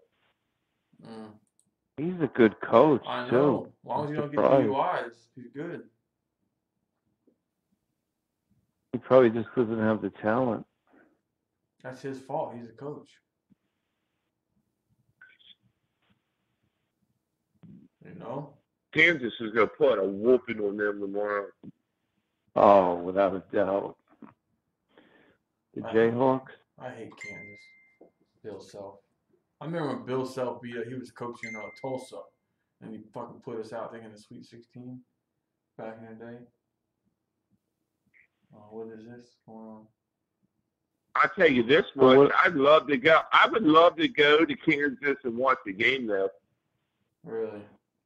He's a good coach, I know. too. As long as you don't get Surprised. DUIs, he's good. He probably just doesn't have the talent. That's his fault. He's a coach. You know? Kansas is going to put a whooping on them tomorrow. Oh, without a doubt. The Jayhawks? I hate Kansas. Bill Self. I remember when Bill Self beat us. He was coaching Tulsa, and he fucking put us out, I think, in the Sweet 16 back in the day. What is this going on? I tell you this much, I'd love to go. I would love to go to Kansas and watch the game, though. Really?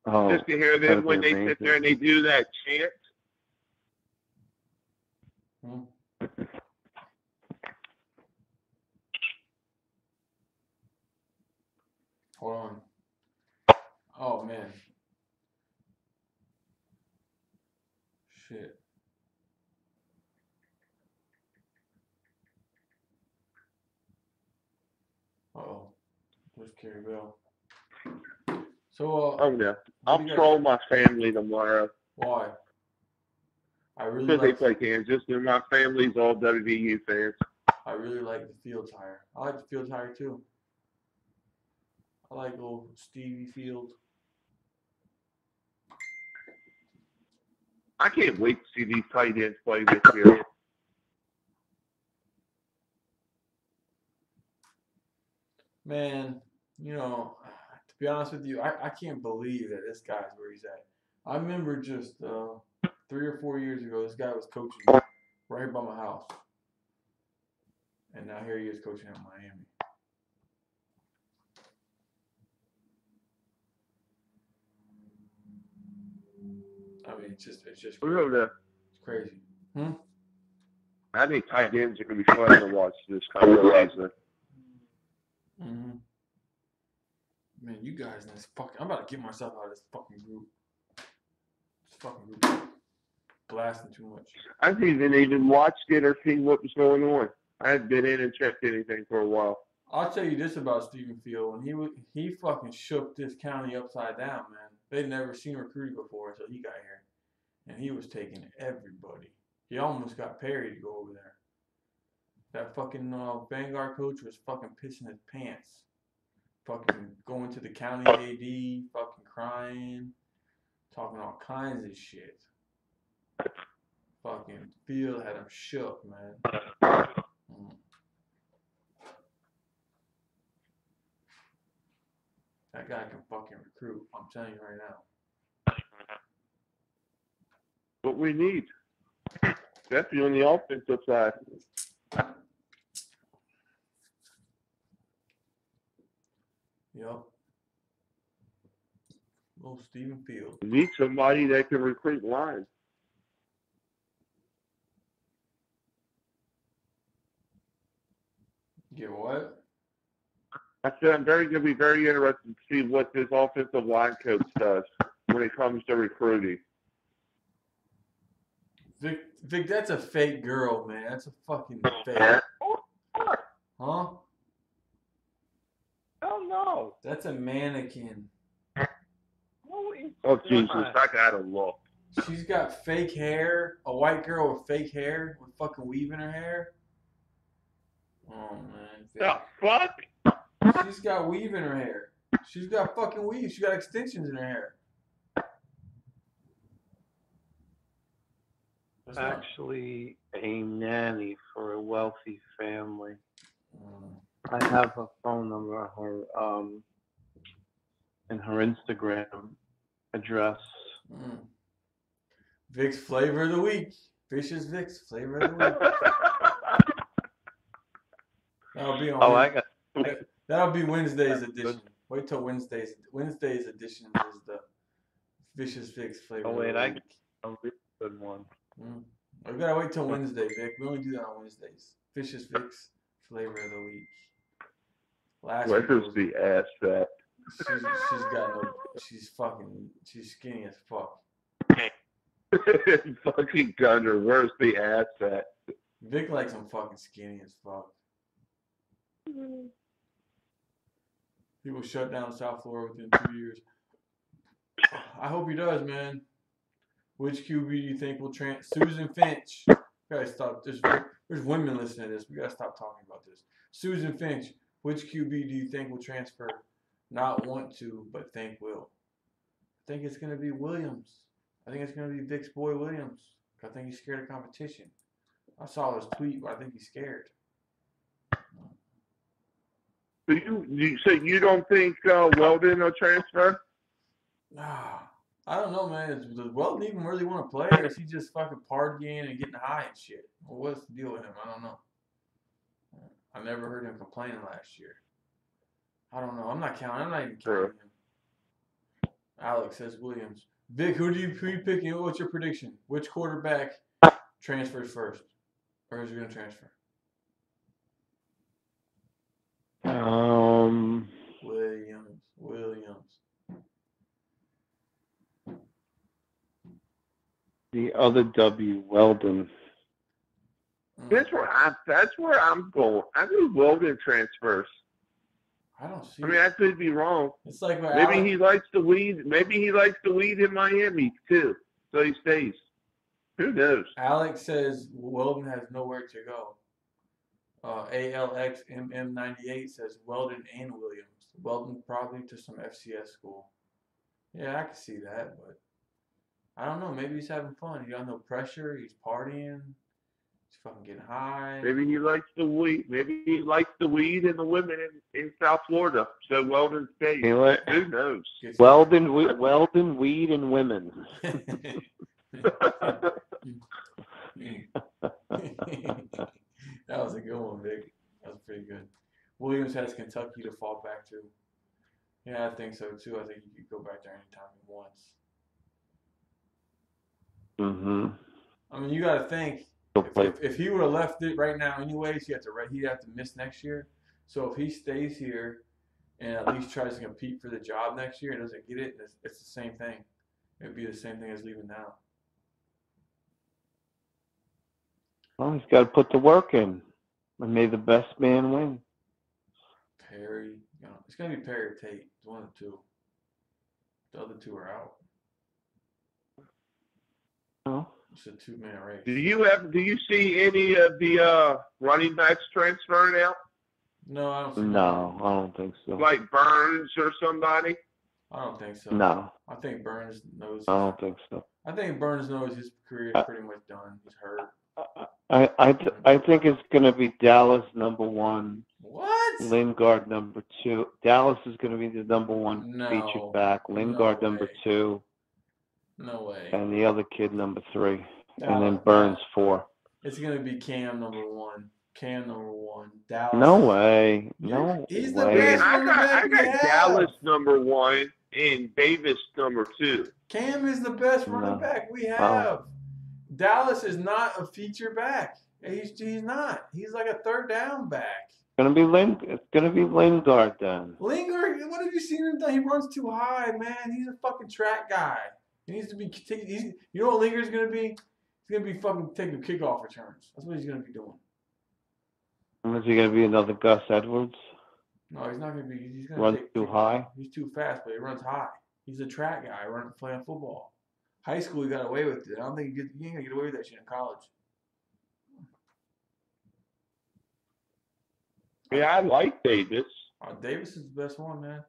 Oh, Just to hear them that'd when be they sit amazing. there and they do that chant. Hmm. Hold on. Oh man. Shit. Uh-oh. Where's Carrie Bell? So, Oh yeah, what I'll do you guys? troll my family tomorrow Why? I really because they like. play Kansas, and my family's all WVU fans. I really like the field tire. I like the field tire too. I like old Stevie Field. I can't wait to see these tight ends play this year. Man, you know, to be honest with you, I can't believe that this guy's where he's at. I remember just 3 or 4 years ago, this guy was coaching right by my house. And now here he is coaching at Miami. I mean, it's just crazy. It's crazy. Hmm? I think tight ends are going to be fun to watch this coming season. Mm-hmm. Man, you guys in this fucking... I'm about to get myself out of this fucking group. This fucking group blasting too much. I didn't even watched it or seen what was going on. I hadn't been in and checked anything for a while. I'll tell you this about Stephen Field. When he fucking shook this county upside down, man. They'd never seen recruiting before until he got here. And he was taking everybody. He almost got Perry to go over there. That fucking Vanguard coach was fucking pissing his pants. Fucking going to the county AD, fucking crying, talking all kinds of shit. Fucking Field had him shook, man. That guy can fucking recruit. I'm telling you right now. What we need. Definitely on the offensive side. Yep. Little Stephen Field. We need somebody that can recruit line. Get what? I said I'm going to be very interested to see what this offensive line coach does when it comes to recruiting. Vic, that's a fake girl, man. That's a fucking fake. Huh? Oh no. That's a mannequin. Oh Jesus, I gotta look. She's got fake hair. A white girl with fake hair, with fucking weave in her hair. Oh man. Vic. The fuck? She's got weave in her hair. She's got fucking weave. She got extensions in her hair. That's Actually, a nanny for a wealthy family. I have her phone number, and her Instagram address. Vic's flavor of the week. Vicious Vic's flavor of the week. That'll be on. That'll be Wednesday's edition. Wait till Wednesday's edition is the Vicious Vic's flavor. Oh wait, of the week. I'll read a good one. We gotta wait till Wednesday, Vic. We only do that on Wednesdays. Vicious Vic's flavor of the week. Last week Where's the ass fat? she's got no. She's skinny as fuck. Fucking Gunner, where's the ass at? Vic likes him fucking skinny as fuck. He will shut down South Florida within 2 years. I hope he does, man. Which QB do you think will Susan Finch. We gotta stop. There's women listening to this. We gotta stop talking about this. Susan Finch. Which QB do you think will transfer? Not want to, but think will. I think it's gonna be Williams. I think it's gonna be Vic's boy Williams. I think he's scared of competition. I saw his tweet, but I think he's scared. So you don't think Weldon will transfer? Nah. I don't know, man. Does Weldon even really want to play, or is he just fucking partying and getting high and shit? Well, what's the deal with him? I don't know. I never heard him complaining last year. I don't know. I'm not even counting him. Alex says Williams. Vic, who you picking? What's your prediction? Which quarterback transfers first, or is he going to transfer? Williams. The other W, Weldon. That's where I'm going. I think Weldon transfers. I don't see. I mean, I could be wrong. It's like maybe he likes the weed. Maybe he likes the weed in Miami too, so he stays. Who knows? Alex says Weldon has nowhere to go. ALXMM98 says Weldon and Williams. Weldon probably to some FCS school. Yeah, I can see that, but I don't know. Maybe he's having fun. He got no pressure. He's partying. He's fucking getting high. Maybe he likes the weed. Maybe he likes the weed and the women in South Florida. So Weldon stays. Who knows? Weldon, weed, and women. That was a good one, Vic. That was pretty good. Williams has Kentucky to fall back to. Yeah, I think so too. I think he could go back there anytime he wants. I mean, you got to think if he would have left it right now, anyways, he'd have to miss next year. So if he stays here and at least tries to compete for the job next year and doesn't get it, it's the same thing. It'd be the same thing as leaving now. Well, he's got to put the work in, and may the best man win. Perry, it's gonna be Perry or Tate. It's one of the two. The other two are out. Oh. It's a 2-man race. Do you see any of the running backs transferring out? No, I don't see No, I don't think so. Like Burns or somebody? I don't think so. No. I think Burns knows. I don't think so. I think Burns knows his career is pretty much done. He's hurt. I think it's going to be Dallas #1. What? Lingard #2. Dallas is going to be the #1 featured back. Lingard #2. No way. And the other kid #3. And then Burns 4. It's going to be Cam #1. Cam #1. Dallas. No way. No He's way. the best running back I got Dallas #1 and Davis #2. Cam is the best running back we have. Dallas is not a feature back. He's not. He's like a third down back. It's gonna be Lingard then. Lingard, what have you seen him do? He runs too high, man. He's a fucking track guy. He needs to be. You know what Lingard's gonna be? He's gonna be fucking taking kickoff returns. That's what he's gonna be doing. Is he gonna be another Gus Edwards? No, he's not gonna be. He's gonna runs too high. He's too fast, but he runs high. He's a track guy. Playing football. High school, he got away with it. I don't think he ain't gonna get away with that shit in college. Yeah, I like Davis. Davis is the best one, man.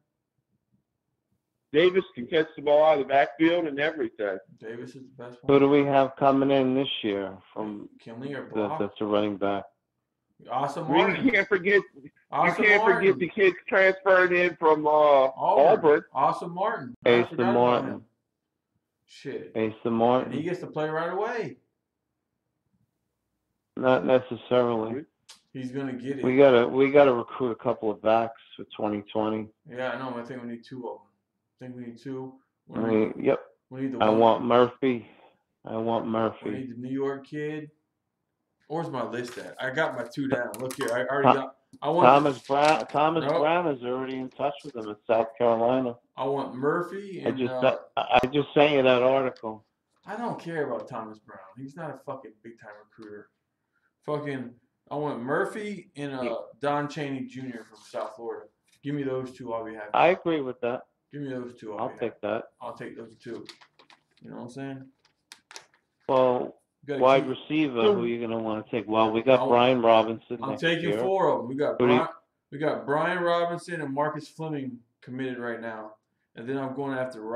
Davis can catch the ball out of the backfield and everything. Davis is the best one. Who do we have coming in this year from Kinley or Block? that's a running back? Awesome. You can't forget the kids transferred in from Auburn. Awesome Martin. Asa Martin. Shit. Asa Martin. And he gets to play right away. Not necessarily. He's gonna get it. We gotta recruit a couple of backs for 2020. Yeah, I know. I think we need 2 of them. I think we need 2. Yep. We need the I one. want Murphy. We need the New York kid. Where's my list at? I got my 2 down. Look here. I already got. I want Thomas Brown. Brown is already in touch with him in South Carolina. I want Murphy. And, I just sent you that article. I don't care about Thomas Brown. He's not a fucking big time recruiter. I want Murphy and Don Chaney Jr. from South Florida. Give me those 2. I'll be happy. I agree with that. Give me those 2. I'll take that. I'll take those 2. You know what I'm saying? Well, wide receiver, who are you going to want to take? Well, we got Brian Robinson. I'm taking 4 of them. We got Brian Robinson and Marcus Fleming committed right now. And then I'm going after the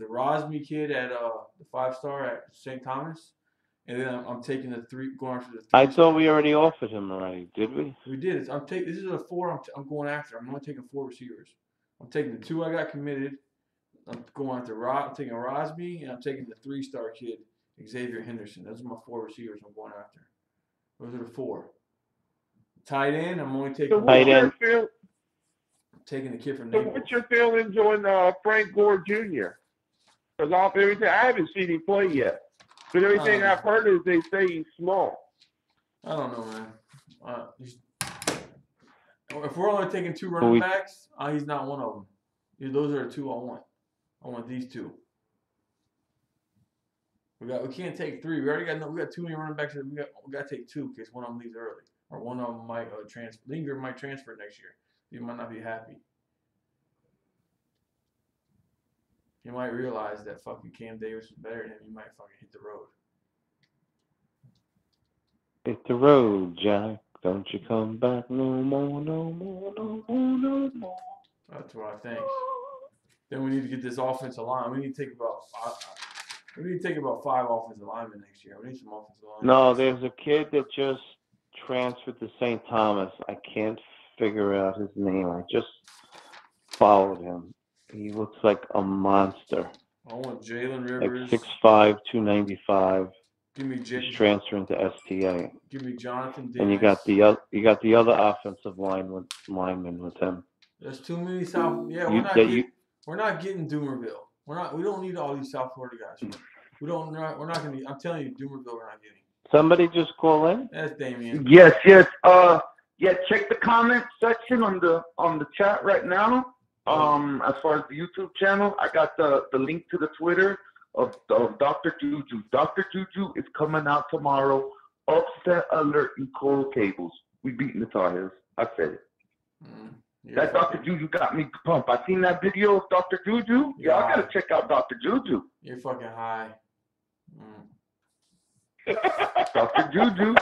Rosme kid at the 5-star at St. Thomas. And then I'm taking going after the 3. I thought we already offered him already, did we? We did. This is a 4 I'm going after. I'm only taking 4 receivers. I'm taking the 2 I got committed. I'm going after I'm taking Rosme, and I'm taking the 3-star kid, Xavier Henderson. Those are my 4 receivers I'm going after. Those are the 4. Tight end, I'm only taking. So Taking the kid from So Naples. what's your feelings on Frank Gore Jr.? Because off everything, I haven't seen him play yet. But everything I've heard is they say he's small. I don't know, man. If we're only taking 2 running backs, he's not one of them. Those are the 2 I want. I want these 2. We can't take 3. We got too many running backs. We got to take 2 in case one of them leaves early, or one of them might transfer. Linger might transfer next year. He might not be happy. He might realize that fucking Cam Davis is better than him. He might fucking hit the road. Hit the road, Jack. Don't you come back no more, no more, no more, no more. That's what I think. Then we need to get this offensive line. We need to take about 5 offensive linemen next year. We need some offensive linemen. No, there's a kid that just transferred to St. Thomas. I can't figure out his name. I just followed him. He looks like a monster. I want Jalen Rivers. Like 6'5", 295. Give me He's transferring to STA. Give me Jonathan Davis. And you got the other offensive lineman with him. There's too many South. Yeah, we're not getting Doomerville. We don't need all these South Florida guys. We're not gonna. I'm telling you, Doomerville, we're not getting. Somebody just call in. That's Damien. Yes. Yeah. Check the comment section on the chat right now. As far as the YouTube channel, I got the link to the Twitter of Dr. Juju. Dr. Juju is coming out tomorrow. Upset alert in Coral Cables. We beating the Tar Heels. I said it. That Dr. Juju got me pumped. I seen that video of Dr. Juju. Yeah, I gotta check out Dr. Juju. You're fucking high. Dr. Juju.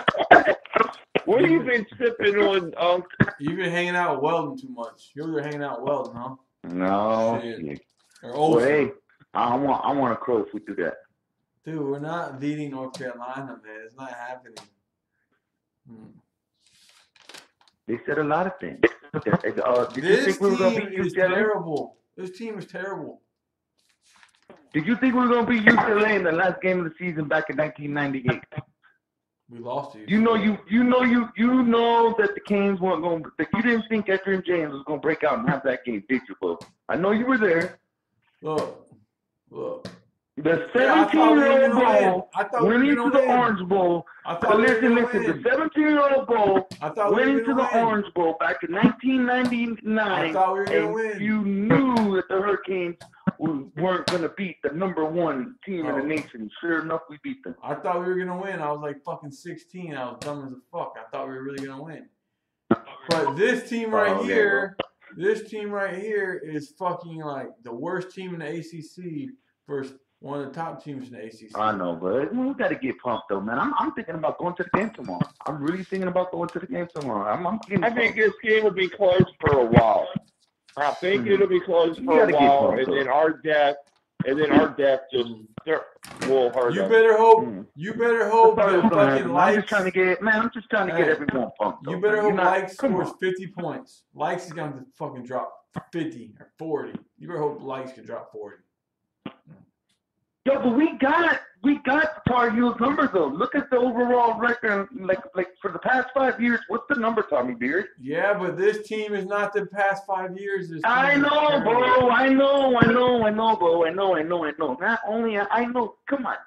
What have you been sipping on? You've been hanging out with Weldon too much. You're over hanging out with Weldon, huh? No. Well, hey, I want a crow if we do that. Dude, we're not beating North Carolina, man. It's not happening. They said a lot of things. This team is terrible. This team is terrible. Did you think we were going to beat UCLA in the last game of the season back in 1998? We lost to you. You know that the Canes weren't going. That you didn't think Edgerrin James was going to break out and have that game, did you, Bo? I know you were there. Look. The 17-year-old Bowl winning to the Orange Bowl. Listen. The 17-year-old Bowl winning to the Orange Bowl back in 1999. I thought we were going to win. You knew that the Hurricanes weren't going to beat the #1 team in the nation. Sure enough, we beat them. I thought we were going to win. I was like fucking 16. I was dumb as a fuck. I thought we were really going to win. But this team right here, is fucking like the worst team in the ACC versus one of the top teams in the ACC. I know, but we got to get pumped, though, man. I'm thinking about going to the game tomorrow. I'm really thinking about going to the game tomorrow. I think this game will be close for a while. I think it'll be close for a while, and then our death just will hurt us. You better hope that fucking Likes. I'm just trying to get everyone pumped. You better hope Likes scores 50 points. Likes is going to fucking drop 50 or 40. You better hope Likes can drop 40. Yo, but we got Tar Heels numbers though. Look at the overall record, like for the past 5 years. What's the number, Tommy Beard? Yeah, but this team is not the past 5 years. I know, bro. I know, bro. I know. Not only I know. Come on,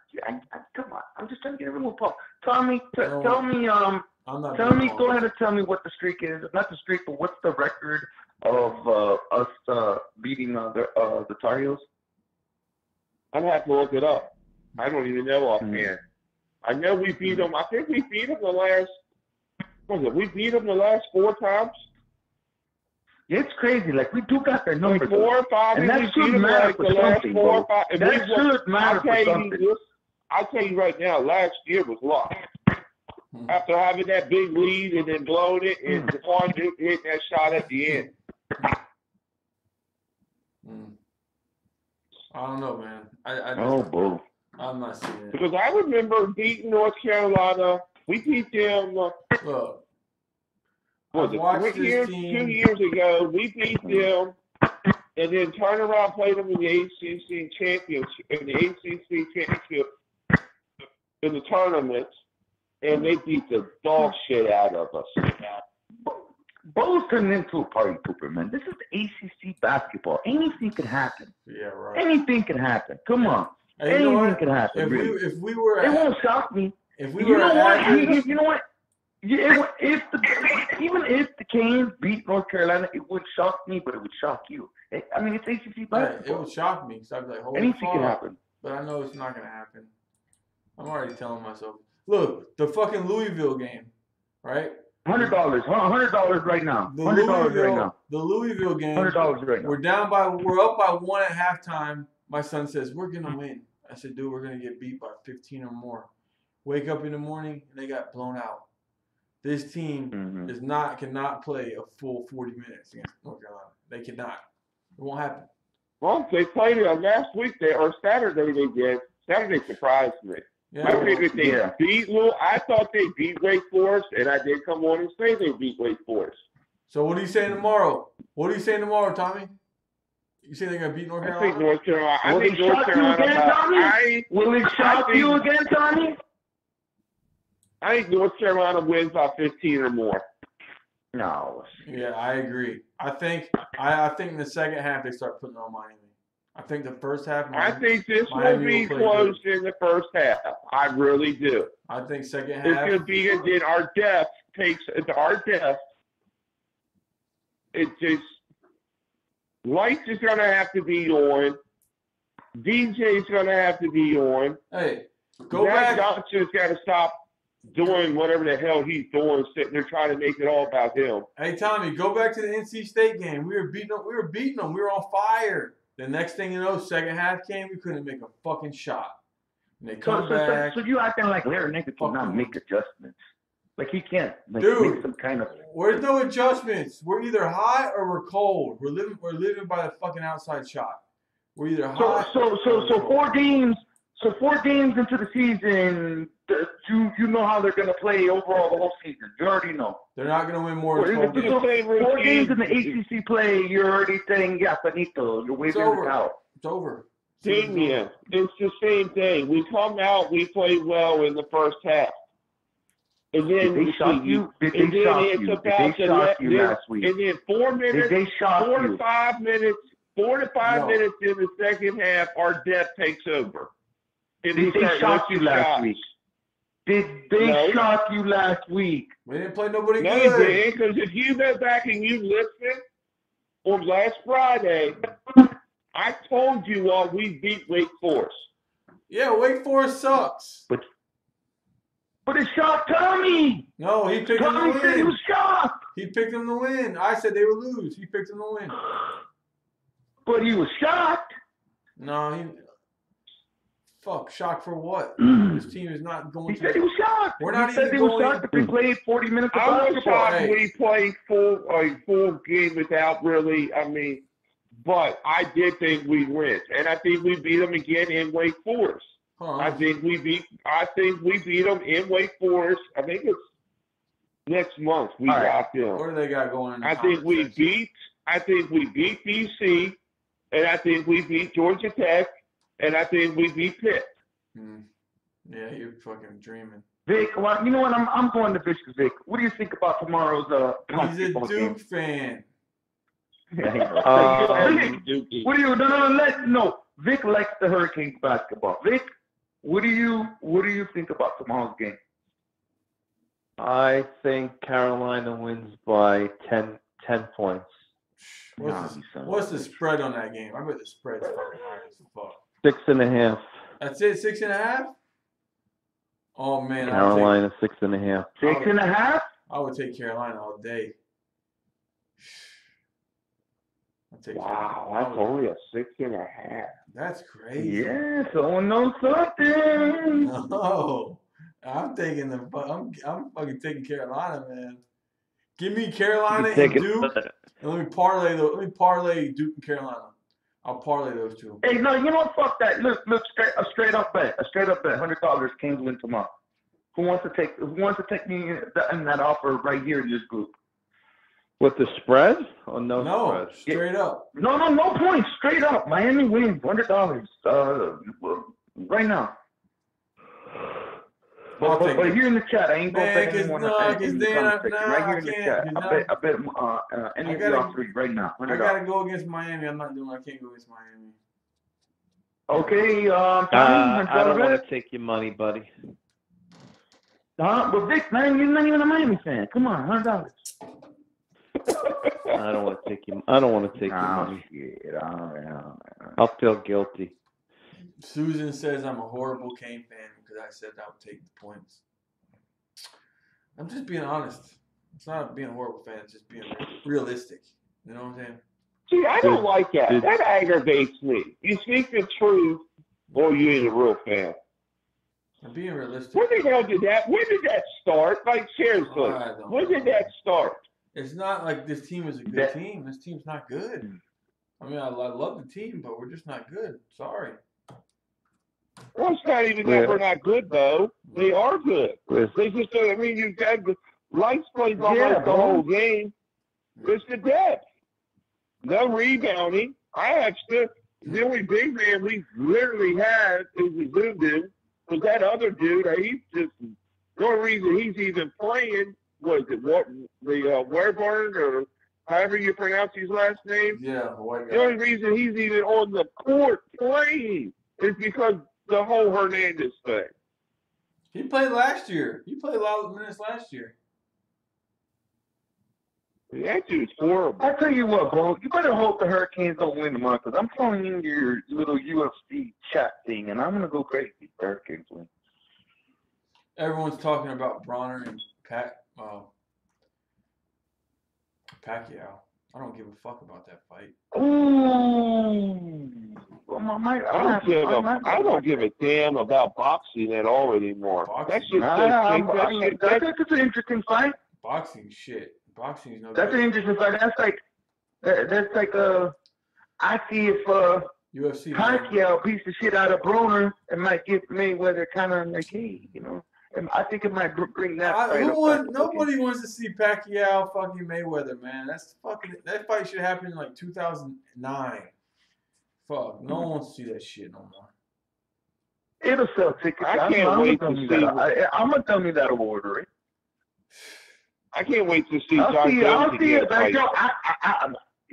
come on. I'm just trying to get everyone pumped. Tommy, tell me. Go ahead and tell me what the streak is. Not the streak, but what's the record of us beating the Tar Heels? I'd have to look it up. I don't even know offhand. I know we beat them. I think we beat them the last. We beat them the last 4 times. Yeah, it's crazy. Like we do got their numbers. 4 or 5. And that should matter for something. 4 or 5. That should matter for something. I'll tell you right now. Last year was lost. After having that big lead and then blowing it, and Stephon Duke hitting that shot at the end. I don't know, man. I'm not seeing it. Because I remember beating North Carolina. We beat them. Look, was it 2 years ago? We beat them, and then turned around, played them in the ACC championship, in the tournaments, and they beat the dog shit out of us. Bo's turning into a party pooper, man. This is the ACC basketball. Anything can happen. Yeah, right. Anything can happen. Come on. Hey, you know Anything what? can happen. Really. If we were, it won't shock me. If we you were, know what? average, You know what? Yeah, even if the Canes beat North Carolina, it would shock me, but it would shock you. I mean, it's ACC basketball. It would shock me. So I'd be like, holy anything fuck. can happen. But I know it's not gonna happen. I'm already telling myself. Look, the fucking Louisville game, right? $100 right now. $100 right now. The Louisville game. $100 right now. We're up by 1 at halftime. My son says, we're gonna win. I said, dude, we're gonna get beat by 15 or more. Wake up in the morning and they got blown out. This team cannot play a full 40 minutes against North Carolina. They cannot. It won't happen. Well, they played it last week or Saturday they did. Saturday surprised me. Yeah, I figured they beat I thought they beat Wake Forest, and I did come on and say they beat Wake Forest. So what are you saying tomorrow? What are you saying tomorrow, Tommy? You say they're gonna beat North Carolina? I think North Carolina. Will it shock you again, Tommy? Will it shock you again, Tommy? I think North Carolina wins by 15 or more. No. Yeah, I agree. I think in the second half they start putting on Miami. I think the first half. I think this will be close in the first half. I really do. I think second half. It's going to be, and then our depth takes our depth. It just Lights is going to have to be on. DJ's going to have to be on. Hey, go back. Johnson's got to stop doing whatever the hell he's doing, sitting there trying to make it all about him. Hey, Tommy, go back to the NC State game. We were beating them. We were on fire. The next thing you know, second half came, we couldn't make a fucking shot. And they come back. So you acting like Larry Nance cannot make adjustments. Like he can't make some kind of. There's no adjustments. We're either hot or we're cold. We're living by the fucking outside shot. We're either hot. So 4 games. So 4 games into the season, you know how they're gonna play overall the whole season. You already know. They're not gonna win more than 12 games. 4 games in the ACC play, you're already saying, yeah, finito. You're waving it out. It's over. Damien, it's the same thing. We come out, we play well in the first half. And then Did they shock you? Did they shock you last week? And then 4 minutes, Did they shock 4 to you? 5 minutes, 4 to 5 minutes in the second half, our depth takes over. Did they shock you last week? Did they shock you last week? We didn't play nobody good. No, they didn't, because if you go back and you listen on last Friday, I told you all we beat Wake Forest. Yeah, Wake Forest sucks. But it shocked Tommy. No, he picked them to win. Tommy said he was shocked. He picked them to win. I said they would lose. He picked them to win. But he was shocked. No, shocked for what? This team is not going. He said he was shocked. We're not he said even he was going. shocked that they played 40 minutes of I was basketball. shocked we played full game without really. But I did think we'd win, and I think we beat them again in Wake Forest. I think we beat them in Wake Forest. I think it's next month we got them. What do they got going on? I think we beat BC, and I think we beat Georgia Tech, and I think we beat Pitt. Yeah, you're fucking dreaming. Vic, well, you know what? I'm going to Vic. What do you think about tomorrow's basketball He's a Duke game? fan. What do you? No. Vic likes the Hurricanes basketball. Vic, what do you think about tomorrow's game? I think Carolina wins by 10 points. What's the spread on that game? I bet the spread's fucking high as fuck. 6.5. That's it, 6.5? Oh man, Carolina 6.5. 6.5? I would take Carolina all day. Wow, that's only a 6.5. That's crazy. Yeah, someone knows something. No, I'm taking I'm fucking taking Carolina, man. Give me Carolina and Duke. And let me parlay Duke and Carolina. I'll parlay those two. Hey, no, you know what? Fuck that. Look, a straight up bet. $100 Canes win tomorrow. Who wants to take me in that offer right here in this group? With the spread or no spread? Straight up. No points. Straight up. Miami wins $100 right now. I'll take But it. here in the chat, I ain't gonna Man, bet anyone no, in the then comment section. Right here I in the can't. chat, I bet any of y'all three right now. I gotta go against Miami. I'm not doing. I can't go against Miami. Okay, I don't want to take your money, buddy. But Vic, man, you're not even a Miami fan. Come on, $100. I don't want to take your money. Shit, I'll feel guilty. Susan says I'm a horrible Kane fan because I said I would take the points. I'm just being honest. It's not being a horrible fan. It's just being realistic. You know what I'm saying? See, I don't like that. That aggravates me. You speak the truth, or you ain't a real fan. I'm being realistic. When the hell did that start? Like, seriously, when did that start? It's not like this team is a good team. This team's not good. I mean, I love the team, but we're just not good. Sorry. Well, it's not even that we're not good, though. They are good. They just don't. I mean, you've got Lights plays almost the whole game. It's the depth. No rebounding. The only big man we literally had is Zubin. Was that other dude? He's just the only reason he's even playing was it Werburn or however you pronounce his last name. Yeah, the white guy. The only reason he's even on the court playing is because the whole Hernandez thing. He played last year. He played a lot of minutes last year. That dude's horrible. I tell you what, bro, you better hope the Hurricanes don't win tomorrow because I'm throwing in your little UFC chat thing, and I'm gonna go crazy if the Hurricanes win. Everyone's talking about Bronner and Pacquiao. I don't give a fuck about that fight. Ooh. I don't give a damn about boxing at all anymore. That's an interesting fight. Boxing shit. Boxing is no That's good. an interesting fight. That's like I see if UFC Pacquiao beats the shit out of Broner, it might give Mayweather kind of like, hey, you know. And I think it might bring that fight up. Nobody wants to see Pacquiao fucking Mayweather, man. That fight should happen in like 2009. Fuck, no one wants to see that shit no more. It'll sell tickets. I can't wait to see. I'm gonna tell me that'll order it. I can't wait to see I'll John Jones see it. fight.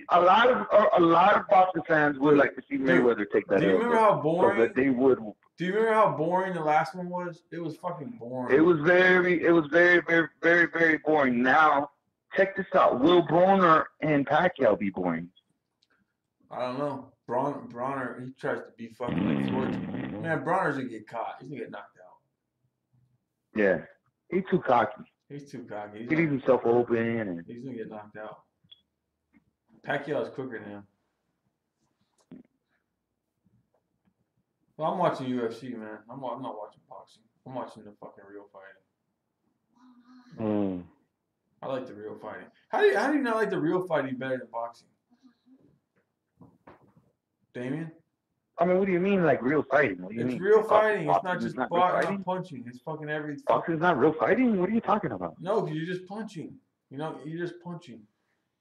A lot of boxing fans would like to see Mayweather take that. Do you remember how boring? So they would. Do you remember how boring the last one was? It was fucking boring. It was very, very, very, very boring. Now, check this out. Will Broner and Pacquiao be boring? I don't know. Bronner, he tries to be fucking like Floyd. Man, Bronner's gonna get caught. He's gonna get knocked out. Yeah, he's too cocky. He's too cocky. He leaves himself open, and he's gonna get knocked out. Pacquiao's quicker than him. Well, I'm watching UFC, man. I'm not watching boxing. I'm watching the fucking real fighting. I like the real fighting. How do you not like the real fighting better than boxing? Damien? I mean, what do you mean, like real fighting? What do you mean? It's real fighting. It's not just not punching. It's fucking everything. Boxing's not real fighting? What are you talking about? No, because you're just punching. You're just punching.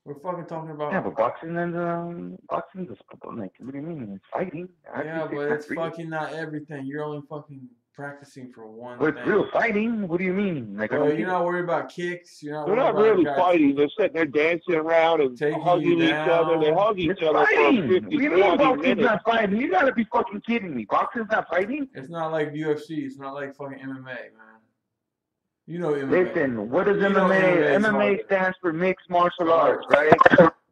We're fucking talking about. Yeah, but boxing and boxing is like, what do you mean? It's fighting. Yeah, but it's fucking not everything. You're only fucking practicing for one But thing. it's real fighting. What do you mean? Like, you're not worried about kicks. They're not really fighting. They're sitting there dancing around and hugging each other. They hug each other for 50, 20 minutes. Not fighting. You gotta be fucking kidding me. Boxing's not fighting? It's not like UFC. It's not like fucking MMA, man. You know MMA. Listen, what is MMA? MMA stands for mixed martial arts, right?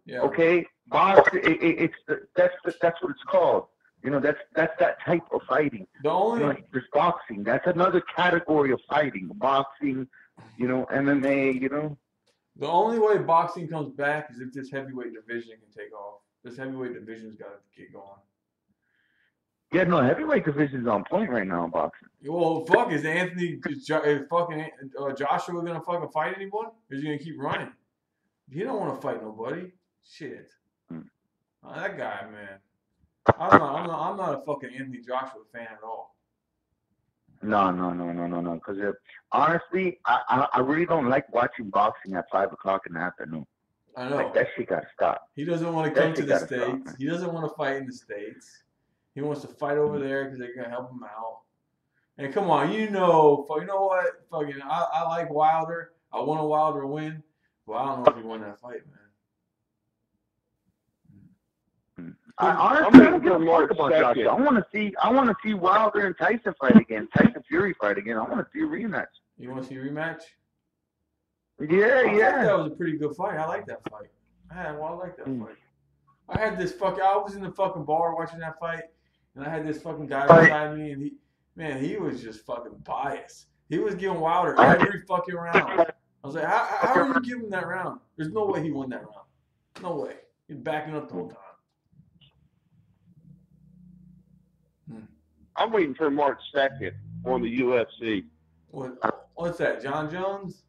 Yeah. Okay. Boxing. That's what it's called. You know, that's that type of fighting. There's boxing. That's another category of fighting. Boxing, MMA, The only way boxing comes back is if this heavyweight division can take off. This heavyweight division's got to get going. Yeah, no, heavyweight division's on point right now in boxing. Well, fuck, is fucking Joshua gonna fucking fight anyone? Or is he gonna keep running? He don't want to fight nobody. Shit. That guy, man. I'm not a fucking Anthony Joshua fan at all. No. Because honestly, I really don't like watching boxing at 5 o'clock in the afternoon. I know. Like, that shit gotta stop. He doesn't want to come to the States. He doesn't want to fight in the States. He wants to fight over there because they're gonna help him out. And come on, you know what? Fucking, I like Wilder. I want a Wilder to win, but I don't know if he won that fight, man. Honestly, I don't give a fuck about Joshua. I want to see Wilder and Tyson fight again. Tyson Fury fight again. I want to see a rematch. You want to see a rematch? Yeah, I thought that was a pretty good fight. I like that fight. I like that fight. I had this fucking. I was in the fucking bar watching that fight, and I had this fucking guy beside me, and he was just fucking biased. He was giving Wilder every fucking round. I was like, how are you giving that round? There's no way he won that round. No way. He's backing up the whole time. I'm waiting for March 2nd on the UFC. What's that? John Jones?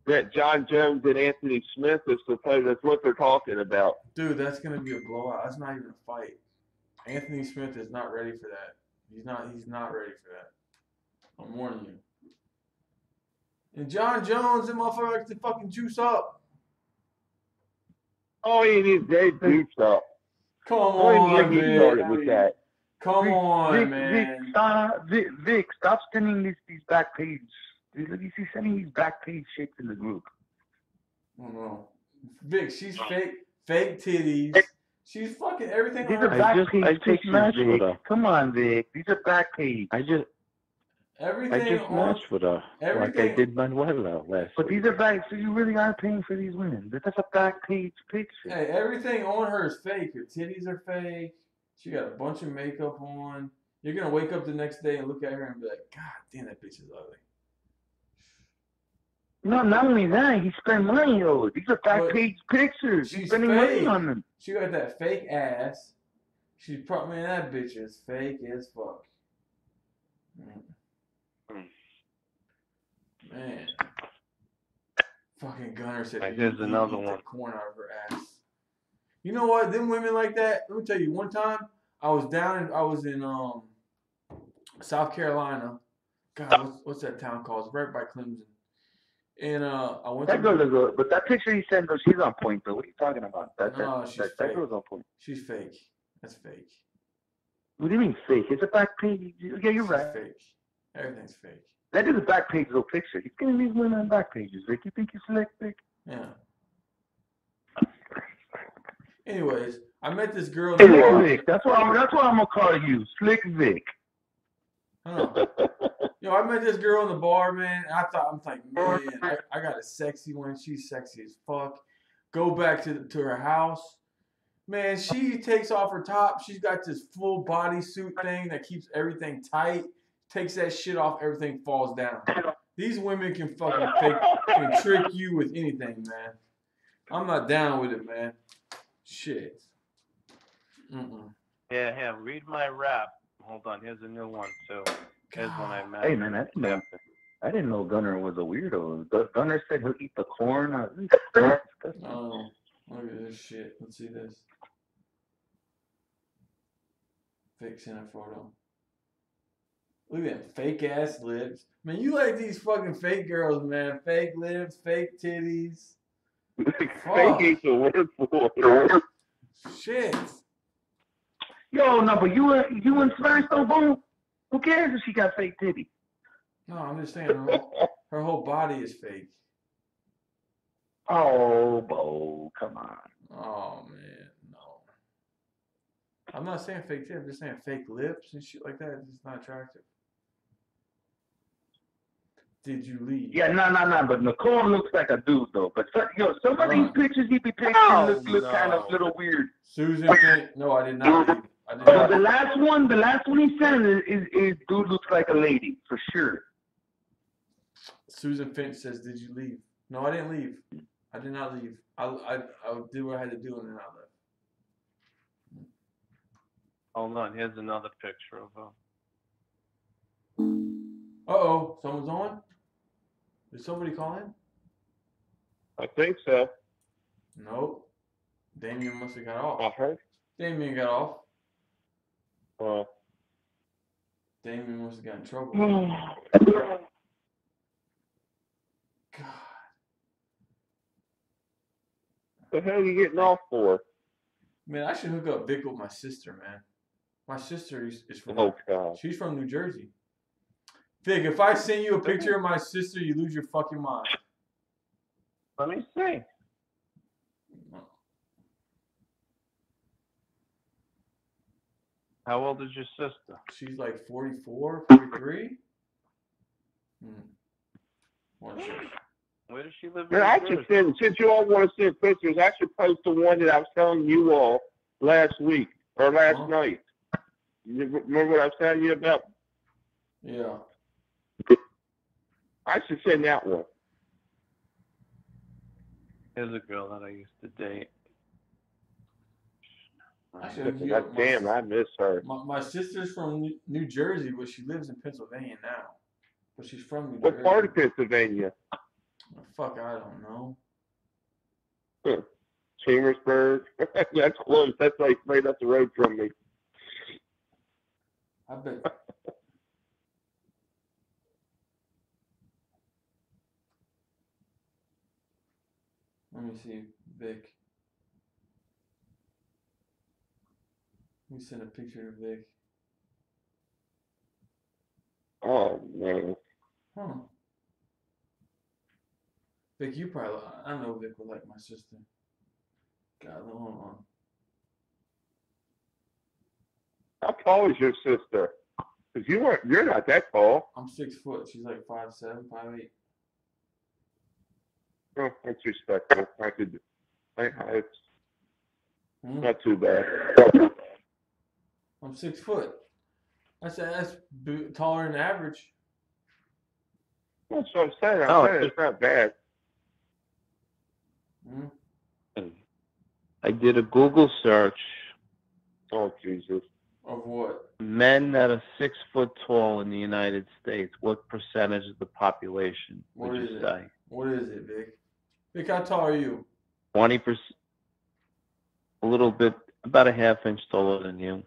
That John Jones and Anthony Smith is supposed. That's what they're talking about. Dude, that's gonna be a blowout. That's not even a fight. Anthony Smith is not ready for that. He's not ready for that. I'm warning you. And John Jones, that motherfucker likes to fucking juice up. Oh, he needs dead juiced up. Come on, Vic. Started with that. Come on, man. Vic, stop sending these back page. You see, sending these back page shits in the group. I don't know. Vic, she's fake titties. She's fucking everything. These are back page pictures, Vic. Come on, Vic. These are back page. I just matched with her like I did Manuela last But week. these are back, so you really are paying for these women. That's a back page picture. Hey, everything on her is fake. Her titties are fake. She got a bunch of makeup on. You're gonna wake up the next day and look at her and be like, God damn, that bitch is ugly. No, not only that, he spent money though. These are back page pictures. He's spending money on them. She got that fake ass. She's probably, man, that bitch is fake as fuck. Man. Fucking Gunner said Here's another one. The corn out of her ass. You know what? Them women like that. Let me tell you. One time, I was in South Carolina. God, what's that town called? It's right by Clemson. And I went. That girl is good, but that picture he sent, though, she's on point. Though, what are you talking about? That girl's on point. She's fake. That's fake. What do you mean fake? It's a back page. Yeah, you're right. Fake. Everything's fake. That is a back page little picture. He's getting these women on back pages, Vic. You think you're slick, Vic? Yeah. Anyways, I met this girl. Slick Vic. That's what I'm gonna call you, Slick Vic. Yo, I met this girl in the bar, man. And I'm like, man, I got a sexy one. She's sexy as fuck. Go back to her house. Man, she takes off her top. She's got this full bodysuit thing that keeps everything tight. Takes that shit off, everything falls down. These women can fucking can trick you with anything, man. I'm not down with it, man. Shit. Yeah, read my rap. Hold on, here's a new one too. Here's one I met. Hey man, I didn't know Gunner was a weirdo. Gunner said he'll eat the corn. Oh, look at this shit. Let's see this. Fixing a photo. Look at them fake ass lips. Man, you like these fucking fake girls, man. Fake lips, fake titties. Fake ain't the word for it. Shit. Yo, no, but you and Smash though, boom. Who cares if she got fake titties? No, I'm just saying her whole body is fake. Oh, Bo, come on. Oh man, no. I'm not saying fake titties. I'm just saying fake lips and shit like that. It's just not attractive. Did you leave? Yeah, no. But Nicole looks like a dude though. But some of these pictures he be taking look kind of little weird. Susan Fink, no, I did not leave. The last one he sent is dude looks like a lady for sure. Susan Finch says, "Did you leave?" No, I didn't leave. I did not leave. I did what I had to do and then I left. Hold on, here's another picture of her. Uh-oh, someone's on? Did somebody call in? I think so. Nope. Damien must have got off. Uh-huh. Damien got off. Well. Damien must have got in trouble. God. What the hell are you getting off for? Man, I should hook up Vic with my sister, man. My sister is from. Oh God. She's from New Jersey. Vic, if I send you a picture of my sister, you lose your fucking mind. Let me see. How old is your sister? She's like 44, 43. Where does she live? Man, I should send, since you all want to send pictures, I should post the one that I was telling you all last week or last night. You remember what I was telling you about? Yeah. I should send that one. Here's a girl that I used to date. Damn, I miss her. My sister's from New Jersey, but she lives in Pennsylvania now. But she's from New Jersey. What part of Pennsylvania? Fuck, I don't know. Chambersburg. That's close. That's like right up the road from me. I bet. Let me see, Vic. Let me send a picture of Vic. Oh, man. Huh. Vic, you probably, I know Vic would like my sister. God, hold on. How tall is your sister? Because you're not that tall. I'm 6 foot. She's like 5'7", 5'8". Oh, that's respectful. It's not too bad. I'm 6 foot. That's taller than average. That's what I'm saying. I'm saying it's not bad. I did a Google search. Oh, Jesus. Of what? Men that are 6 foot tall in the United States. What percentage of the population would you say? What is it, Vic? Vic, how tall are you? 20%. A little bit, about a half inch taller than you.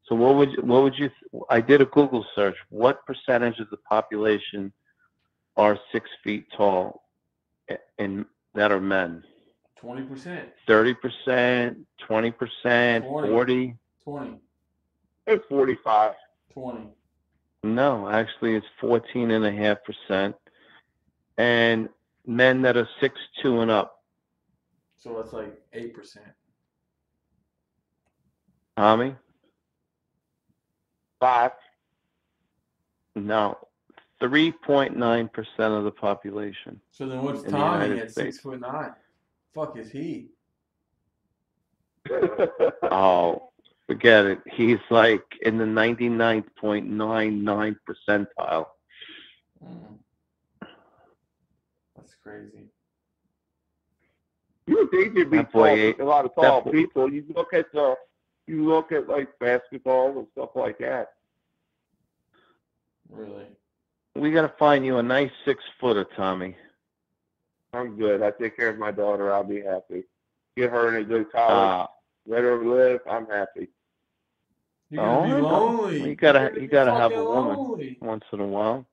So what would you? I did a Google search. What percentage of the population are 6 feet tall, and that are men? 20%. 30%, 20%, 40. 20. It's 45. 20. No, actually, it's 14.5%, and men that are 6'2" and up. So that's like 8%. Tommy? 5. No, 3.9% of the population. So then what's in the Tommy United at States. 6'9"? Fuck is he? Oh, forget it. He's like in the 99.99 percentile. That's crazy. You would think there'd be a lot of tall people. You look at like basketball and stuff like that. Really? We got to find you a nice 6-footer, Tommy. I'm good. I take care of my daughter. I'll be happy. Get her in a good college. Let her live. I'm happy. You're gonna be lonely. You gotta have a woman lonely. once in a while.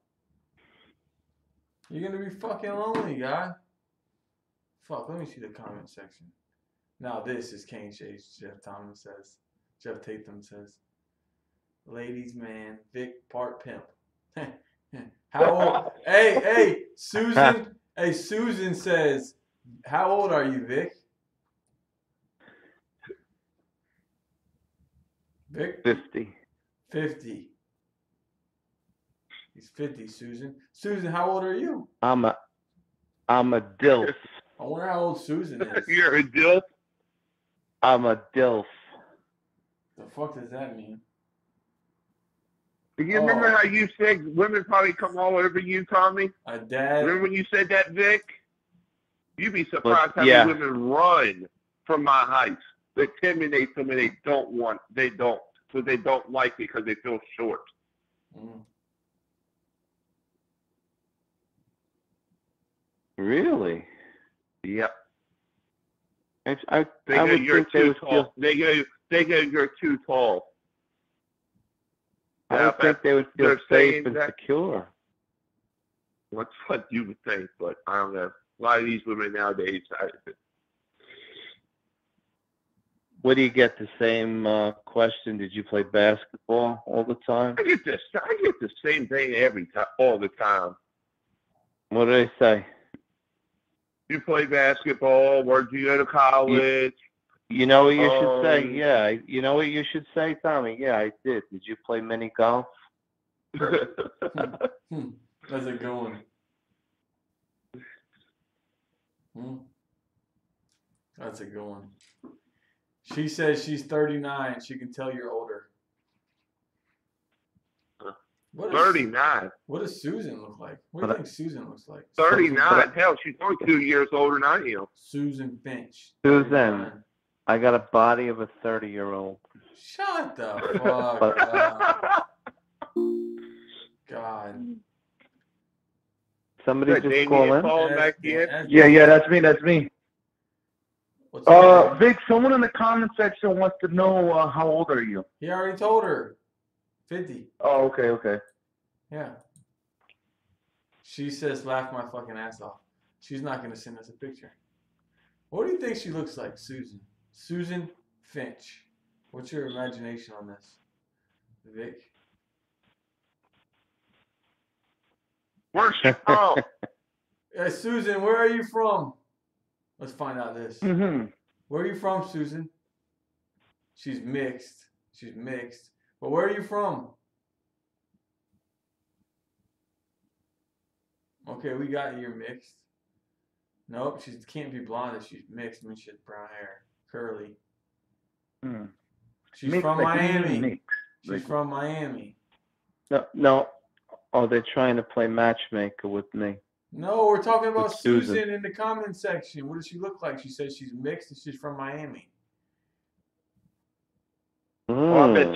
You're gonna be fucking lonely, guy. Fuck. Let me see the comment section. Now this is Caneshades. Jeff Tatum says, "Ladies, man, Vic part pimp." How old? hey, Susan. Hey, Susan says, "How old are you, Vic?" Vic? 50. 50. He's 50, Susan. Susan, how old are you? I'm a DILF. I wonder how old Susan is. You're a DILF? I'm a DILF. The fuck does that mean? Do you remember how you said women probably come all over you, Tommy? A dad. Remember when you said that, Vic? You'd be surprised how many women run from my height. They intimidate them and they don't. So they don't like it because they feel short. Really? Yep. I They would go, you're think they too would tall. They go, you're too tall. I would think they would feel safe and secure. That's what you would think, but I don't know. A lot of these women nowadays, What do you get? The same question? Did you play basketball all the time? I get the same thing every time, all the time. What do they say? You play basketball? Where'd you go to college? You know what you should say? Yeah. You know what you should say, Tommy? Yeah, I did. Did you play mini golf? How's it going? That's a good one. She says she's 39. She can tell you're older. 39. What does Susan look like? What do you think Susan looks like? 39. Hell, she's only 2 years older than I am. Susan Finch. Susan, I got a body of a 30-year-old. Shut the fuck up. God. Somebody just call in. Yeah, that's me. Vic, someone in the comment section wants to know how old are you? He already told her. 50. Oh, okay. Yeah. She says, laugh my fucking ass off. She's not going to send us a picture. What do you think she looks like, Susan? Susan Finch. What's your imagination on this, Vic? Where's she from? Susan, where are you from? Let's find out this. Mm-hmm. Where are you from, Susan? She's mixed. But where are you from? Okay, we got you're mixed. Nope, she can't be blonde if she's mixed. I mean, she has brown hair. Curly. She's Mixed, from like Miami. She's from Miami. No. Oh, they're trying to play matchmaker with me. No, we're talking about It's Susan. Susan in the comment section. What does she look like? She says she's mixed and she's from Miami. Oh, I bet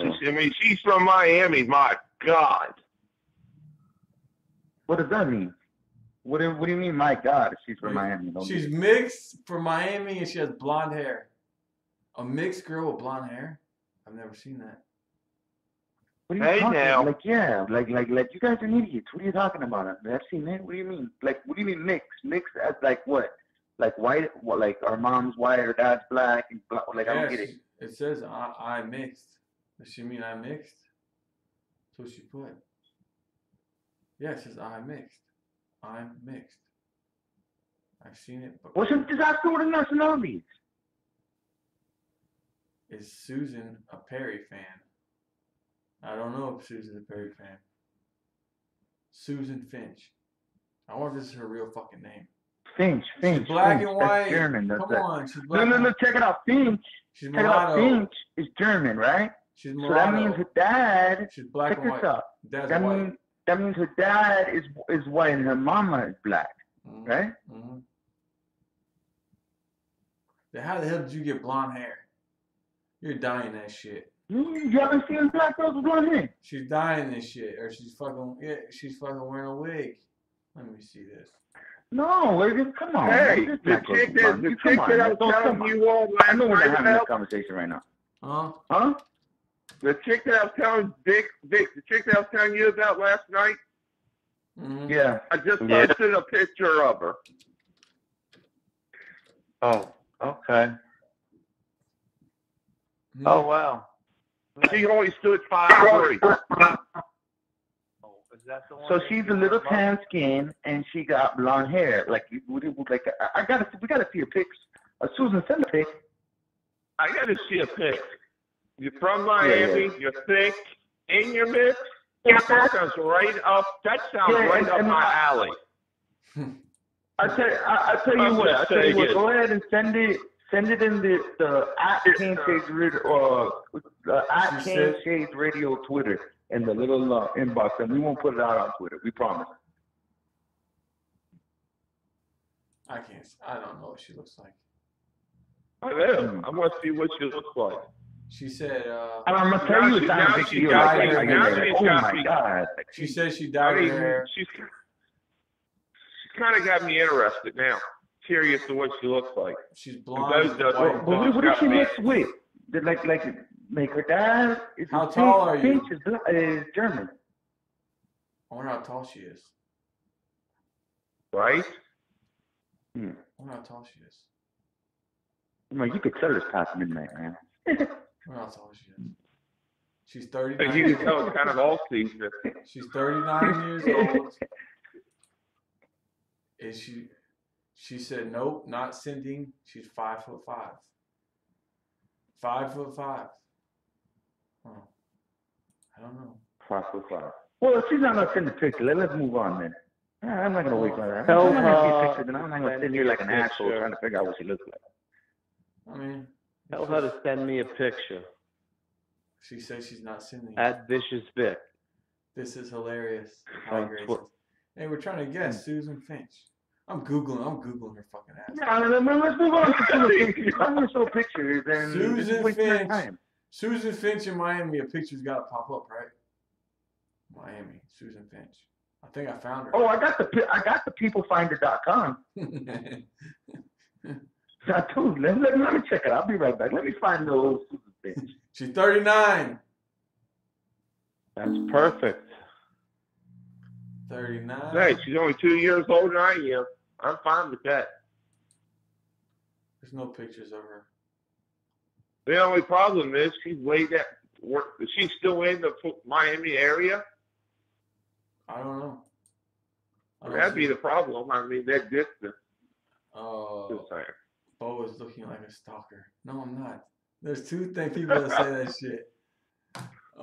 she's from Miami. My God. What does that mean? What do you mean, my God, if she's from Miami? She's mixed from Miami and she has blonde hair. A mixed girl with blonde hair? I've never seen that. What are you talking about? Like, you guys are idiots. What are you talking about? I've seen it. What do you mean? Like, what do you mean mixed? Mixed as like what? Like white? What? Like our mom's white, our dad's black, and black. Like I don't get it. It says I mixed. Does she mean I mixed? That's what she put. Yeah, it says I'm mixed. I'm mixed. I've seen it. But What's just ask her what her nationality is? Is Susan a Perry fan? I don't know if Susan's a Perry fan. Susan Finch. I wonder if this is her real fucking name. Finch. She's black Finch. and white. That's German. Come on, she's black. No, check it out. Finch. She's check it out. mulatto. Finch is German, right? She's So mulatto. that means her dad. She's black check and this white. out. Dad's white. That means her dad is white and her mama is black, right? Mm-hmm. Then how the hell did you get blonde hair? You're dyeing that shit. You haven't seen black girls with blonde hair? She's dyeing this shit, or she's fucking wearing a wig. Let me see this. No, come on. Hey, man. the chick that I was telling you all I know we're last not night having this about. conversation right now. Huh? The chick that I was telling Vic, the chick that I was telling you about last night. Mm-hmm. Yeah. I just posted a picture of her. Oh, okay. Oh, wow. She only stood 5'3". Is that the one So she's a little tan skin and she got blonde hair. Like we gotta see a pic. Susan, send a pic. I gotta see a pic. You're from Miami. You're thick, and you're mixed. That sounds right up. That sounds right up my alley. I tell you what. Go ahead and send it. Send it in the at Caneshades Radio Twitter in the little inbox, and we won't put it out on Twitter. We promise. I don't know what she looks like. I know. I want to see what she looks like. She said. And I'm gonna tell you, it's not a big deal. Oh my God. She said she dyed her hair. She's kind of got me interested now. Curious to what she looks like. She's blonde. What is she mixed with? Like her dad? How tall are you? Is German. I wonder how tall she is. Right? I wonder how tall she is. Well, you could tell us past midnight, man. What else old she is? She's 39. You can tell it's kind of all season. She's 39 years old. Is she? She said, nope, not sending. She's 5'5". 5'5". Oh, I don't know. 5'5". Well, if she's not gonna send the picture, let's move on then. I'm not gonna wait for that. Tell I'm not gonna see her a picture, then I'm not gonna sit here like an asshole trying to figure out what she looks like. I mean, tell her to send me a picture. She says she's not sending. At Vicious Vic. This is hilarious. On Hey, we're trying to guess Susan Finch. I'm googling her fucking ass. Yeah, let's move on to Susan Finch. I'm gonna show pictures and Susan Finch. Susan Finch in Miami. A picture's got to pop up, right? Miami. Susan Finch. I think I found her. Oh, I got the peoplefinder.com. Dude, let me check it. I'll be right back. Let me find the old Susan Finch. She's 39. That's perfect. 39. Hey, she's only 2 years older than I am. I'm fine with that. There's no pictures of her. The only problem is she's way that. Is she still in the Miami area? I don't know. That'd be the problem. I mean, that distance. Oh, Bo is looking like a stalker. No, I'm not. There's two people that say that shit.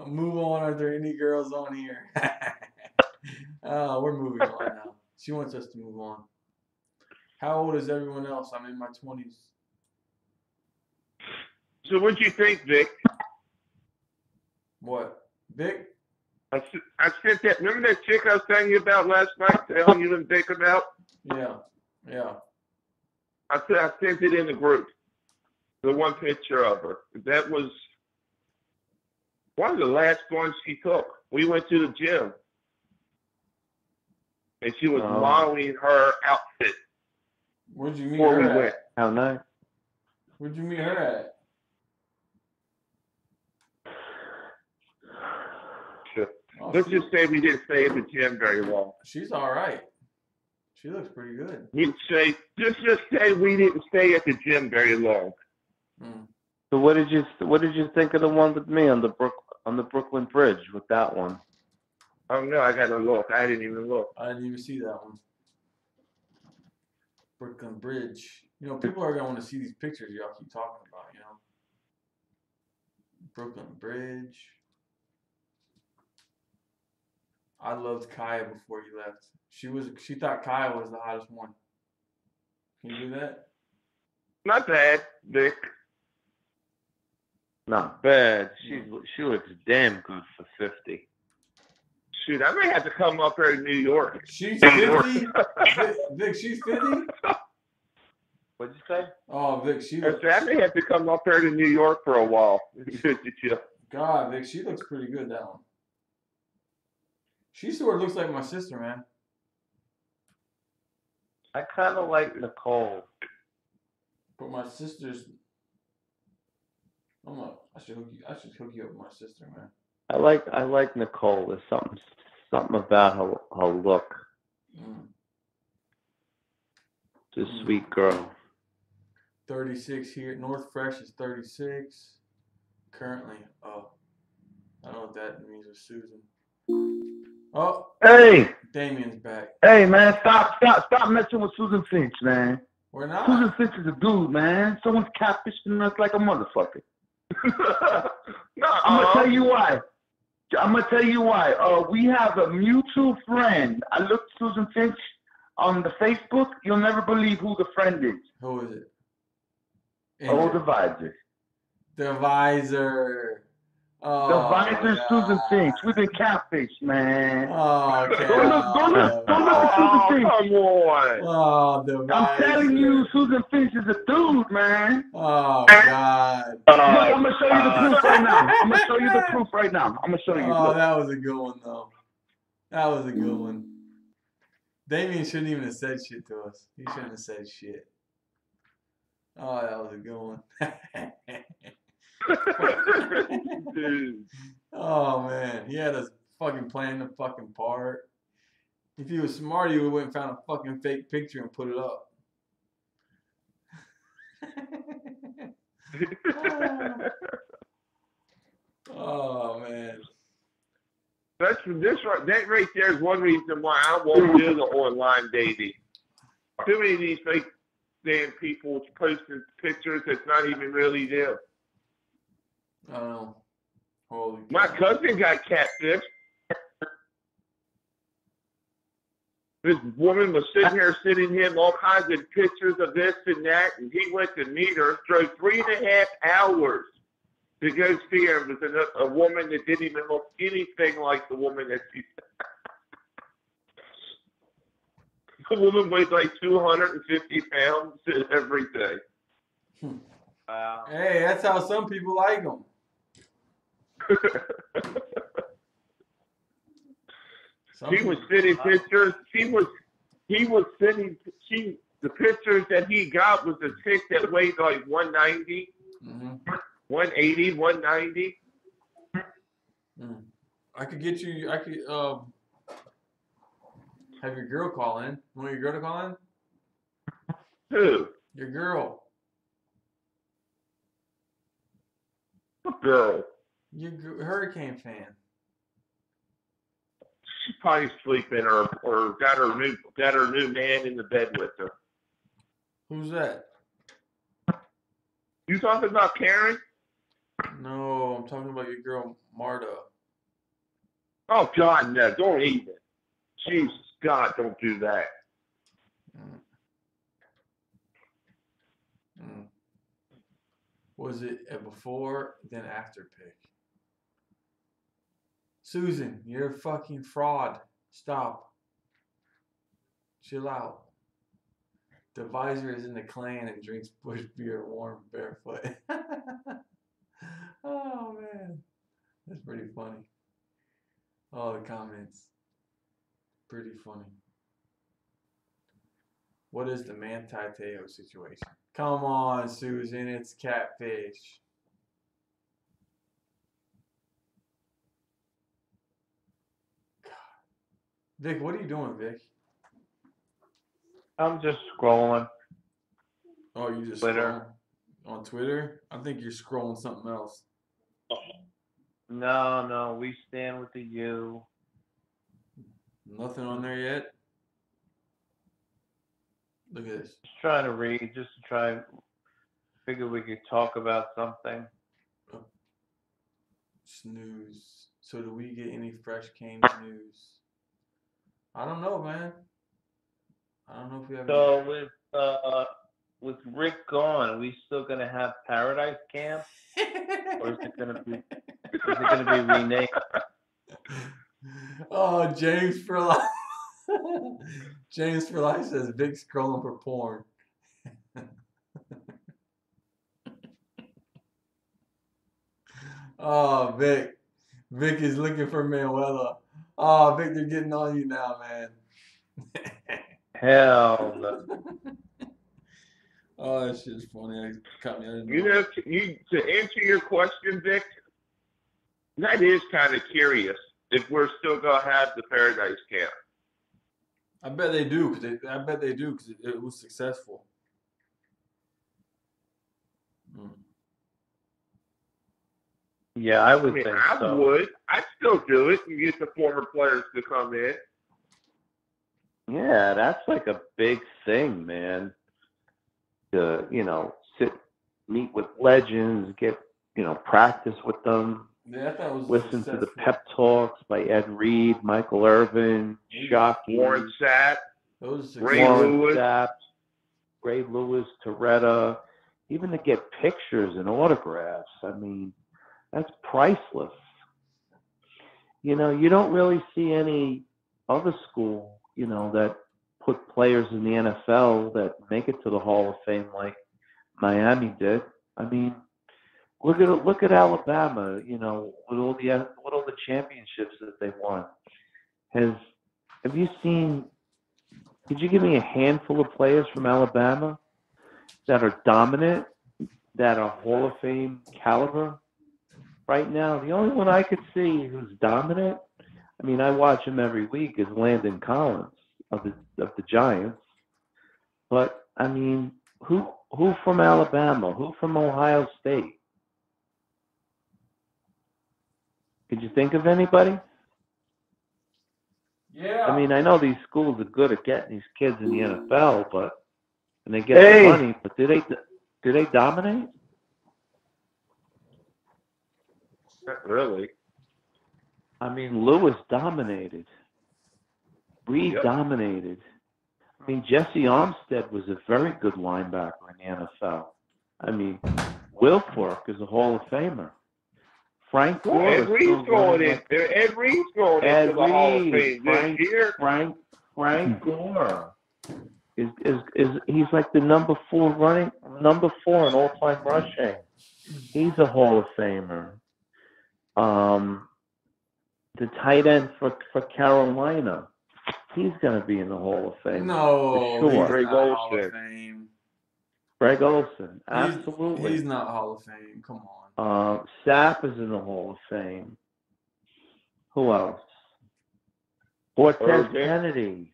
Move on. Are there any girls on here? Oh, we're moving on now. She wants us to move on. How old is everyone else? I'm in my 20s. So what'd you think, Vic? What? Vic? I sent that. Remember that chick I was telling you about last night, telling you and Vic about? Yeah. I sent it in the group. The one picture of her. That was one of the last ones she took. We went to the gym. And she was modeling her outfit. Where'd you meet her at? How nice. Where'd you meet her at? Let's just say we didn't stay at the gym very long. She's all right. She looks pretty good. Just say we didn't stay at the gym very long. So what did you think of the one with me on the Brooklyn Bridge with that one? Oh no, I gotta look. I didn't even look. I didn't even see that one. Brooklyn Bridge. You know, people are gonna want to see these pictures y'all keep talking about. You know, Brooklyn Bridge. I loved Kaya before you left. She thought Kaya was the hottest one. Can you do that? Not bad, Vic. Not bad. She looks damn good for 50. Shoot, I may have to come up here to New York. She's 50? Vic, she's 50? What'd you say? Oh, Vic, I may have to come up here to New York for a while. God, Vic, she looks pretty good, that one. She sort of looks like my sister, man. I kind of like Nicole. But my sister's... I should hook you up with my sister, man. I like Nicole. There's something about her look. She's a sweet girl. 36 here. North Fresh is 36. Currently. Oh. I don't know what that means with Susan. Oh. Hey. Damien's back. Hey, man, stop messing with Susan Finch, man. We're not. Susan Finch is a dude, man. Someone's catfishing us like a motherfucker. I'm gonna tell you why. We have a mutual friend. I looked Susan Finch on the Facebook. You'll never believe who the friend is. Who is it? The Visor. The Visor. Oh, the Visor, Susan Finch. We've been catfished, man. Oh, okay. Don't look Susan Finch. Come on. Oh, the Visor. I'm telling you, Susan Finch is a dude, man. Oh, God. Look, I'm going to show you the proof right now. I'm going to show you the proof right now. I'm going to show you. Oh, that was a good one, though. That was a good one. Damien shouldn't even have said shit to us. He shouldn't have said shit. Oh, that was a good one. Oh, man. He had us fucking playing the fucking part. If he was smart, he would have went and found a fucking fake picture and put it up. Oh man. That right there is one reason why I won't do the online dating. Too many of these fake damn people posting pictures that's not even really them. Oh, holy My cow. cousin got catfished. This woman was sitting here sending him all kinds of pictures of this and that, and he went to meet her, drove 3.5 hours to go see her. It was a woman that didn't even look anything like the woman that she The woman weighed like 250 pounds and everything. Wow. Hey, that's how some people like them. He was sending pictures. He was sending the pictures that he got was a chick that weighed like 190, 180, 190. I could get you. I could have your girl call in. Want your girl to call in? Who? Your girl. What girl? Your Hurricane fan. She's probably sleeping or got her new man in the bed with her. Who's that? You talking about Karen? No, I'm talking about your girl Marta. Oh God, no! Don't even. Jesus God, don't do that. Was it a before then after pic? Susan, you're a fucking fraud. Stop. Chill out. The visor is in the clan and drinks bush beer warm barefoot. Oh man. That's pretty funny. Oh, the comments. Pretty funny. What is the Manti Te'o situation? Come on, Susan, it's catfish. God. Vic, what are you doing, Vic? I'm just scrolling. Oh, you just Twitter. Scrolling? On Twitter? I think you're scrolling something else. No, we stand with the U. Nothing on there yet? Look at this. Just trying to read, just to try. Figure we could talk about something. Oh. Snooze. So do we get any fresh Canes news? I don't know, man. I don't know if we have. So with Rick gone, are we still gonna have Paradise Camp, or is it gonna be renamed? Oh, James for life. James for life says Vic scrolling for porn. Oh, Vic. Vic is looking for Manuela. Oh, Vic, they're getting on you now, man. Hell no. Oh, that shit's funny. It caught me. I didn't know. You know, to answer your question, Vic, that is kind of curious if we're still gonna have the Paradise Camp. I bet they do because it was successful. Yeah, I would think I so. would. I'd still do it and get the former players to come in. Yeah, that's like a big thing, man. To, meet with legends, get, practice with them. Yeah, I thought it was Listen to successful. the pep talks by Ed Reed, Michael Irvin, Shockey, Warren Sapp, Ray Warren Lewis. Sapp, Ray Lewis, Toretta, even to get pictures and autographs. I mean, that's priceless. You don't really see any other school, that put players in the NFL that make it to the Hall of Fame like Miami did. I mean, look at Alabama. With all the championships that they won. Have you seen? Could you give me a handful of players from Alabama that are dominant, that are Hall of Fame caliber right now? The only one I could see who's dominant, I mean, I watch him every week, is Landon Collins of the Giants. But I mean, who Who from Alabama? Who from Ohio State? Could you think of anybody? Yeah. I mean, I know these schools are good at getting these kids in the NFL, and they get the money. But do they dominate? Not really. I mean, Lewis dominated. Reed dominated. I mean, Jesse Armstead was a very good linebacker in the NFL. I mean, Wilfork is a Hall of Famer. Frank Gore Ed Reed's going in. Ed Reed's going into the Hall of Fame this year. Frank Gore is he's like the number 4 in all-time rushing. He's a Hall of Famer. The tight end for Carolina, he's going to be in the Hall of Fame. No, for sure. he's not Hall of Fame. Greg Olsen, absolutely. He's not Hall of Fame. Come on. Sapp is in the Hall of Fame. Who else? Cortez Kennedy,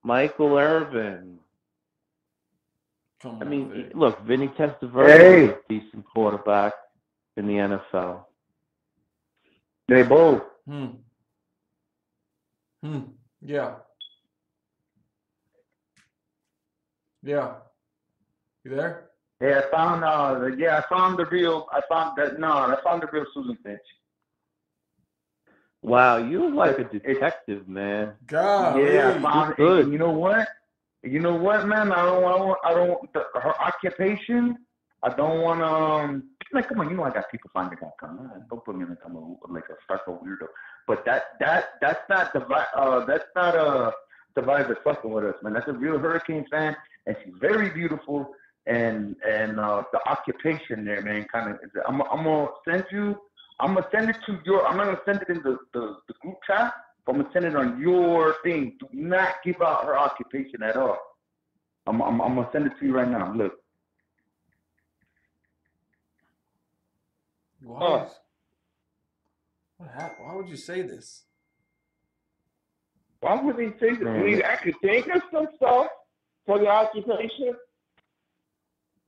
Michael Irvin. Come on, I mean, Vic. look, Vinny Testaverde is a decent quarterback in the NFL. They both. Yeah. Yeah. You there? Yeah, I found the real Susan Finch. Wow, you're like a detective, man. God. Yeah, I found it. You know what? Man? I don't. Her occupation. I don't want to. Like, come on, I got people finding out. Come on, don't put me in like a psycho weirdo. But that's not the vibe that's fucking with us, man. That's a real Hurricane fan, and she's very beautiful. And the occupation there, man, kind of. I'm gonna send it to your. I'm not gonna send it in the group chat. But I'm gonna send it on your thing. Do not give out her occupation at all. I'm gonna send it to you right now. Look. Why would you say this? Why would he say that? I mean, I could think of some stuff for the occupation,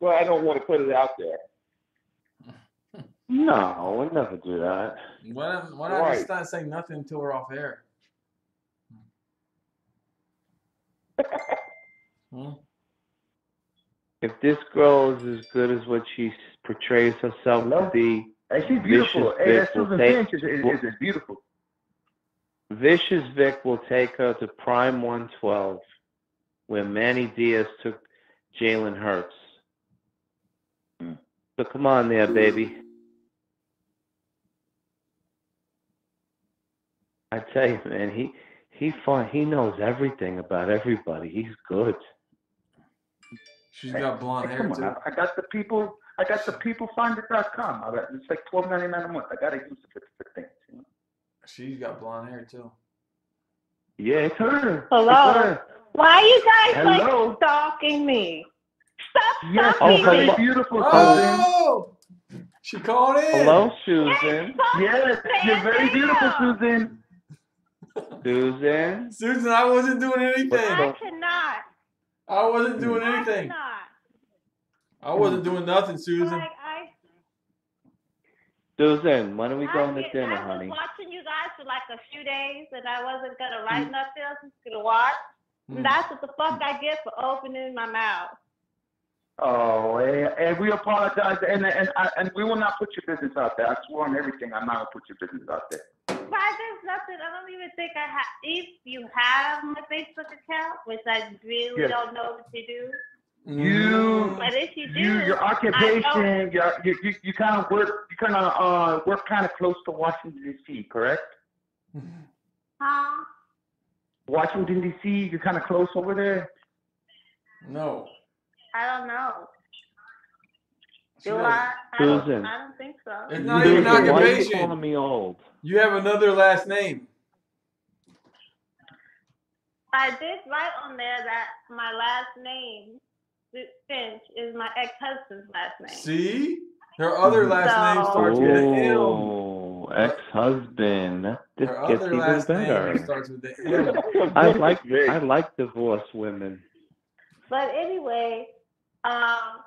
but I don't want to put it out there. No, we'll never do that. Why not just not say nothing to her off air? If this girl is as good as what she portrays herself to be, and she's beautiful. Hey, that Susan Finch is beautiful. Vicious Vic will take her to Prime 112, where Manny Diaz took Jalen Hurts. So come on there, baby. I tell you, man, he's fun. He knows everything about everybody. He's good. She's got blonde hair too. I got the people. peoplefinder.com. It's like $12.99 a month. I gotta use it for things. She's got blonde hair too. Yeah, it's her. Hello. It's her. Why are you guys like stalking me? Stop stalking me. Very beautiful. Oh, she called in. Hello, Susan. Yes, you're very beautiful, Susan. Susan, I wasn't doing anything. I cannot. I wasn't doing anything. I wasn't doing nothing, Susan. Susan, when are we going to dinner, I was honey? watching you guys for like a few days, and I wasn't gonna write nothing. I was just gonna watch. And that's what the fuck I get for opening my mouth. Oh, and we apologize, and we will not put your business out there. I swear on everything, I'm not gonna put your business out there. Why, there's nothing. I don't even think I have. If you have my Facebook account, which I really don't know what you do. But if you do, your occupation, you kind of work kind of close to Washington D.C., correct? Huh? Washington D.C., you're kind of close over there. No. I don't know. Susan. I don't think so. It's not even occupation. Why are you calling me old? You have another last name. I did write on there that my last name, Finch, is my ex-husband's last name. See? Her other last name starts with an M. Oh, ex-husband. This Her gets other even last better. name starts with the M. I like divorced women. But anyway, Um,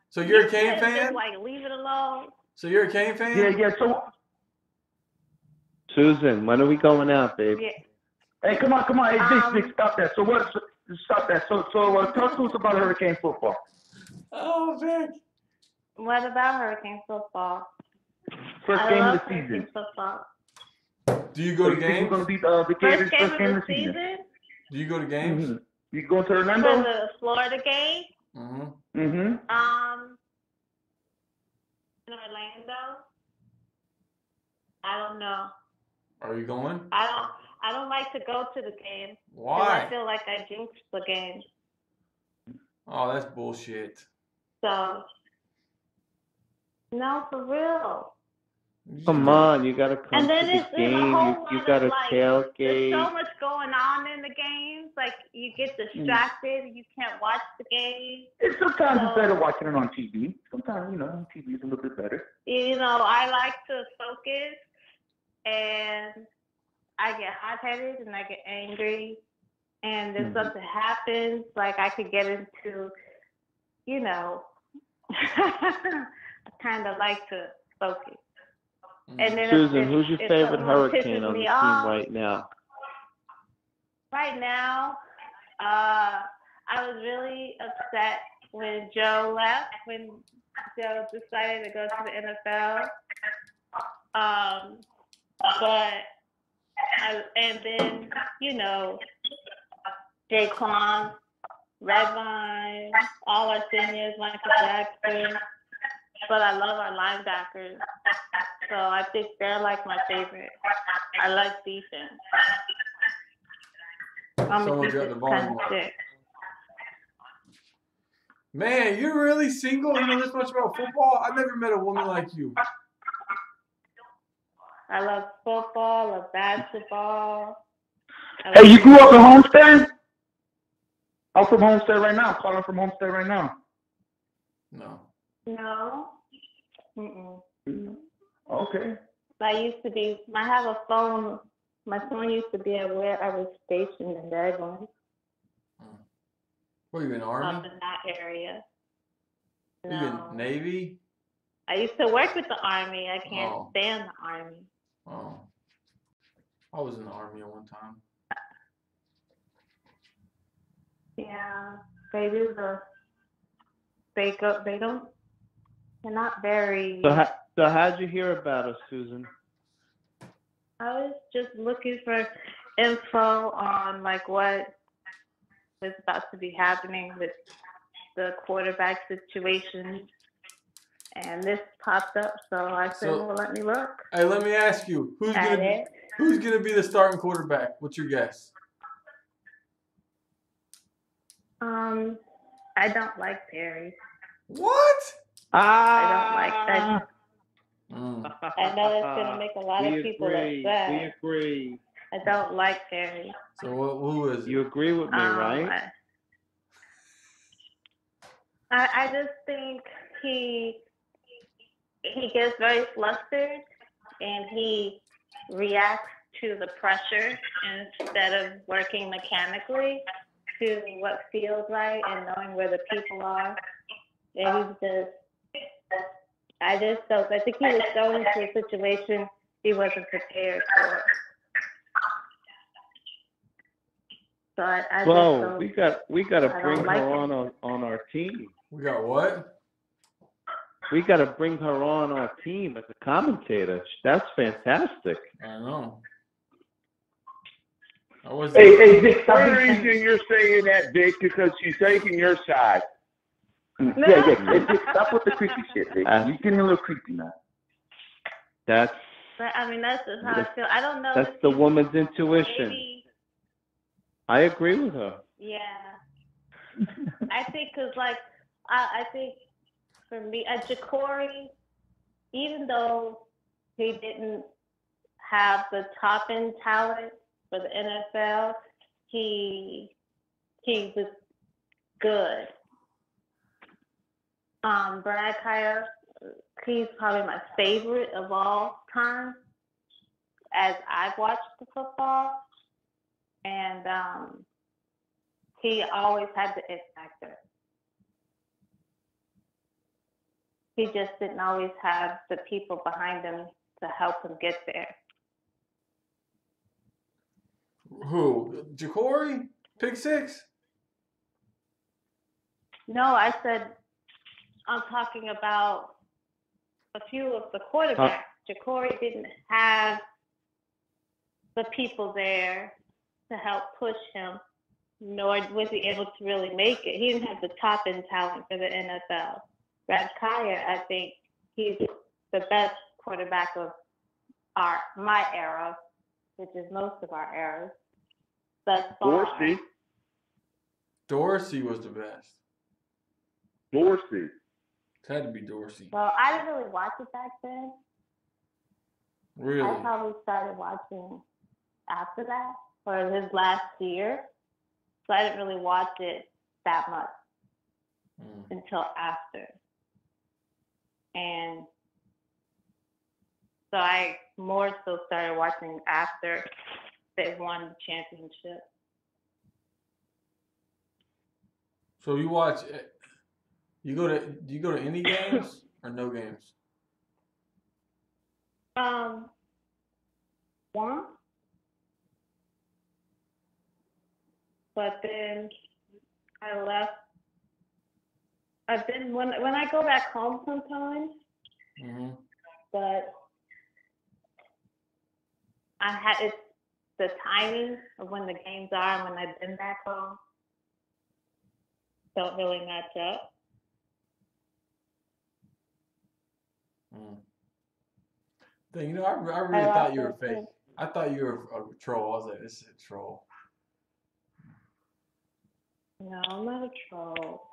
So you're a you Kane could just fan? like leave it alone. So you're a Kane fan? Yeah. So, Susan, when are we going out, babe? Yeah. hey, come on. Hey, Vic, stop that. So what? Stop that. So talk to us about Hurricane football. Oh, Vic. What about Hurricane football? First I game love of the Hurricane season. football. Do you go to You think games? we're gonna beat the Gators First game of the season? Do you go to games? Mm-hmm. You going to For Orlando? the Florida game? Mm-hmm. Mm-hmm. In Orlando? I don't know. Are you going? I don't like to go to the game. Why? I feel like I jinxed the game. Oh, that's bullshit. So, no, for real. Come on, you gotta come And to then the it's a game. whole You lot gotta of like, tailgate. there's so much going on in the games. Like, you get distracted. You can't watch the game. Sometimes it's better watching it on TV. Sometimes, TV is a little bit better. I like to focus, and I get hot-headed and I get angry. And if something happens, like I could get into, I kind of like to focus. And then Susan, who's your favorite someone Hurricane pisses on the me team off, right now? Right now, I was really upset when Joe left, when Joe decided to go to the NFL. And then, Jaquan, Redvine, all our seniors, Michael Jackson. But I love our linebackers. So I think they're like my favorite. I like defense. I'm a defense kind of chick. Man, you're really single? You know this much about football? I've never met a woman like you. I love football, I love basketball. Hey, you grew up in Homestead? I'm from Homestead right now. I'm calling from Homestead right now. No. No. Mm-mm. Okay. I have a phone. My phone used to be at where I was stationed in Dagon. What, are you in the Army? Up in that area. No. You in Navy? I used to work with the Army. I can't stand the Army. Oh. I was in the Army at one time. Yeah. They're not very... So how'd you hear about us, Susan? I was just looking for info on like what is about to be happening with the quarterback situation, and this popped up, so I said, "Well, let me look." Hey, let me ask you, who's gonna be the starting quarterback? What's your guess? I don't like Perry. What? I don't like that. I know it's gonna make a lot of people upset. We agree. I don't like Perry. So who is it? You agree with me, right? I just think he gets very flustered and he reacts to the pressure instead of working mechanically to what feels right and knowing where the people are. And I think he was thrown into a situation he wasn't prepared for. So we got to bring her on our team. We got what? We got to bring her on our team as a commentator. That's fantastic. I know. Hey, Vic, the reason you're saying that, Vic, because she's taking your side. Yeah. Vic, stop with the creepy shit, Vic. You're getting a little creepy now. That's just how I feel. I don't know. That's the woman's intuition. Maybe, I agree with her. yeah. I think I think for me, Ja'Cory, even though he didn't have the top end talent for the NFL, he was good. Brad Kaya, he's probably my favorite of all time as I've watched the football. And he always had the it factor. He just didn't always have the people behind him to help him get there. Who? Ja'Cory? Pick six? No, I said I'm talking about a few of the quarterbacks. Ja'Cory didn't have the people there to help push him, nor was he able to really make it. He didn't have the top-end talent for the NFL. Brad Kaya, I think he's the best quarterback of my era, which is most of our eras. Thus far. Dorsey was the best. Dorsey. It had to be Dorsey. Well, I didn't really watch it back then. Really? I probably started watching after that, or his last year. So I didn't really watch it that much until after. And so I more so started watching after they won the championship. So you watch? Do you go to any games or no games? One. But then I left. I've been when I go back home sometimes, but it's the timing of when the games are and when I've been back home don't really match up. You know, I really thought you were fake. I thought you were a troll. I was like, this is a troll. No, I'm not a troll.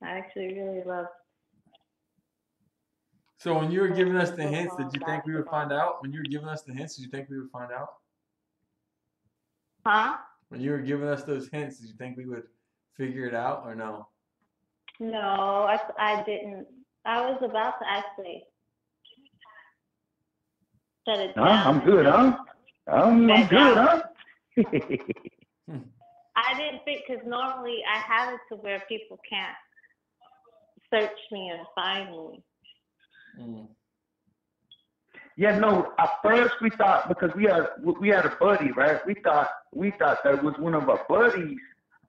I actually really love. So when you were giving us the hints, did you think we would find out? When you were giving us the hints, did you think we would find out? Huh? When you were giving us those hints, did you think we would figure it out or no? No, I didn't. I was about to actually shut it down. I'm good, huh? I'm good, huh? I didn't think, because normally I have it to where people can't search me and find me. Yeah, no. At first we thought, because we had a buddy, right? We thought that was one of our buddies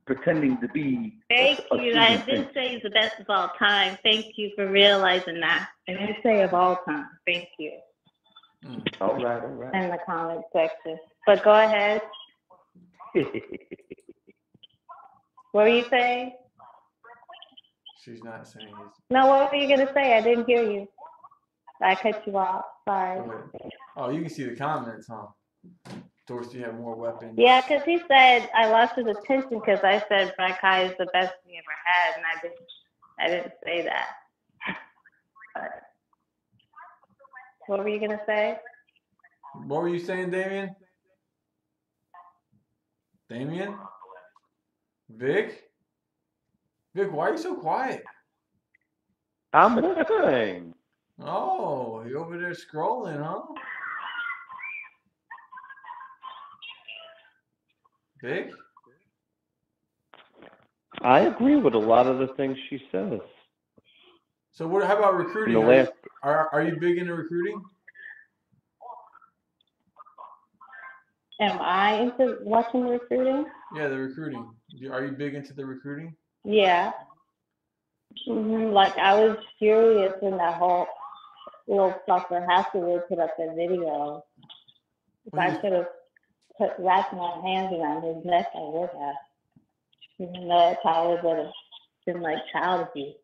pretending to be. Thank you. I did say he's the best of all time. Thank you for realizing that. I didn't say of all time. Thank you. All right. In the comment section. But go ahead. What were you saying? She's not saying it. No, what were you going to say? I didn't hear you. I cut you off. Sorry. Oh, you can see the comments, huh? Dorsey had more weapons. Yeah, because he said I lost his attention because I said Brad Kai is the best we ever had, and I didn't say that. But what were you going to say? What were you saying, Damien? Damien? Vic? Vic, why are you so quiet? I'm listening. Oh, you're over there scrolling, huh? Vic? I agree with a lot of the things she says. So what? How about recruiting? Are you big into recruiting? Am I into watching recruiting? Yeah, the recruiting. Are you big into the recruiting? Yeah. Like, I was furious when that whole little fucker Hathaway put up that video. If I could have wrapped my hands around his neck, I would have. Even though it probably would have been like child abuse.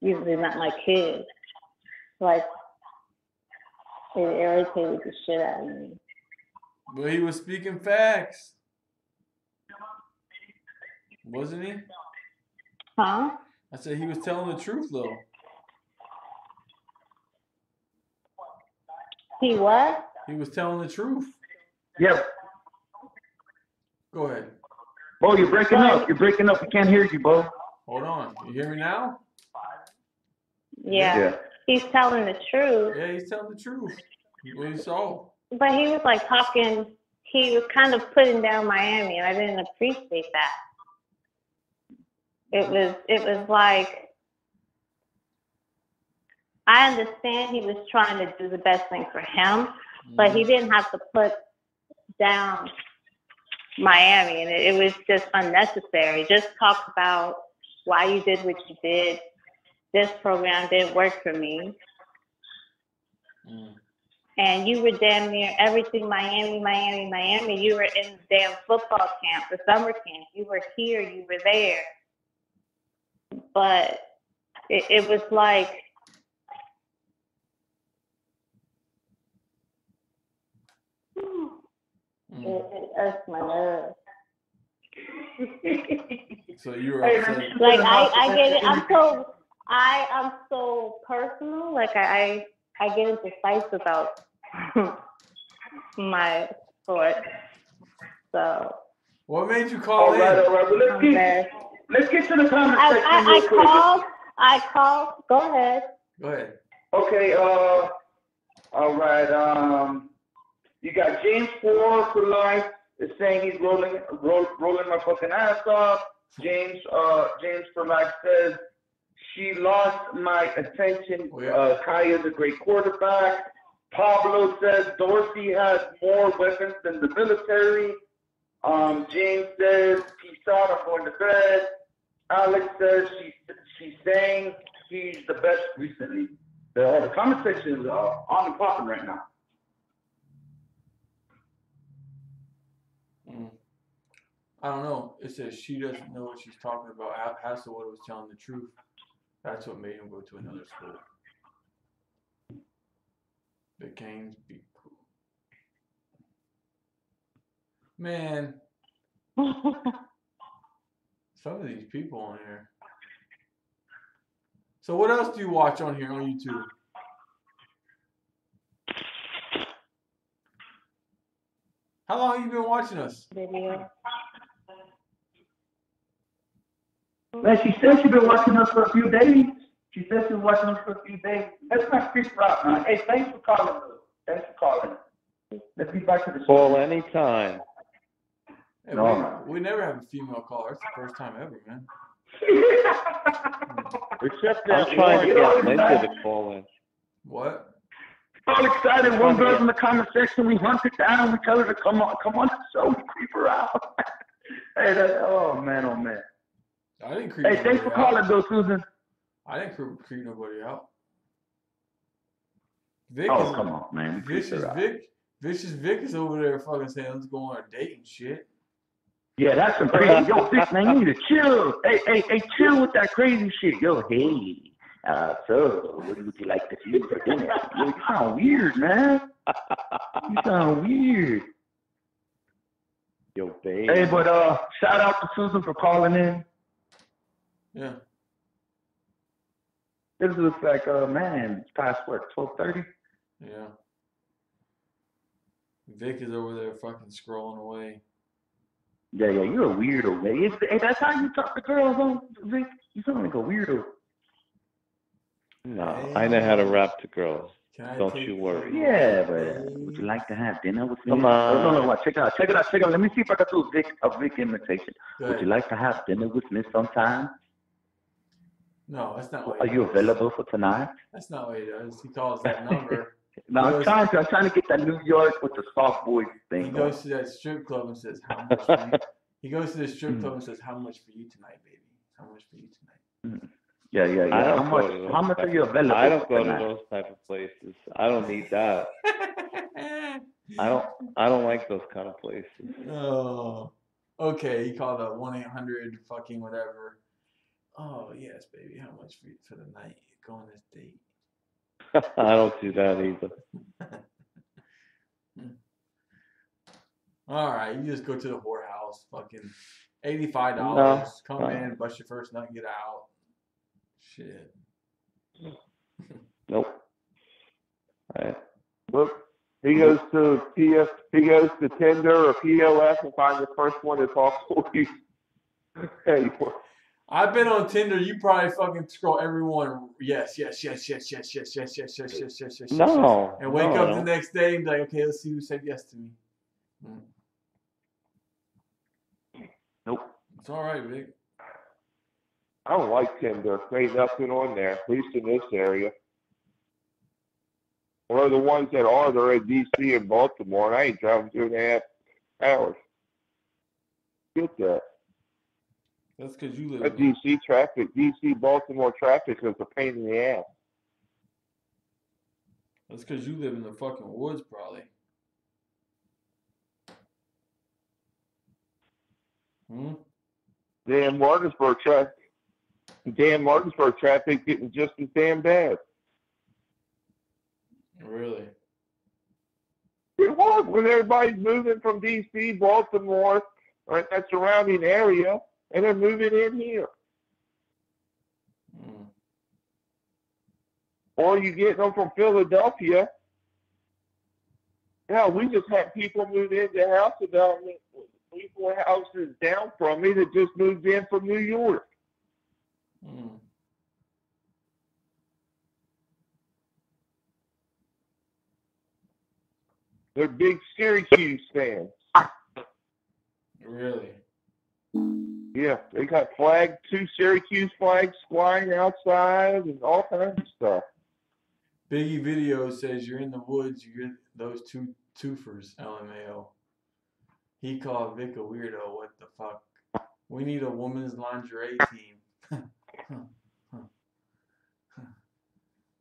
Usually not my kids. Like, it irritated the shit out of me. But he was speaking facts. Wasn't he? Huh? I said he was telling the truth, though. He what? He was telling the truth. Yeah. Go ahead. Bo, you're breaking up. You're breaking up. We can't hear you, Bo. Hold on. Can you hear me now? Yeah. He's telling the truth. Yeah, he's telling the truth. What he saw. But he was like talking, he was kind of putting down Miami, and I didn't appreciate that. It was like I understand he was trying to do the best thing for him, but he didn't have to put down Miami, and it was just unnecessary. Just talk about why you did what you did. This program didn't work for me. And you were damn near everything Miami, Miami, Miami. You were in the damn football camp, the summer camp. You were here, you were there. But it was like, it irks my nerves. So you were upset. Like I get it. I'm so personal. Like I get into fights about my sport. So. What made you call in? All right. Well, let's get to the comment section real quick. I called. Go ahead. Go ahead. Okay. All right. You got James 4 for life is saying he's rolling my fucking ass off. James for life says she lost my attention. Kaya's a great quarterback. Pablo says Dorsey has more weapons than the military. James says peace out. I'm going to bed. Alex says she's saying he's the best recently. The comment section is on and popping right now. I don't know. It says she doesn't know what she's talking about. Hasselwood was telling the truth. That's what made him go to another school. The Canes be cool. Man. Some of these people on here. So what else do you watch on here on YouTube? How long have you been watching us? Video. Man, she said she's been watching us for a few days. She said she's watching us for a few days. Let's not creep her out, man. Hey, thanks for calling. Thanks for calling. Let's be back to the show. Call anytime. Hey, No. we never have a female caller. It's the first time ever, man. Except I'm that trying to one. get Linda to call in. What? All excited. One girl's in the comment section. We hunt it down. We tell her to come on the show. We creep her out. Hey, oh man. I didn't creep. Hey, thanks for calling, though, Susan. I didn't creep nobody out. Vic Oh, come on, man. Vicious Vic is over there fucking saying let's go on a date and shit. Yeah, that's some crazy. Yo, Vic, man, you need to chill. Hey, chill with that crazy shit. Yo, hey. So, what would you like to see for dinner? Yo, you sound weird, man. You sound weird. Yo, babe. Hey, but shout out to Susan for calling in. Yeah. This looks like, man, it's past what, 12:30? Yeah. Vic is over there fucking scrolling away. Yeah, you're a weirdo, man. Hey, that's how you talk to girls, huh, Vic? You sound like a weirdo. No, I know how to rap to girls. Don't you worry. Yeah, but would you like to have dinner with me? Come on. No, check it out. Let me see if I can do a Vic imitation. Would you like to have dinner with me sometime? No, that's not what Are you available for tonight? That's not what he does. He calls that number. No, I'm trying to get that New York with the soft voice thing. He goes to that strip club and says, "How much for you?" He goes to the strip club and says, "How much for you tonight, baby? How much for you tonight?" Yeah. How much are you available? I don't go to those type of places. I don't need that. I don't like those kind of places. Oh, okay. He called a 1-800 fucking whatever. Oh yes, baby. How much for the night? Go on this date. I don't do that either. All right, you just go to the whorehouse. Fucking $85. No. Come in, bust your first nut, and get out. Shit. Nope. Look, he goes to Tinder or POF and finds the first one to talk for you. Hey, I've been on Tinder. You probably fucking scroll everyone. Yes. No. And wake up the next day and be like, okay, let's see who said yes to me. Nope. It's all right, Vic. I don't like Tinder. There ain't nothing on there, at least in this area. Or the ones that are, they're in D.C. and Baltimore, and I ain't driving 2.5 hours. Get that. That's because you live That in D.C. traffic, D.C. Baltimore traffic is a pain in the ass. That's because you live in the fucking woods, probably. Damn Martinsburg traffic getting just as damn bad. Really? It was when everybody's moving from D.C., Baltimore, or that surrounding area, and they're moving in here. Or you get them from Philadelphia. Yeah, we just had people move into house about 3-4 houses down from me that just moved in from New York. They're big Syracuse fans. Really? Yeah, they got 2 Syracuse flags flying outside and all kinds of stuff. Biggie Video says you're in the woods, you get those two twofers, LMAO. He called Vic a weirdo. What the fuck? We need a women's lingerie team.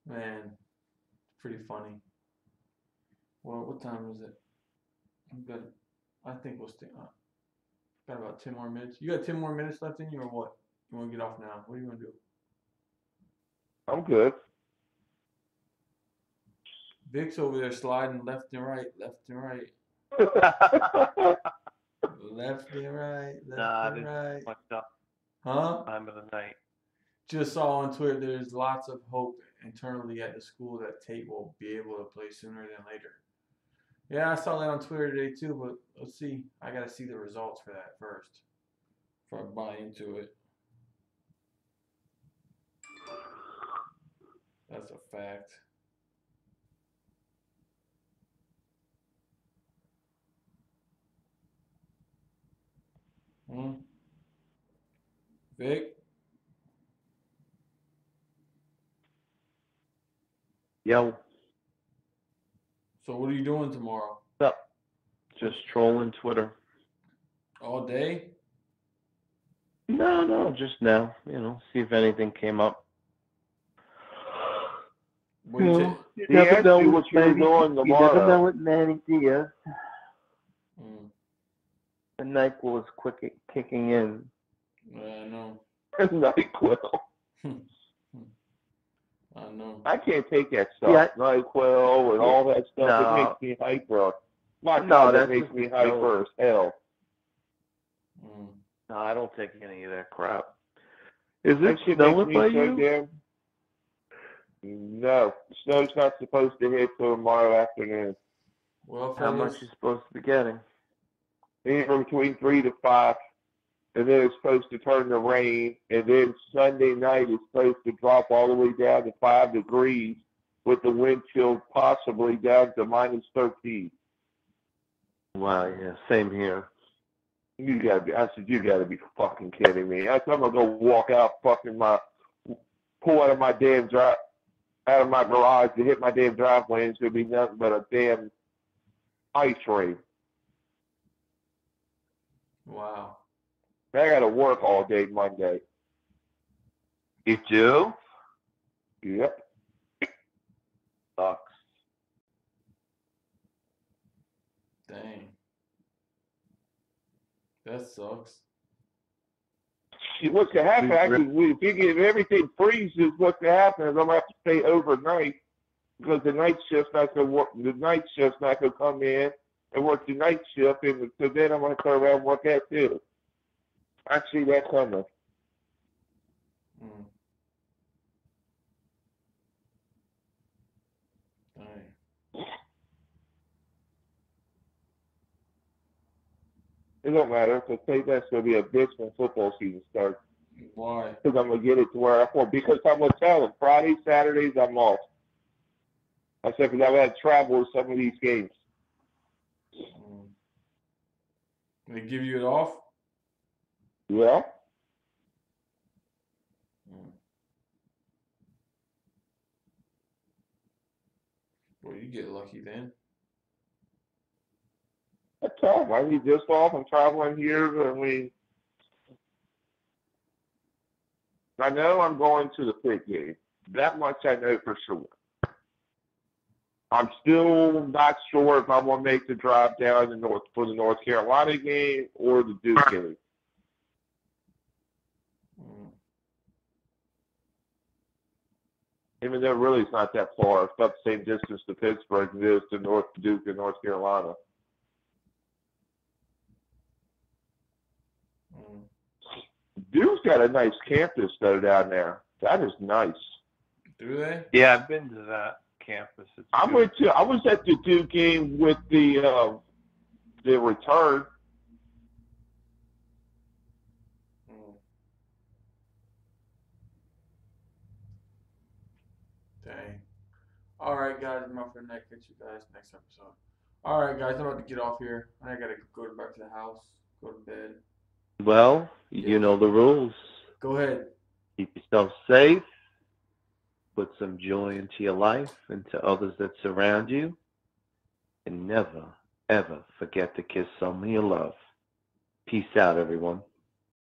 Man, pretty funny. Well, what time is it? I think we'll stay on. Got about 10 more minutes. You got 10 more minutes left in you, or what? You want to get off now? What do you want to do? I'm good. Vic's over there sliding left and right, left and right. Left and right, left and right. Fucked up. Huh? Time of the night. Just saw on Twitter there's lots of hope internally at the school that Tate will be able to play sooner than later. Yeah, I saw that on Twitter today too, but let's see. I got to see the results for that first before I buy into it. That's a fact. Vic? Yo. So what are you doing tomorrow? What's up? Just trolling Twitter. All day? No, just now. See if anything came up. You never know what you're doing tomorrow. You never know what Manny Diaz. The NyQuil is kicking in. I know. NyQuil. I know. I can't take that stuff. NyQuil and all that stuff. No. It makes me hyper. My God, that makes me hyper as hell. No, I don't take any of that crap. Is it snowing by you? No, snow's not supposed to hit till tomorrow afternoon. Well, how much you supposed to be getting? Anywhere between 3 to 5, and then it's supposed to turn to rain, and then Sunday night it's supposed to drop all the way down to 5 degrees, with the wind chill possibly down to -13. Wow, yeah, same here. I said, you gotta be fucking kidding me. I'm gonna go walk out, pull out of my garage to hit my damn driveway, and it's gonna be nothing but a damn ice rain. Wow. I gotta work all day Monday. You do? Yep. Sucks. Dang. That sucks. What's gonna happen? If everything freezes, what's gonna happen is I'm gonna have to stay overnight because the night shift's not gonna work. The night shift's not gonna come in and work the night shift, and so then I'm gonna turn around and work that too. I see that coming. Dang. It don't matter because that's gonna be a bitch when football season starts. Why? Because I'm gonna get it to where I want. Because I'm gonna tell them Fridays, Saturdays I'm off. I said because I've had to travel to some of these games. They give you it off? Yeah. Boy, Well, you get lucky then. I tell him I need this off. I'm traveling here. I know I'm going to the pit game. That much I know for sure. I'm still not sure if I'm going to make the drive down for the North Carolina game or the Duke game. Even though really it's not that far. It's about the same distance to Pittsburgh as it is to Duke and North Carolina. Duke's got a nice campus though down there. That is nice. Do they? Yeah, I've been to that campus. I was at the Duke game with the return. Dang. All right, guys. I'm out for the next. Catch you guys next episode. All right, guys. I'm about to get off here. I gotta go back to the house. Go to bed. Well, you know the rules. Go ahead. Keep yourself safe. Put some joy into your life and to others that surround you. And never, ever forget to kiss someone you love. Peace out, everyone.